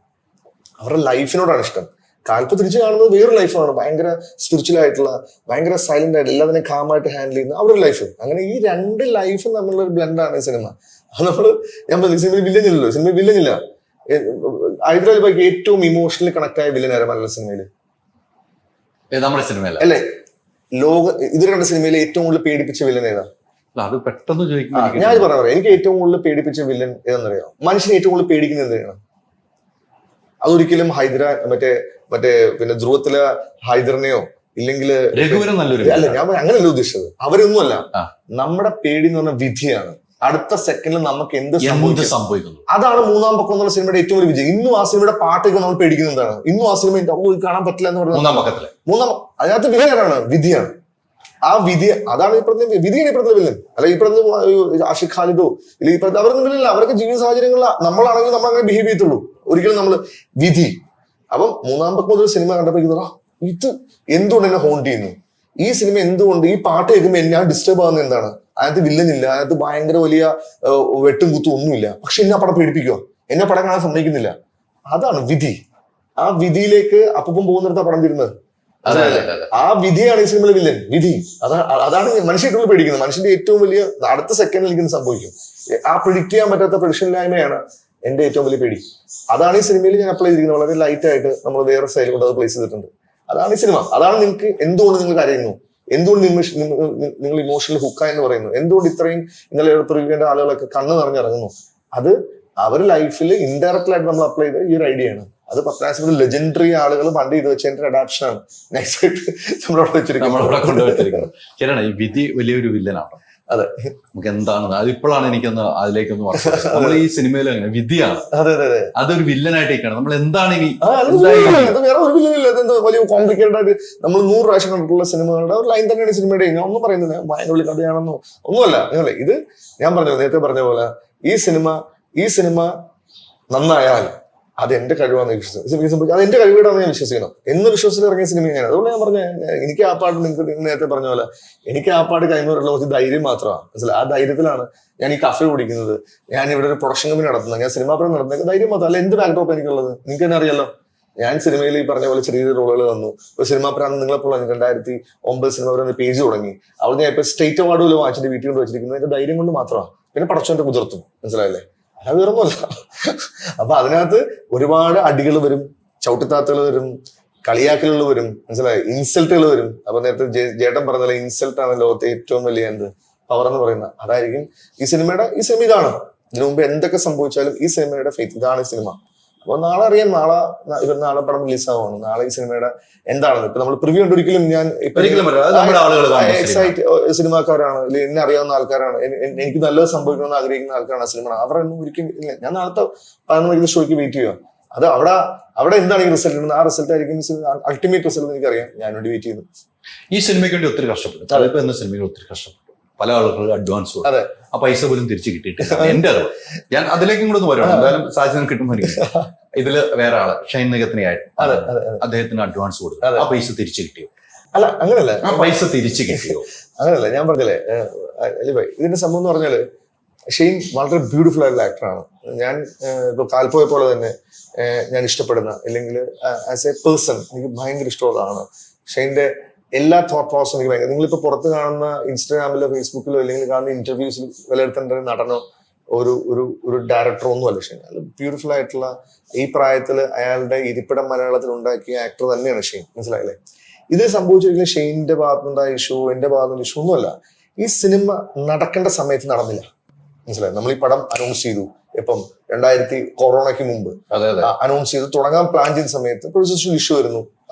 Speaker 1: അവരുടെ ലൈഫിനോടാണ് ഇഷ്ടം. കാൽപ്പ് തിരിച്ചു കാണുന്നത് വേറൊരു ലൈഫാണ്, ഭയങ്കര സ്പിരിച്വൽ ആയിട്ടുള്ള, ഭയങ്കര സൈലന്റ് ആയിട്ട് എല്ലാത്തിനെയും കാമായിട്ട് ഹാൻഡിൽ ചെയ്യുന്ന അവരുടെ ലൈഫ്. അങ്ങനെ ഈ രണ്ട് ലൈഫും തമ്മിലുള്ള ഒരു ബ്ലെൻഡാണ് ഈ സിനിമ. അത് ഞാൻ പറഞ്ഞു, സിനിമയിൽ വില്ലനില്ലല്ലോ, സിനിമയിൽ വില്ലനില്ല. ഹൈദരാബാദിലേക്ക് ഏറ്റവും ഇമോഷണലി കണക്ട് ആയ വില്ലൻ ആരാ മലയാള സിനിമയിൽ?
Speaker 2: നമ്മുടെ സിനിമയിൽ
Speaker 1: അല്ലേ? ഇത് കണ്ട സിനിമയിൽ ഏറ്റവും കൂടുതൽ പേടിപ്പിച്ച വില്ലൻ ഏതാ?
Speaker 2: അത് പെട്ടെന്ന് ചോദിക്കും.
Speaker 1: ഞാൻ പറയാം, എനിക്ക് ഏറ്റവും കൂടുതൽ പേടിപ്പിച്ച വില്ലൻ ഏതെന്നറിയാം? മനുഷ്യനെ ഏറ്റവും കൂടുതൽ പേടിക്കുന്നത് എന്തിനാണ്? അതൊരിക്കലും മറ്റേ പിന്നെ ധ്രുവത്തിലെ ഹൈദറിനെയോ ഇല്ലെങ്കിൽ അല്ല, ഞാൻ അങ്ങനെയല്ല ഉദ്ദേശിച്ചത്. അവരൊന്നുമല്ല. നമ്മുടെ പേടി എന്ന് പറഞ്ഞ വിധിയാണ്. അടുത്ത സെക്കൻഡിൽ നമുക്ക് എന്ത് സംഭവിക്കുന്നു. അതാണ് മൂന്നാം പക്കം എന്നുള്ള സിനിമയുടെ ഏറ്റവും വലിയ വിജയം. ഇന്നും ആ സിനിമയുടെ പാട്ടൊക്കെ നമ്മൾ പേടിക്കുന്നത് എന്താണ്? ഇന്നും ആ സിനിമ കാണാൻ പറ്റില്ല എന്ന് പറയുന്നത് അതിനകത്ത് വിധിയാണ്, വിധിയാണ്. ആ വിധി, അതാണ് ഈ പറഞ്ഞ വിധിയാണ് ഈ പറഞ്ഞ വില്ലൻ. അല്ല ഈ പറഞ്ഞ ആഷിഖ് ഖാലിദോ ഇല്ലെങ്കിൽ ഈ പറഞ്ഞ അവരൊന്നും വില്ലല്ല. അവരൊക്കെ ജീവിത സാഹചര്യങ്ങളിൽ നമ്മളാണെങ്കിൽ നമ്മൾ അങ്ങനെ ബിഹേവ് ചെയ്യത്തുള്ളൂ. ഒരിക്കലും നമ്മള് വിധി. അപ്പം മൂന്നാം പക്കം മുതൽ സിനിമ കണ്ടപ്പോ ഇത് എന്തുകൊണ്ട് എന്നെ ഹോണ്ട് ചെയ്യുന്നു, ഈ സിനിമ എന്തുകൊണ്ട്, ഈ പാട്ട് കേൾക്കുമ്പോൾ ഞാൻ ഡിസ്റ്റർബ് ആകുന്നത് എന്താണ്? അതിനകത്ത് വില്ലനില്ല, അതിനകത്ത് ഭയങ്കര വലിയ വെട്ടും കുത്തും ഒന്നുമില്ല, പക്ഷെ എന്നെ പടം പേടിപ്പിക്കുക, എന്നെ പടം കാണാൻ സമ്മതിക്കുന്നില്ല. അതാണ് വിധി. ആ വിധിയിലേക്ക് അപ്പം പോകുന്നിടത്താ പടം തീരുന്നത്. ആ വിധിയാണ് ഈ സിനിമയിലെ വില്ലൻ. വിധി അതാണ് മനുഷ്യട്ടുള്ള പേടിക്കുന്നത്. മനുഷ്യന്റെ ഏറ്റവും വലിയ അടുത്ത സെക്കൻഡിൽ ഇങ്ങനെ സംഭവിക്കും. ആ പ്രിഡിക്ട് ചെയ്യാൻ പറ്റാത്ത പ്രഡിക്ഷനില്ലായ്മയാണ് എന്റെ ഏറ്റവും വലിയ പേടി. അതാണ് ഈ സിനിമയിൽ ഞാൻ അപ്ലൈ ചെയ്തിരിക്കുന്നത്. വളരെ ലൈറ്റ് ആയിട്ട് നമ്മൾ വേറെ സ്റ്റൈൽ കൊണ്ട് അത് പ്ലേസ് ചെയ്തിട്ടുണ്ട്. അതാണ് ഈ സിനിമ. അതാണ് നിങ്ങൾക്ക് എന്തുകൊണ്ട് നിങ്ങൾ കരയുന്നു, എന്തുകൊണ്ട് നിങ്ങൾ ഇമോഷണൽ ഹുക്കായെന്ന് പറയുന്നു, എന്തുകൊണ്ട് ഇത്രയും ഇന്നലെ പ്രിവ്യൂവിന്റെ ആളുകളൊക്കെ കണ്ണ് നിറഞ്ഞിറങ്ങുന്നു. അത് അവരുടെ ലൈഫിൽ ഇൻഡയറക്റ്റ് ആയിട്ട് നമ്മൾ അപ്ലൈ ചെയ്ത ഈ ഒരു ഐഡിയ ആണ്. അത് പത്നാസിന്റെ ലെജൻഡറി ആളുകൾ പണ്ട് ഇത് വെച്ചതിന്റെ അഡാപ്ഷൻ ആണ്. നെക്സ്റ്റ് ആയിട്ട് നമ്മളവിടെ വെച്ചിരിക്കുന്നത്.
Speaker 2: ശരിയാണ്, ഈ വിധി വലിയൊരു വില്ലനാണ്.
Speaker 1: അതെ,
Speaker 2: നമുക്ക് എന്താണ് അതിപ്പോഴാണ് എനിക്കൊന്ന് അതിലേക്കൊന്ന് നമ്മൾ ഈ സിനിമയിൽ അങ്ങനെ വിധിയാണ്.
Speaker 1: അതെ അതെ അതെ,
Speaker 2: അതൊരു വില്ലനായിട്ടേക്കാണ്. നമ്മൾ എന്താണ് ഇനി
Speaker 1: വേറെ ഒരു വില്ലനില്ല. അതെന്തോ വലിയ കോംപ്ലിക്കേറ്റഡ് ആയിട്ട് നമ്മൾ 100 പ്രാവശ്യം കണ്ടിട്ടുള്ള സിനിമകളുടെ ഒരു ലൈൻ തന്നെയാണ് സിനിമയുടെ. ഞാൻ ഒന്നും പറയുന്നില്ല ഭയങ്കര വലിയ കഥയാണെന്നോ ഒന്നുമല്ല. നിങ്ങളെ ഇത് ഞാൻ നേരത്തെ പറഞ്ഞ പോലെ ഈ സിനിമ നന്നായാൽ അത് എന്റെ കഴിവാണെന്ന് വിശ്വസിക്കുന്നു. അത് എന്റെ കഴിവിടാന്ന് ഞാൻ വിശ്വസിക്കണം എന്ന് വിശ്വസിച്ച് ഇറങ്ങിയ സിനിമയാണ്. അതുകൊണ്ട് ഞാൻ പറഞ്ഞ എനിക്ക് ആ പാട്ട് നിങ്ങൾക്ക് നേരത്തെ പറഞ്ഞ പോലെ എനിക്ക് ആ പാട്ട് കൈമാറുള്ള കുറച്ച് ധൈര്യം മാത്രമാണ്. മനസ്സിലായി? ആ ധൈര്യത്തിലാണ് ഞാൻ ഈ കഫേ കുടിക്കുന്നത്, ഞാൻ ഇവിടെ ഒരു പ്രൊഡക്ഷൻ കമ്പനി നടത്തുന്നത്, ഞാൻ സിനിമാ പ്രേം നടത്തുന്നത്. ധൈര്യം മാത്രം. അല്ല, എന്ത് ബാക്ക്ഡ്രോപ്പ് എനിക്കുള്ളത് നിങ്ങൾക്ക് തന്നെ അറിയാലോ. ഞാൻ സിനിമയിൽ ഈ പറഞ്ഞ പോലെ ചെറിയ റോളുകൾ വന്നു. ഒരു സിനിമാ പ്രാന്ത് നിങ്ങളെപ്പോൾ 2009 സിനിമ പ്രാന്ത് പേജ് തുടങ്ങി. അവിടെ ഞാൻ ഇപ്പൊ സ്റ്റേറ്റ് അവാർഡ് പോലും വാങ്ങിച്ചിട്ട് വീട്ടിൽ കൊണ്ട് വെച്ചിരിക്കുന്നത് എന്റെ ധൈര്യം കൊണ്ട് മാത്രമാണ്. പിന്നെ പടച്ചോന്റെ കുതിർത്തും. മനസ്സിലായില്ലേ? അത് വേറൊന്നുമല്ല. അപ്പൊ അതിനകത്ത് ഒരുപാട് അടികൾ വരും, ചവിട്ടിത്താത്തുകൾ വരും, കളിയാക്കലുകൾ വരും, മനസ്സിലായി, ഇൻസൾട്ടുകൾ വരും. അപ്പൊ നേരത്തെ ജേട്ടൻ പറഞ്ഞ ഇൻസൾട്ട് ആണ് ലോകത്തെ ഏറ്റവും വലിയ പവർ എന്ന് പറയുന്നത്. അതായിരിക്കും ഈ സിനിമ ഇതാണ്. ഇതിനു മുമ്പ് എന്തൊക്കെ സംഭവിച്ചാലും ഈ സിനിമയുടെ ഫെയ്ത്ത് ഇതാണ് ഈ സിനിമ. അപ്പൊ നാളെ അറിയാം, നാളെ പടം റിലീസാവുകയാണ്. നാളെ ഈ സിനിമയുടെ എന്താണെന്ന് ഇപ്പൊ നമ്മൾ പ്രിവ്യൂ ഉണ്ട്. ഒരിക്കലും ഞാൻ എക്സൈറ്റ് സിനിമാക്കാരാണ്, അല്ലെങ്കിൽ എന്നെ അറിയാവുന്ന ആൾക്കാരാണ്, എനിക്ക് നല്ലത് സംഭവിക്കണമെന്ന് ആഗ്രഹിക്കുന്ന ആൾക്കാരാണ് ആ സിനിമ. അവരൊന്നും ഒരിക്കലും ഇല്ല. ഞാൻ നാളത്തെ 11 മണിക്ക് ഷോയ്ക്ക് വെയിറ്റ് ചെയ്യുക. അത് അവിടെ എന്താണ് ഈ റിസൾട്ട് ഉണ്ടെന്ന്, ആ റിസൾട്ട് ആയിരിക്കും അൾട്ടിമേറ്റ് റിസൾട്ട്. എനിക്കറിയാം, ഞാൻ വേണ്ടി വെയിറ്റ് ചെയ്യുന്നു.
Speaker 2: ഈ സിനിമയ്ക്ക് വേണ്ടി ഒത്തിരി കഷ്ടപ്പെട്ടു. അതിപ്പോ എന്ന സിനിമയിൽ ഒത്തിരി കഷ്ടപ്പെട്ടു. പല ആളുകൾക്ക് അഡ്വാൻസ് കൊടുത്തു. ആ പൈസ പോലും തിരിച്ചു കിട്ടിയിട്ടില്ല. എന്റെ അറിവ്. ഞാൻ അതിലേക്കും കൂടെ ഒന്ന് വരുവാണ്. എന്തായാലും സാഹചര്യം കിട്ടുമ്പോൾ ഇതില് വേറെ ആള് ഷൈൻ നികത്തിനായിട്ട് അദ്ദേഹത്തിന് അഡ്വാൻസ് കൊടുത്തു. ആ പൈസ തിരിച്ചു കിട്ടിയോ?
Speaker 1: അല്ല, അങ്ങനല്ല.
Speaker 2: ആ പൈസ തിരിച്ചു കിട്ടിയോ?
Speaker 1: അങ്ങനല്ല. ഞാൻ പറഞ്ഞില്ലേ, ഇതിന്റെ സംഭവം എന്ന് പറഞ്ഞാല് ഷെയ്ൻ വളരെ ബ്യൂട്ടിഫുൾ ആയിട്ടുള്ള ആക്ടറാണ്. ഞാൻ ഇപ്പൊ കാൽപ്പോയെ പോലെ തന്നെ ഞാൻ ഇഷ്ടപ്പെടുന്ന, അല്ലെങ്കിൽ ആസ് എ പേഴ്സൺ എനിക്ക് ഭയങ്കര ഇഷ്ടമുള്ളതാണ് ഷെയ്ന്റെ എല്ലാ തോട്ട് പ്രോസസും. എനിക്ക് ഭയങ്കര, നിങ്ങളിപ്പോ പുറത്ത് കാണുന്ന ഇൻസ്റ്റാഗ്രാമിലോ ഫേസ്ബുക്കിലോ അല്ലെങ്കിൽ കാണുന്ന ഇന്റർവ്യൂസിൽ വിലയിരുത്തേണ്ട ഒരു നടനോ ഒരു ഒരു ഒരു ഡയറക്ടർ ഒന്നുമല്ല ഷെയ്ൻ. അത് ബ്യൂട്ടിഫുൾ ആയിട്ടുള്ള ഈ പ്രായത്തിൽ അയാളുടെ ഇരിപ്പിടം മലയാളത്തിൽ ഉണ്ടാക്കിയ ആക്ടർ തന്നെയാണ് ഷെയ്ൻ. മനസ്സിലായില്ലേ? ഇത് സംഭവിച്ചൊരിക്കലും ഷെയ്നിന്റെ ഭാഗത്തുനിന്നുണ്ടായ ഇഷ്യൂ എന്റെ ഭാഗത്തുനിന്ന് ഇഷ്യൂ ഒന്നുമല്ല. ഈ സിനിമ നടക്കേണ്ട സമയത്ത് നടന്നില്ല. മനസ്സിലായി? നമ്മൾ ഈ പടം അനൗൺസ് ചെയ്തു ഇപ്പം 2000 കൊറോണയ്ക്ക് മുമ്പ് അനൗൺസ് ചെയ്ത് തുടങ്ങാൻ പ്ലാൻ ചെയ്ത സമയത്ത് പ്രൊഡ്യൂസേഴ്സിന് ഇഷ്യൂ വരുന്നു.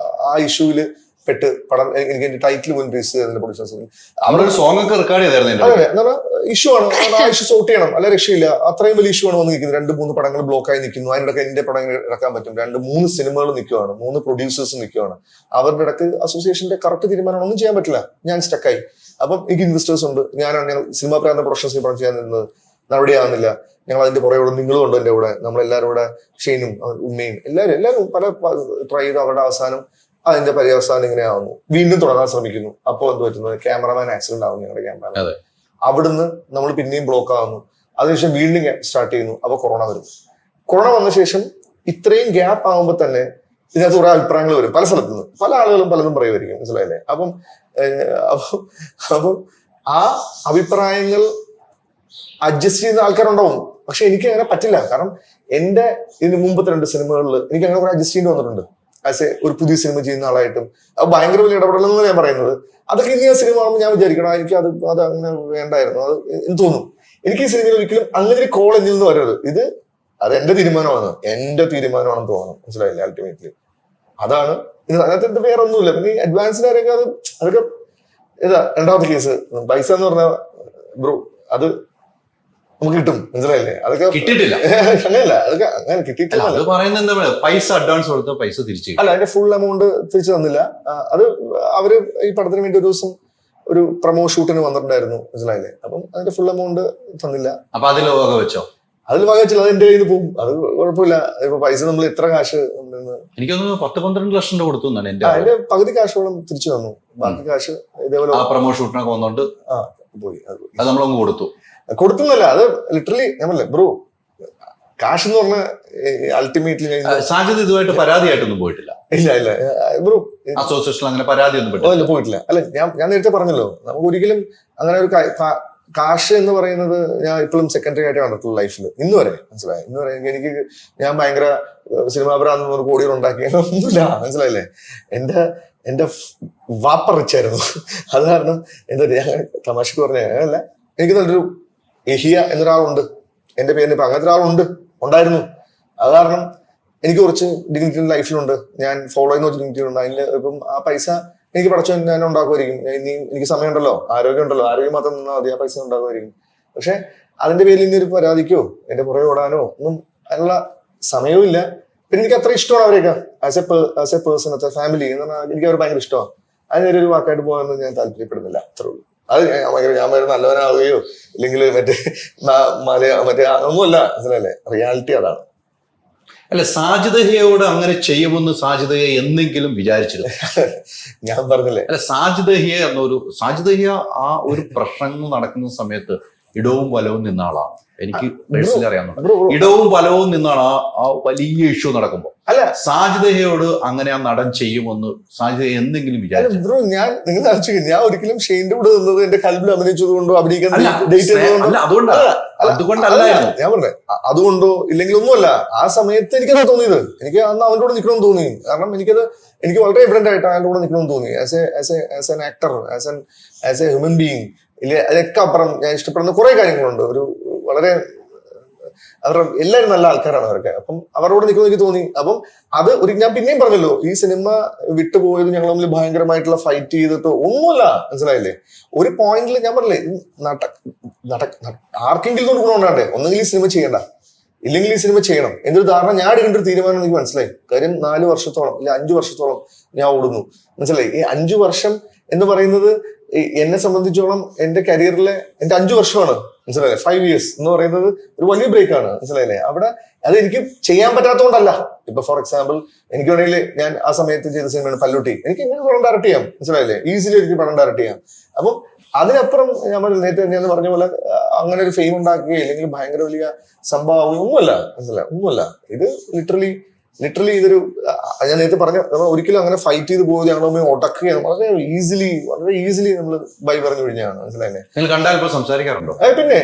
Speaker 1: ആ ഇഷ്യൂവിൽ പെട്ട് പടം എനിക്ക് എന്റെ ടൈറ്റിൽ പോലും രജിസ്റ്റർ ചെയ്തതിന്റെ പ്രൊഡ്യൂസേഴ്സിന്
Speaker 2: അവരൊരു സോങ് ഒക്കെ റെക്കോർഡ് ചെയ്തായിരുന്നു.
Speaker 1: അതെ, ഇഷ്യൂ ആണ്. ആ ഇഷ്യൂ സോർട്ട് ചെയ്യണം, അല്ല രക്ഷയില്ല. അത്രയും വലിയ ഇഷ്യൂ ആണ് വന്ന് നിൽക്കുന്നത്. 2-3 പടങ്ങൾ ബ്ലോക്കായി നിൽക്കുന്നു. അതിനിടയ്ക്ക് എന്റെ പടം ഇറക്കാൻ പറ്റും. 2-3 സിനിമകൾ നിൽക്കുവാണ്, 3 പ്രൊഡ്യൂസേഴ്സ് നിൽക്കുവാണ്. അവരുടെ ഇടയ്ക്ക് അസോസിയേഷന്റെ കറക്റ്റ് തീരുമാനം ഒന്നും ചെയ്യാൻ പറ്റില്ല. ഞാൻ സ്റ്റക്കായി. അപ്പം എനിക്ക് ഇൻവെസ്റ്റേഴ്സ് ഉണ്ട്. ഞാനാണ് സിനിമ പ്രാന്ത പ്രൊഡക്ഷൻസിൽ പടം ചെയ്യാൻ നിന്നത്. നടപടിയാകുന്നില്ല. ഞങ്ങൾ അതിന്റെ പുറകെ നിങ്ങളും ഉണ്ട് എന്റെ കൂടെ. നമ്മളെല്ലാവരും കൂടെ ഷെയ്നും ഉമ്മയും എല്ലാവരും പല ട്രൈ ചെയ്ത് അവരുടെ അവസാനം അതിന്റെ പര്യവസാനം ഇങ്ങനെ ആവുന്നു. വീണ്ടും തുടങ്ങാൻ ശ്രമിക്കുന്നു. അപ്പോൾ എന്ത് പറ്റുന്നത്? ക്യാമറമാൻ ആക്സിഡന്റ് ആവുന്നു. ഞങ്ങളുടെ ക്യാമറമാൻ. അവിടുന്ന് നമ്മൾ പിന്നെയും ബ്ലോക്ക് ആവുന്നു. അതിനുശേഷം വീണ്ടും സ്റ്റാർട്ട് ചെയ്യുന്നു. അപ്പൊ കൊറോണ വരും. കൊറോണ വന്ന ശേഷം ഇത്രയും ഗ്യാപ്പ് ആകുമ്പോൾ തന്നെ ഇതിനകത്ത് കുറെ അഭിപ്രായങ്ങൾ വരും പല സ്ഥലത്തു നിന്ന്. പല ആളുകളും പലതും പറയുമായിരിക്കും. മനസ്സിലായില്ലേ? അപ്പം ആ അഭിപ്രായങ്ങൾ അഡ്ജസ്റ്റ് ചെയ്യുന്ന ആൾക്കാരുണ്ടാവും. പക്ഷെ എനിക്ക് അങ്ങനെ പറ്റില്ല. കാരണം എന്റെ ഇതിന് മുമ്പത്തെ 2 സിനിമകളിൽ എനിക്ക് അങ്ങനെ കുറെ അഡ്ജസ്റ്റ് ചെയ്യേണ്ടി വന്നിട്ടുണ്ട്. ആസ് എ ഒരു പുതിയ സിനിമ ചെയ്യുന്ന ആളായിട്ടും അത് ഭയങ്കര വലിയ ഇടപെടലെന്ന് ഞാൻ പറയുന്നത്. അതൊക്കെ ഇനി ആ സിനിമ കാണുമ്പോൾ ഞാൻ വിചാരിക്കണം എനിക്ക് അത് അങ്ങനെ വേണ്ടായിരുന്നു. അത് എനിക്ക് തോന്നും. എനിക്ക് ഈ സിനിമയിൽ ഒരിക്കലും അങ്ങനെ ഒരു കോൾ എന്നിൽ നിന്ന് വരരുത്. അത് എന്റെ തീരുമാനമാണെന്ന് തോന്നണം. മനസ്സിലായില്ലേ? അൾട്ടിമേറ്റ്ലി അതാണ് ഇത്. അതിനകത്ത് വേറെ ഒന്നുമില്ല. പിന്നെ ഈ അഡ്വാൻസിനാരൊക്കെ അതൊക്കെ ഏതാ രണ്ടാമത്തെ കേസ്. പൈസ എന്ന് പറഞ്ഞ ബ്രോ അത് നമുക്ക് കിട്ടും. മനസ്സിലായില്ലേ? അതൊക്കെ
Speaker 2: കിട്ടിയിട്ടില്ല.
Speaker 1: അങ്ങനെയല്ല, അതൊക്കെ അങ്ങനെ കിട്ടിയിട്ടില്ല.
Speaker 2: അത് പറയുന്നത് എന്താ പറയുക, പൈസ അഡ്വാൻസ് കൊടുത്ത പൈസ തിരിച്ചു
Speaker 1: അല്ല, അതിന്റെ ഫുൾ എമൗണ്ട് തിരിച്ചു തന്നില്ല. അത് അവര് ഈ പടത്തിന് വേണ്ടി ഒരു ദിവസം ഒരു പ്രമോ ഷൂട്ടിന് വന്നിട്ടുണ്ടായിരുന്നു. മനസ്സിലായില്ലേ? അപ്പം അതിന്റെ ഫുൾ എമൗണ്ട് തന്നില്ല.
Speaker 2: അപ്പൊ അതിൽ വക വെച്ചോ?
Speaker 1: അതിൽ വക വെച്ചില്ല. അത് എന്റെ കയ്യിൽ നിന്ന് പോകും. അത് കുഴപ്പമില്ല. ഇപ്പൊ പൈസ നമ്മൾ എത്ര കാശ്
Speaker 2: എനിക്കൊന്ന് 10-12 ലക്ഷം രൂപ കൊടുത്തു എന്നാണ് എന്റെ.
Speaker 1: അതിന്റെ പകുതി കാശോളം തിരിച്ചു തന്നു. ബാക്കി കാശ് ഇതേപോലെ
Speaker 2: പ്രമോ ഷൂട്ടിനൊക്കെ വന്നോണ്ട്
Speaker 1: പോയി.
Speaker 2: അത് നമ്മളങ്ങ്
Speaker 1: കൊടുത്തുന്നല്ല. അത് ലിറ്ററലി നമ്മളല്ലേ ബ്രോ, കാശ് എന്ന് പറഞ്ഞ അൾട്ടിമേറ്റ്ലി
Speaker 2: സാധ്യത ഇതുമായിട്ട് പരാതിയായിട്ടൊന്നും പോയിട്ടില്ല.
Speaker 1: ഇല്ല ബ്രോ,
Speaker 2: അസോസിയേഷൻ അങ്ങനെ പരാതി ഒന്നും
Speaker 1: പോയിട്ടില്ല. അല്ല, ഞാൻ നേരത്തെ പറഞ്ഞല്ലോ, നമുക്ക് ഒരിക്കലും അങ്ങനെ ഒരു കാശ് എന്ന് പറയുന്നത് ഞാൻ ഇപ്പോഴും സെക്കൻഡറി ആയിട്ട് കണ്ടിട്ടുള്ള ലൈഫിൽ ഇന്ന് വരെ. മനസ്സിലായി? ഇന്ന് വരെ ഞാൻ ഭയങ്കര സിനിമാ ഭ്രാന്ത് കോടികൾ ഉണ്ടാക്കിയൊന്നുമില്ല. മനസ്സിലായില്ലേ? എന്റെ വാപ്പ റിച്ചായിരുന്നു. അത് കാരണം എന്താ തമാശക്ക് പറഞ്ഞ അല്ല, എനിക്ക് നല്ലൊരു എഹിയ എന്നൊരാളുണ്ട് എന്റെ പേരിന്. ഇപ്പൊ അങ്ങനത്തെ ഒരാളുണ്ട്, ഉണ്ടായിരുന്നു. അത് കാരണം എനിക്ക് കുറച്ച് ഡിഗ്നിറ്റി ലൈഫിലുണ്ട്. ഞാൻ ഫോളോ ചെയ്യുന്ന കുറച്ച് ഡിഗ്നിറ്റി ഉണ്ട്. അതിന് ഇപ്പം ആ പൈസ എനിക്ക് പഠിച്ചോ ഞാൻ ഉണ്ടാക്കുമായിരിക്കും. എനിക്ക് സമയമുണ്ടല്ലോ, ആരോഗ്യം ഉണ്ടല്ലോ, ആരോഗ്യം മാത്രം നിന്നാൽ മതി, ആ പൈസ ഉണ്ടാക്കുമായിരിക്കും. പക്ഷെ അതിന്റെ പേരിൽ ഇനി ഒരു പരാതിക്കോ എന്റെ പുറകെ ഓടാനോ ഒന്നും അതിനുള്ള സമയവും ഇല്ല. പിന്നെ എനിക്ക് അത്ര ഇഷ്ടമാണ് അവരെയൊക്കെ as A person, as A family എന്ന് പറഞ്ഞാൽ എനിക്ക് അവർ ഭയങ്കര ഇഷ്ടമാണ്. അതിനൊരു വാക്കായിട്ട് പോകാനൊന്നും ഞാൻ താല്പര്യപ്പെടുന്നില്ല. അത്രേ ഉള്ളൂ. അത് ഞാൻ നല്ലവനാവുകയോ ഇല്ലെങ്കിൽ മറ്റേ ഒന്നുമല്ല. മനസ്സിലല്ലേ? റിയാലിറ്റി അതാണ്.
Speaker 2: അല്ല, സാജിദയോട് അങ്ങനെ ചെയ്യുമെന്ന് സാജിദയെ എന്തെങ്കിലും വിചാരിച്ചിരുന്നു?
Speaker 1: ഞാൻ പറഞ്ഞില്ലേ,
Speaker 2: അല്ല, സാജിദയ്യ ആ ഒരു പ്രശ്നങ്ങൾ നടക്കുന്ന സമയത്ത് ഇടവും വലവും നിന്ന ആളാണ്. എനിക്ക് പേഴ്സണലി അറിയാവുന്നുണ്ട്. ഇടവും വലവും നിന്നാണ് ആ വലിയ ഇഷ്യൂ നടക്കുമ്പോൾ. അല്ല, സാജിദയോട് അങ്ങനെ ആ നടൻ ചെയ്യുമെന്ന് സാജിദ എന്തെങ്കിലും വിചാരിച്ചു?
Speaker 1: ബ്രോ, ഞാൻ ഒരിക്കലും ഷെയ്ന്റെ കൂടെ നിന്നത് എന്റെ കൽബിൽ അഭിനയിച്ചത് കൊണ്ടോ അഭിനയിക്കാൻ
Speaker 2: അതുകൊണ്ടല്ലായിരുന്നു
Speaker 1: ഞാൻ പറഞ്ഞത്. അതുകൊണ്ടോ ഇല്ലെങ്കിൽ ഒന്നുമല്ല. ആ സമയത്ത് എനിക്കത് തോന്നിയത്. എനിക്ക് അന്ന് അവൻ്റെ കൂടെ നിൽക്കണമെന്ന് തോന്നി. കാരണം എനിക്ക് വളരെ എവിഡന്റ് ആയിട്ട് അവൻ്റെ കൂടെ നിൽക്കണമെന്ന് തോന്നി. As an actor, as A human being. ഇല്ല, അതിനൊക്കെ അപ്പുറം ഞാൻ ഇഷ്ടപ്പെടുന്ന കുറെ കാര്യങ്ങളുണ്ട്. ഒരു വളരെ അവരുടെ എല്ലാവരും നല്ല ആൾക്കാരാണ് അവരൊക്കെ. അപ്പം അവരോട് നിൽക്കുന്നത് എനിക്ക് തോന്നി. അപ്പം അത് ഞാൻ പിന്നെയും പറഞ്ഞല്ലോ, ഈ സിനിമ വിട്ടുപോയത് ഞങ്ങൾ തമ്മിൽ ഭയങ്കരമായിട്ടുള്ള ഫൈറ്റ് ചെയ്തിട്ടോ ഒന്നുമല്ല. മനസ്സിലായില്ലേ? ഒരു പോയിന്റിൽ ഞാൻ പറഞ്ഞില്ലേ, ആർക്കെങ്കിലും കൊണ്ട് ഗുണമുണ്ടാണ്ടേ. ഒന്നെങ്കിൽ ഈ സിനിമ ചെയ്യണ്ട, ഇല്ലെങ്കിൽ ഈ സിനിമ ചെയ്യണം എന്നൊരു ധാരണ ഞാൻ എടുക്കേണ്ട ഒരു തീരുമാനം എനിക്ക് മനസ്സിലായി. കാര്യം 4 വർഷത്തോളം ഇല്ല 5 വർഷത്തോളം ഞാൻ ഓടുന്നു. മനസ്സിലായി? ഈ 5 വർഷം എന്ന് പറയുന്നത് എന്നെ സംബന്ധിച്ചോളം എന്റെ കരിയറിലെ എന്റെ 5 വർഷമാണ്. മനസ്സിലായില്ലേ? 5 years എന്ന് പറയുന്നത് ഒരു വലിയ ബ്രേക്ക് ആണ്. മനസ്സിലായില്ലേ? അവിടെ അത് എനിക്ക് ചെയ്യാൻ പറ്റാത്തതുകൊണ്ടല്ല. ഇപ്പൊ ഫോർ എക്സാമ്പിൾ, എനിക്ക് വേണമെങ്കിൽ ഞാൻ ആ സമയത്ത് ചെയ്ത സിനിമയാണ് പല്ലുട്ടി. എനിക്ക് എങ്ങനെ പടം ഡയറക്ട് ചെയ്യാം. മനസ്സിലായില്ലേ? ഈസിലി എനിക്ക് പടം ഡയറക്ട് ചെയ്യാം. അപ്പം അതിനപ്പുറം ഞാൻ നേരത്തെ ഞാൻ പറഞ്ഞ പോലെ അങ്ങനെ ഒരു ഫെയിം ഉണ്ടാക്കുകയോ അല്ലെങ്കിൽ ഭയങ്കര വലിയ സംഭവം ഒന്നുമല്ല. മനസ്സിലായി? ഒന്നുമല്ല. ഇത് ലിറ്ററലി ലിറ്ററലി ഇതൊരു ഞാൻ നേരത്തെ പറഞ്ഞ നമ്മൾ ഒരിക്കലും അങ്ങനെ ഫൈറ്റ് ചെയ്ത് പോകുക ഞങ്ങൾ ഒടക്കുകയാണ് വളരെ ഈസിലി നമ്മൾ ബൈ പറഞ്ഞു കഴിഞ്ഞാണ്. മനസ്സിലായില്ലേ?
Speaker 2: നിങ്ങൾ കണ്ടാൽ ഇപ്പോൾ സംസാരിക്കാറുണ്ടോ?
Speaker 1: പിന്നെ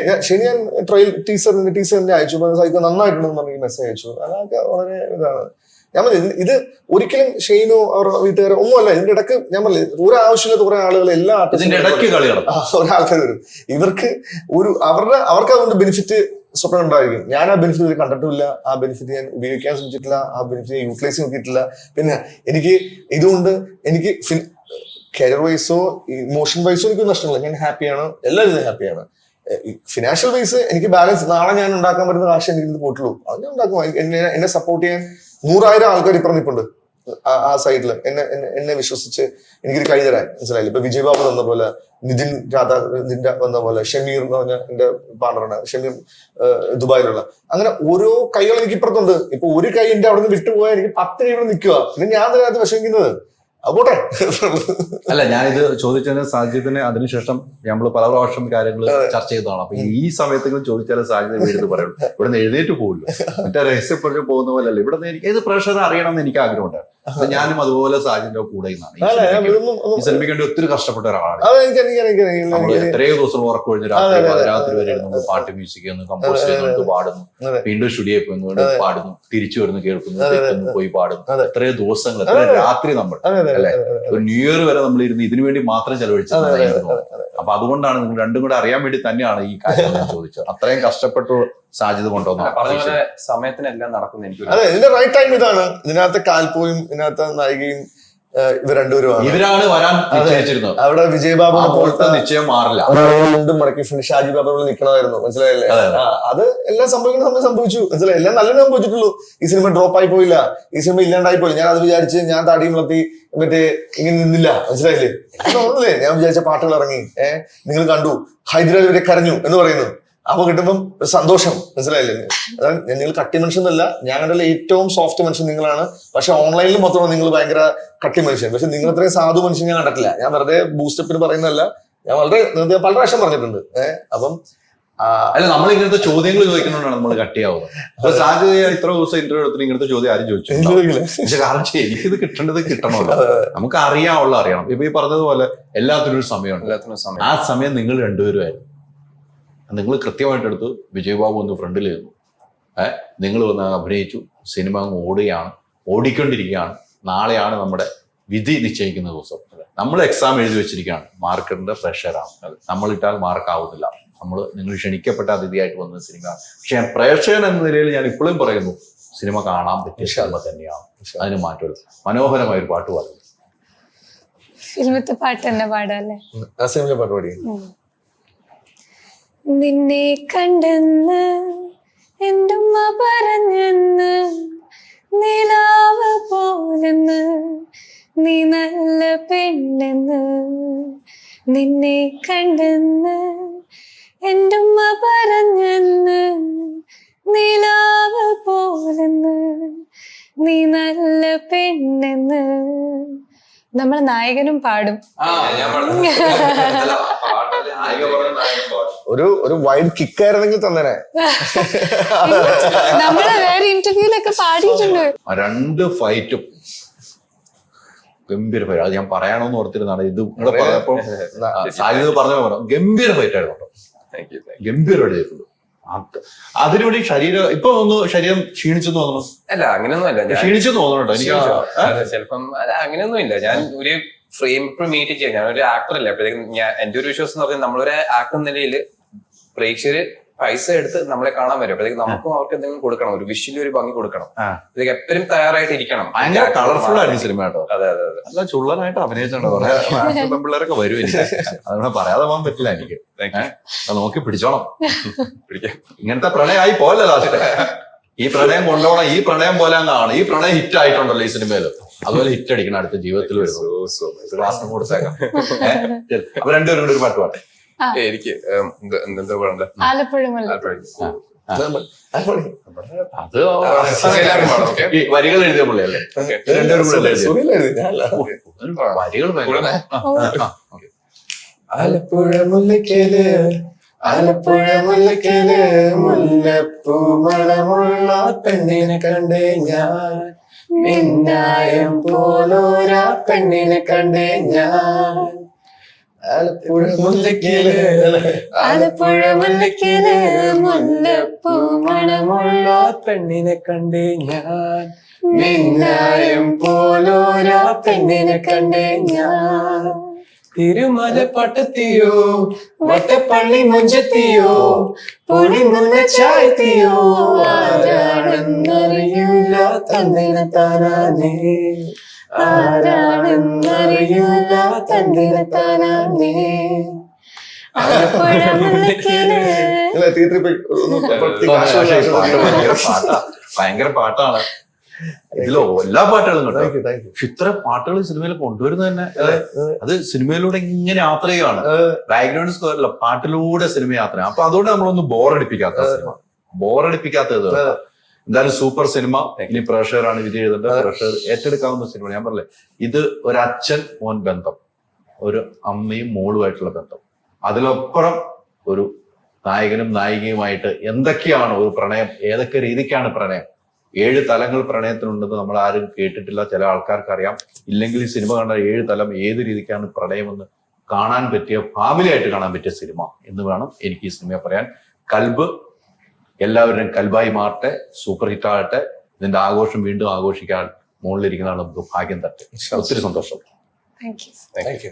Speaker 1: ഞാൻ ട്രയൽ ടീച്ചറിന്റെ അയച്ചു, സൈക്കോ നന്നായിട്ടുണ്ടെന്ന് പറഞ്ഞ മെസ്സേജ് അയച്ചു. അതൊക്കെ വളരെ ഇതാണ്. ഞാൻ പറഞ്ഞു ഇത് ഒരിക്കലും ഷെയ്നോ അവരുടെ വീട്ടുകാരോ ഒന്നുമല്ല. ഇതിന്റെ ഇടക്ക് ഞാൻ പറഞ്ഞില്ല, ഒരു ആവശ്യമില്ലാത്ത കുറെ ആളുകൾ എല്ലാ ഒരാൾക്കാർ വരും. ഇവർക്ക് അവർക്ക് അതുകൊണ്ട് ബെനിഫിറ്റ് സ്വപ്നം ഉണ്ടായിരിക്കും. ഞാൻ ആ ബെനിഫിറ്റ് ഇത് കണ്ടിട്ടില്ല, ആ ബെനിഫിറ്റ് ഞാൻ ഉപയോഗിക്കാൻ ശ്രമിച്ചിട്ടില്ല, ആ ബെനിഫിറ്റ് ഞാൻ യൂട്ടിലൈസ് നോക്കിയിട്ടില്ല. പിന്നെ എനിക്ക് ഇതുകൊണ്ട് എനിക്ക് കരിയർ വൈസോ ഇമോഷൻ വൈസോ എനിക്ക് നഷ്ടമില്ല. ഞാൻ ഹാപ്പിയാണ്, എല്ലാവരും ഹാപ്പിയാണ്. ഫിനാൻഷ്യൽ വൈസ് എനിക്ക് ബാലൻസ് നാളെ ഞാൻ ഉണ്ടാക്കാൻ പറ്റുന്ന കാശ് എനിക്ക് പോയിട്ടുള്ളൂ, അത് ഞാൻ ഉണ്ടാക്കും. എന്നെ സപ്പോർട്ട് ചെയ്യാൻ 100,000 ആൾക്കാർ ഇപ്പുറം നിൽപ്പുണ്ട് ആ സൈഡിൽ എന്നെ വിശ്വസിച്ച് എനിക്കൊരു കൈ തരാൻ. മനസ്സിലായില്ല? ഇപ്പൊ വിജയ് ബാബു തന്ന പോലെ, നിതിൻ വന്ന പോലെ, ഷമീർ എന്ന് പറഞ്ഞ എന്റെ പാർട്ണറാണ്, ഷമീർ ദുബായിലുള്ള. അങ്ങനെ ഓരോ കൈകൾ എനിക്ക് ഇപ്പുറത്തുണ്ട്. ഇപ്പൊ ഒരു കൈ എന്റെ അവിടെ നിന്ന് വിട്ടുപോയാൽ എനിക്ക് 10 കൈ ഇവിടെ നിൽക്കുക. പിന്നെ ഞാൻ അതിനകത്ത് വിഷമിക്കുന്നത് അപ്പോട്ടെ.
Speaker 2: അല്ല, ഞാനിത് ചോദിച്ചതിന് സാഹചര്യത്തിന് അതിനുശേഷം നമ്മൾ പല പ്രാവശ്യം കാര്യങ്ങൾ ചർച്ച ചെയ്തതാണ്. അപ്പൊ ഈ സമയത്തെങ്കിലും ചോദിച്ചാലും സാഹചര്യം വീട് പറയുള്ളൂ. ഇവിടെ നിന്ന് എഴുന്നേറ്റ് പോകില്ല. മറ്റേ രഹസ്യപ്പെട്ട് പോകുന്ന പോലെ അല്ല. ഇവിടെ നിന്ന് ഏത് പ്രഷർ അറിയണം എന്ന് എനിക്ക് ആഗ്രഹമുണ്ട്. ഞാനും അതുപോലെ സാഹചര്യം കൂടെ ഈ സിനിമയ്ക്ക് വേണ്ടി ഒത്തിരി കഷ്ടപ്പെട്ട ഒരാളാണ്. എത്രയോ ദിവസം ഉറക്കം കഴിഞ്ഞ് രാത്രി വരെ നമ്മൾ പാട്ട് മ്യൂസിക് കമ്പോസ് ചെയ്യുന്നു, പാടുന്നു, വീണ്ടും സ്റ്റുഡിയോ പോയി പാടുന്നു, തിരിച്ചു വരുന്നു, കേൾക്കുന്നു, പോയി പാടുന്നു. എത്രയോ ദിവസങ്ങൾ, എത്രയോ രാത്രി നമ്മൾ അല്ലെ, ഒരു ന്യൂ ഇയർ വരെ നമ്മൾ ഇരുന്ന് ഇതിനു വേണ്ടി മാത്രം ചെലവഴിച്ചത്. അപ്പൊ അതുകൊണ്ടാണ് നിങ്ങൾ രണ്ടും കൂടെ അറിയാൻ വേണ്ടി തന്നെയാണ് ഈ കാര്യം ചോദിച്ചത്. അത്രയും കഷ്ടപ്പെട്ടു സാധ്യത കൊണ്ടുവന്നു.
Speaker 3: സമയത്തിനെല്ലാം നടക്കുന്നു. എനിക്ക്
Speaker 1: അതെ, ഇതിന്റെ റൈറ്റ് ടൈം ഇതാണ്. ഇതിനകത്ത് കാൽപോയും ഇതിനകത്ത് നായികയും ഇവർ രണ്ടുപേരും
Speaker 2: ഇവരാണ് വരാൻ നിശ്ചയിച്ചിരുന്നത്.
Speaker 1: അവിടെ വിജയ് ബാബു പോലത്തെ
Speaker 2: നിശ്ചയം മാറില്ല.
Speaker 1: മുണ്ടും മടക്കി ഫ്രണ്ട് ഷാജി ബാബു നിൽക്കണമായിരുന്നു. മനസ്സിലായില്ലേ? അത് എല്ലാം സംഭവിക്കുന്ന സമയം സംഭവിച്ചു. മനസ്സിലായി? എല്ലാം നല്ല സംഭവിച്ചിട്ടുള്ളൂ. ഈ സിനിമ ഡ്രോപ്പ് ആയി പോയില്ല, ഈ സിനിമ ഇല്ലാണ്ടായി പോയില്ല. ഞാൻ അത് വിചാരിച്ച് ഞാൻ താടിയും വളർത്തി മറ്റേ ഇങ്ങനെ നിന്നില്ല. മനസ്സിലായില്ലേ? തോന്നുന്നില്ലേ? ഞാൻ വിചാരിച്ച പാട്ടുകൾ ഇറങ്ങി, നിങ്ങൾ കണ്ടു, ഹൈദരാബാദ് വരെ കരഞ്ഞു എന്ന് പറയുന്നു. അപ്പൊ കിട്ടുമ്പം ഒരു സന്തോഷം. മനസ്സിലായില്ലേ? അതാണ് നിങ്ങൾ കട്ടി മനുഷ്യനല്ല, ഞാൻ കണ്ടല്ല ഏറ്റവും സോഫ്റ്റ് മനുഷ്യൻ നിങ്ങളാണ്. പക്ഷെ ഓൺലൈനിൽ മൊത്തം നിങ്ങൾ ഭയങ്കര കട്ടി മനുഷ്യൻ. പക്ഷെ നിങ്ങൾ അത്രയും സാധു മനുഷ്യൻ ഞാൻ കണ്ടിട്ടില്ല. ഞാൻ വെറുതെ ബൂസ്റ്റപ്പിന് പറയുന്നതല്ല, ഞാൻ വളരെ പല പ്രാവശ്യം പറഞ്ഞിട്ടുണ്ട്. അപ്പം
Speaker 2: അല്ല, നമ്മൾ ഇങ്ങനത്തെ ചോദ്യങ്ങൾ ചോദിക്കുന്നതുകൊണ്ടാണ് നമ്മൾ കട്ടിയാവുന്നത്. സാധ്യത ഇത്ര ദിവസം ഇന്റർവ്യൂ എടുത്തിട്ട് ഇങ്ങനത്തെ ചോദ്യം ആരും ചോദിച്ചു. കാരണം എനിക്കിത് കിട്ടേണ്ടത് കിട്ടണമല്ലോ. നമുക്ക് അറിയാനുള്ള അറിയണം. ഇപ്പൊ ഈ പറഞ്ഞതുപോലെ എല്ലാത്തിനും ഒരു സമയമുണ്ട്. ആ സമയം നിങ്ങൾ രണ്ടുപേരുമായിരുന്നു. നിങ്ങൾ കൃത്യമായിട്ട് എടുത്ത് വിജയ് ബാബു ഒന്ന് ഫ്രണ്ടിൽ ഇരുന്നു, നിങ്ങൾ വന്ന് അഭിനയിച്ചു, സിനിമ അങ്ങ് ഓടുകയാണ്, ഓടിക്കൊണ്ടിരിക്കുകയാണ്. നാളെയാണ് നമ്മുടെ വിധി നിശ്ചയിക്കുന്ന ദിവസം. നമ്മൾ എക്സാം എഴുതി വെച്ചിരിക്കുകയാണ്, മാർക്കിന്റെ പ്രഷറാണ്. നമ്മളിട്ടാൽ മാർക്കാവുന്നില്ല. നിങ്ങൾ ക്ഷണിക്കപ്പെട്ട അതിഥിയായിട്ട് വന്ന സിനിമ. പക്ഷെ ഞാൻ പ്രേക്ഷകൻ എന്ന നിലയിൽ ഞാൻ ഇപ്പോഴും പറയുന്നു, സിനിമ കാണാൻ പറ്റിയ സിനിമ തന്നെയാണ്. അതിന് മാറ്റം. മനോഹരമായ ഒരു പാട്ട് പാടുന്നു.
Speaker 4: സിനിമത്തെ പാട്ട് തന്നെ പാടല്ലേ?
Speaker 1: പാട്ട് പാടി.
Speaker 4: നിന്നെ കണ്ടെന്ന് എന്റുമ്മ പറഞ്ഞെന്ന്, നിലാവ് പോലെന്ന്, നീ നല്ല പെണ്ണെന്ന്. നിന്നെ കണ്ടെന്ന് എന്റുമ്മ പറഞ്ഞെന്ന്, നിലാവ് പോലെന്ന്, നീ നല്ല പെണ്ണെന്ന്. നമ്മളെ നായകനും പാടും.
Speaker 1: ഒരു വൈഡ് കിക്കായിരുന്നെങ്കിൽ തന്നെ
Speaker 4: നമ്മളെ വേറെ ഇന്റർവ്യൂലൊക്കെ പാടിയിട്ടുണ്ട്.
Speaker 2: 2 ഫൈറ്റും ഗംഭീര ഫൈറ്റ്. അത് ഞാൻ പറയാനോന്ന് ഓർത്തിരുന്നാണ്. ഇത് ഇവിടെ പറഞ്ഞപ്പോ സാധ്യത പറഞ്ഞ ഗംഭീര ഫൈറ്റ് ആയിരുന്നു. ഗംഭീരമായിട്ട് ചെയ്തിട്ടുണ്ട്. അതിനുവേണ്ടി ശരീരം ശരീരം ക്ഷീണിച്ചെന്ന് തോന്നുന്നു.
Speaker 3: അല്ല, അങ്ങനെയൊന്നും അല്ല.
Speaker 2: ക്ഷീണിച്ചെന്ന് തോന്നുന്നുണ്ടോ? എനിക്ക്
Speaker 3: ചിലപ്പം അങ്ങനെയൊന്നും ഇല്ല. ഞാൻ ഒരു ഫ്രെയിം മീറ്റ് ചെയ്യാം. ഞാനൊരു ആക്ടർ അല്ലേ. അപ്പോഴത്തേക്കും എന്റെ ഒരു വിശ്വാസം എന്ന് പറഞ്ഞാൽ നമ്മളൊരു ആക്ടർ നിലയിൽ പ്രേക്ഷകര് പൈസ എടുത്ത് നമ്മളെ കാണാൻ വരും. അപ്പോഴത്തേക്ക് നമുക്കും അവർക്ക് എന്തെങ്കിലും കൊടുക്കണം, ഒരു വിഷ്വലി ഒരു ഭംഗി കൊടുക്കണം. അതൊക്കെ എപ്പോഴും തയ്യാറായിട്ട് ഇരിക്കണം.
Speaker 2: ഭയങ്കര കളർഫുൾ ആയിരുന്നു സിനിമ കേട്ടോ.
Speaker 3: അതെ അതെ അതെ.
Speaker 2: നല്ല ചുള്ളനായിട്ട് അഭിനയിച്ചിട്ടുണ്ടോ? പെൺപിള്ളേരൊക്കെ വരും. എനിക്ക് അതുകൊണ്ട് പറയാതെ പോകാൻ പറ്റില്ല. എനിക്ക് നോക്കി പിടിച്ചോണം.
Speaker 3: പിടിക്കാം. ഇങ്ങനത്തെ
Speaker 2: പ്രണയമായി പോലെ ലാസ്റ്റ് ഈ പ്രണയം കൊണ്ടുപോകണം. ഈ പ്രണയം പോലെ അങ്ങാണ്. ഈ പ്രണയം ഹിറ്റ് ആയിട്ടുണ്ടല്ലോ ഈ സിനിമയില്. അതുപോലെ ഹിറ്റ് അടിക്കണം അടുത്ത ജീവിതത്തിൽ വരുന്നത്. ക്ലാസ് കൊടുത്തേക്കാം. അപ്പൊ രണ്ടുപേരും കൂടി ഒരു പാട്ട് പാട്ടെ.
Speaker 3: എനിക്ക് എന്താ പറയണ്ടേ?
Speaker 4: ആലപ്പുഴ
Speaker 2: അത് വരികൾ എഴുതിയ പുള്ളിയല്ലേ?
Speaker 3: വരികൾ ആലപ്പുഴ മുല്ലയ്ക്കല്
Speaker 1: ആലപ്പുഴ മുല്ലക്കില് മുല്ലപ്പൂ മണമുള്ള പെണ്ണിനെ കണ്ടേ ഞാൻ, മിന്നായം പോലോരാ പെണ്ണിനെ കണ്ടേ ഞാൻ. ആലപ്പുഴ മുല്ലക്കില്
Speaker 3: ആലപ്പുഴ മുല്ലക്കില് മുല്ലപ്പൂ മണമുള്ള പെണ്ണിനെ കണ്ടേ ഞാൻ, മിന്നായം പോലോരാ പെണ്ണിനെ കണ്ടേ ഞാൻ. തിരുമല പട്ടത്തിയോ വട്ടപ്പള്ളി മുഞ്ചത്തിയോ പൊടിമുല്ല ചായത്തിയോ ആരാണെന്നറിയൂല തന്നിന താനാനേ, ആരാണെന്നറിയൂല തന്നിന താനാനേ. ആലപ്പുഴ മുല്ലക്കില്
Speaker 2: പക്ഷേ ഈ പാട്ട് ഭയങ്കര പാട്ടാണ്. ഇതിലോ എല്ലാ പാട്ടുകളും കേട്ടോ. പക്ഷെ ഇത്ര പാട്ടുകൾ സിനിമയിൽ കൊണ്ടുവരുന്നത് തന്നെ അത് സിനിമയിലൂടെ ഇങ്ങനെ യാത്ര ചെയ്യുകയാണ്. ബാക്ക്ഗ്രൗണ്ട് സ്കോറില്ല, പാട്ടിലൂടെ സിനിമ യാത്ര. അപ്പൊ അതുകൊണ്ട് നമ്മളൊന്നും ബോറടിപ്പിക്കാത്ത സിനിമ, ബോറടിപ്പിക്കാത്തത്. എന്തായാലും സൂപ്പർ സിനിമ. ഇനി പ്രേക്ഷകരാണ് വിധി എഴുതേണ്ടത്. പ്രേക്ഷകർ ഏറ്റെടുക്കാവുന്ന സിനിമ. ഞാൻ പറഞ്ഞില്ലേ, ഇത് ഒരു അച്ഛൻ മോൻ ബന്ധം, ഒരു അമ്മയും മോളുമായിട്ടുള്ള ബന്ധം, അതിലപ്പുറം ഒരു നായകനും നായികയുമായിട്ട് എന്തൊക്കെയാണ് ഒരു പ്രണയം, ഏതൊക്കെ രീതിക്കാണ് പ്രണയം. 7 തലങ്ങൾ പ്രണയത്തിനുണ്ടെന്ന് നമ്മൾ ആരും കേട്ടിട്ടില്ല. ചില ആൾക്കാർക്ക് അറിയാം. ഇല്ലെങ്കിൽ ഈ സിനിമ കണ്ട 7 തലം ഏത് രീതിക്കാണ് പ്രണയമെന്ന് കാണാൻ പറ്റിയ, ഫാമിലി ആയിട്ട് കാണാൻ പറ്റിയ സിനിമ എന്ന് വേണം എനിക്ക് ഈ സിനിമയെ പറയാൻ. കൽബ് എല്ലാവരുടെയും കൽബായി മാറട്ടെ, സൂപ്പർ ഹിറ്റ് ആകട്ടെ. ഇതിന്റെ ആഘോഷം വീണ്ടും ആഘോഷിക്കാൻ മുകളിലിരിക്കുന്നതാണ് നമുക്ക് ഭാഗ്യം തട്ടെ. ഒത്തിരി സന്തോഷം.
Speaker 4: Thank you.
Speaker 3: Thank you.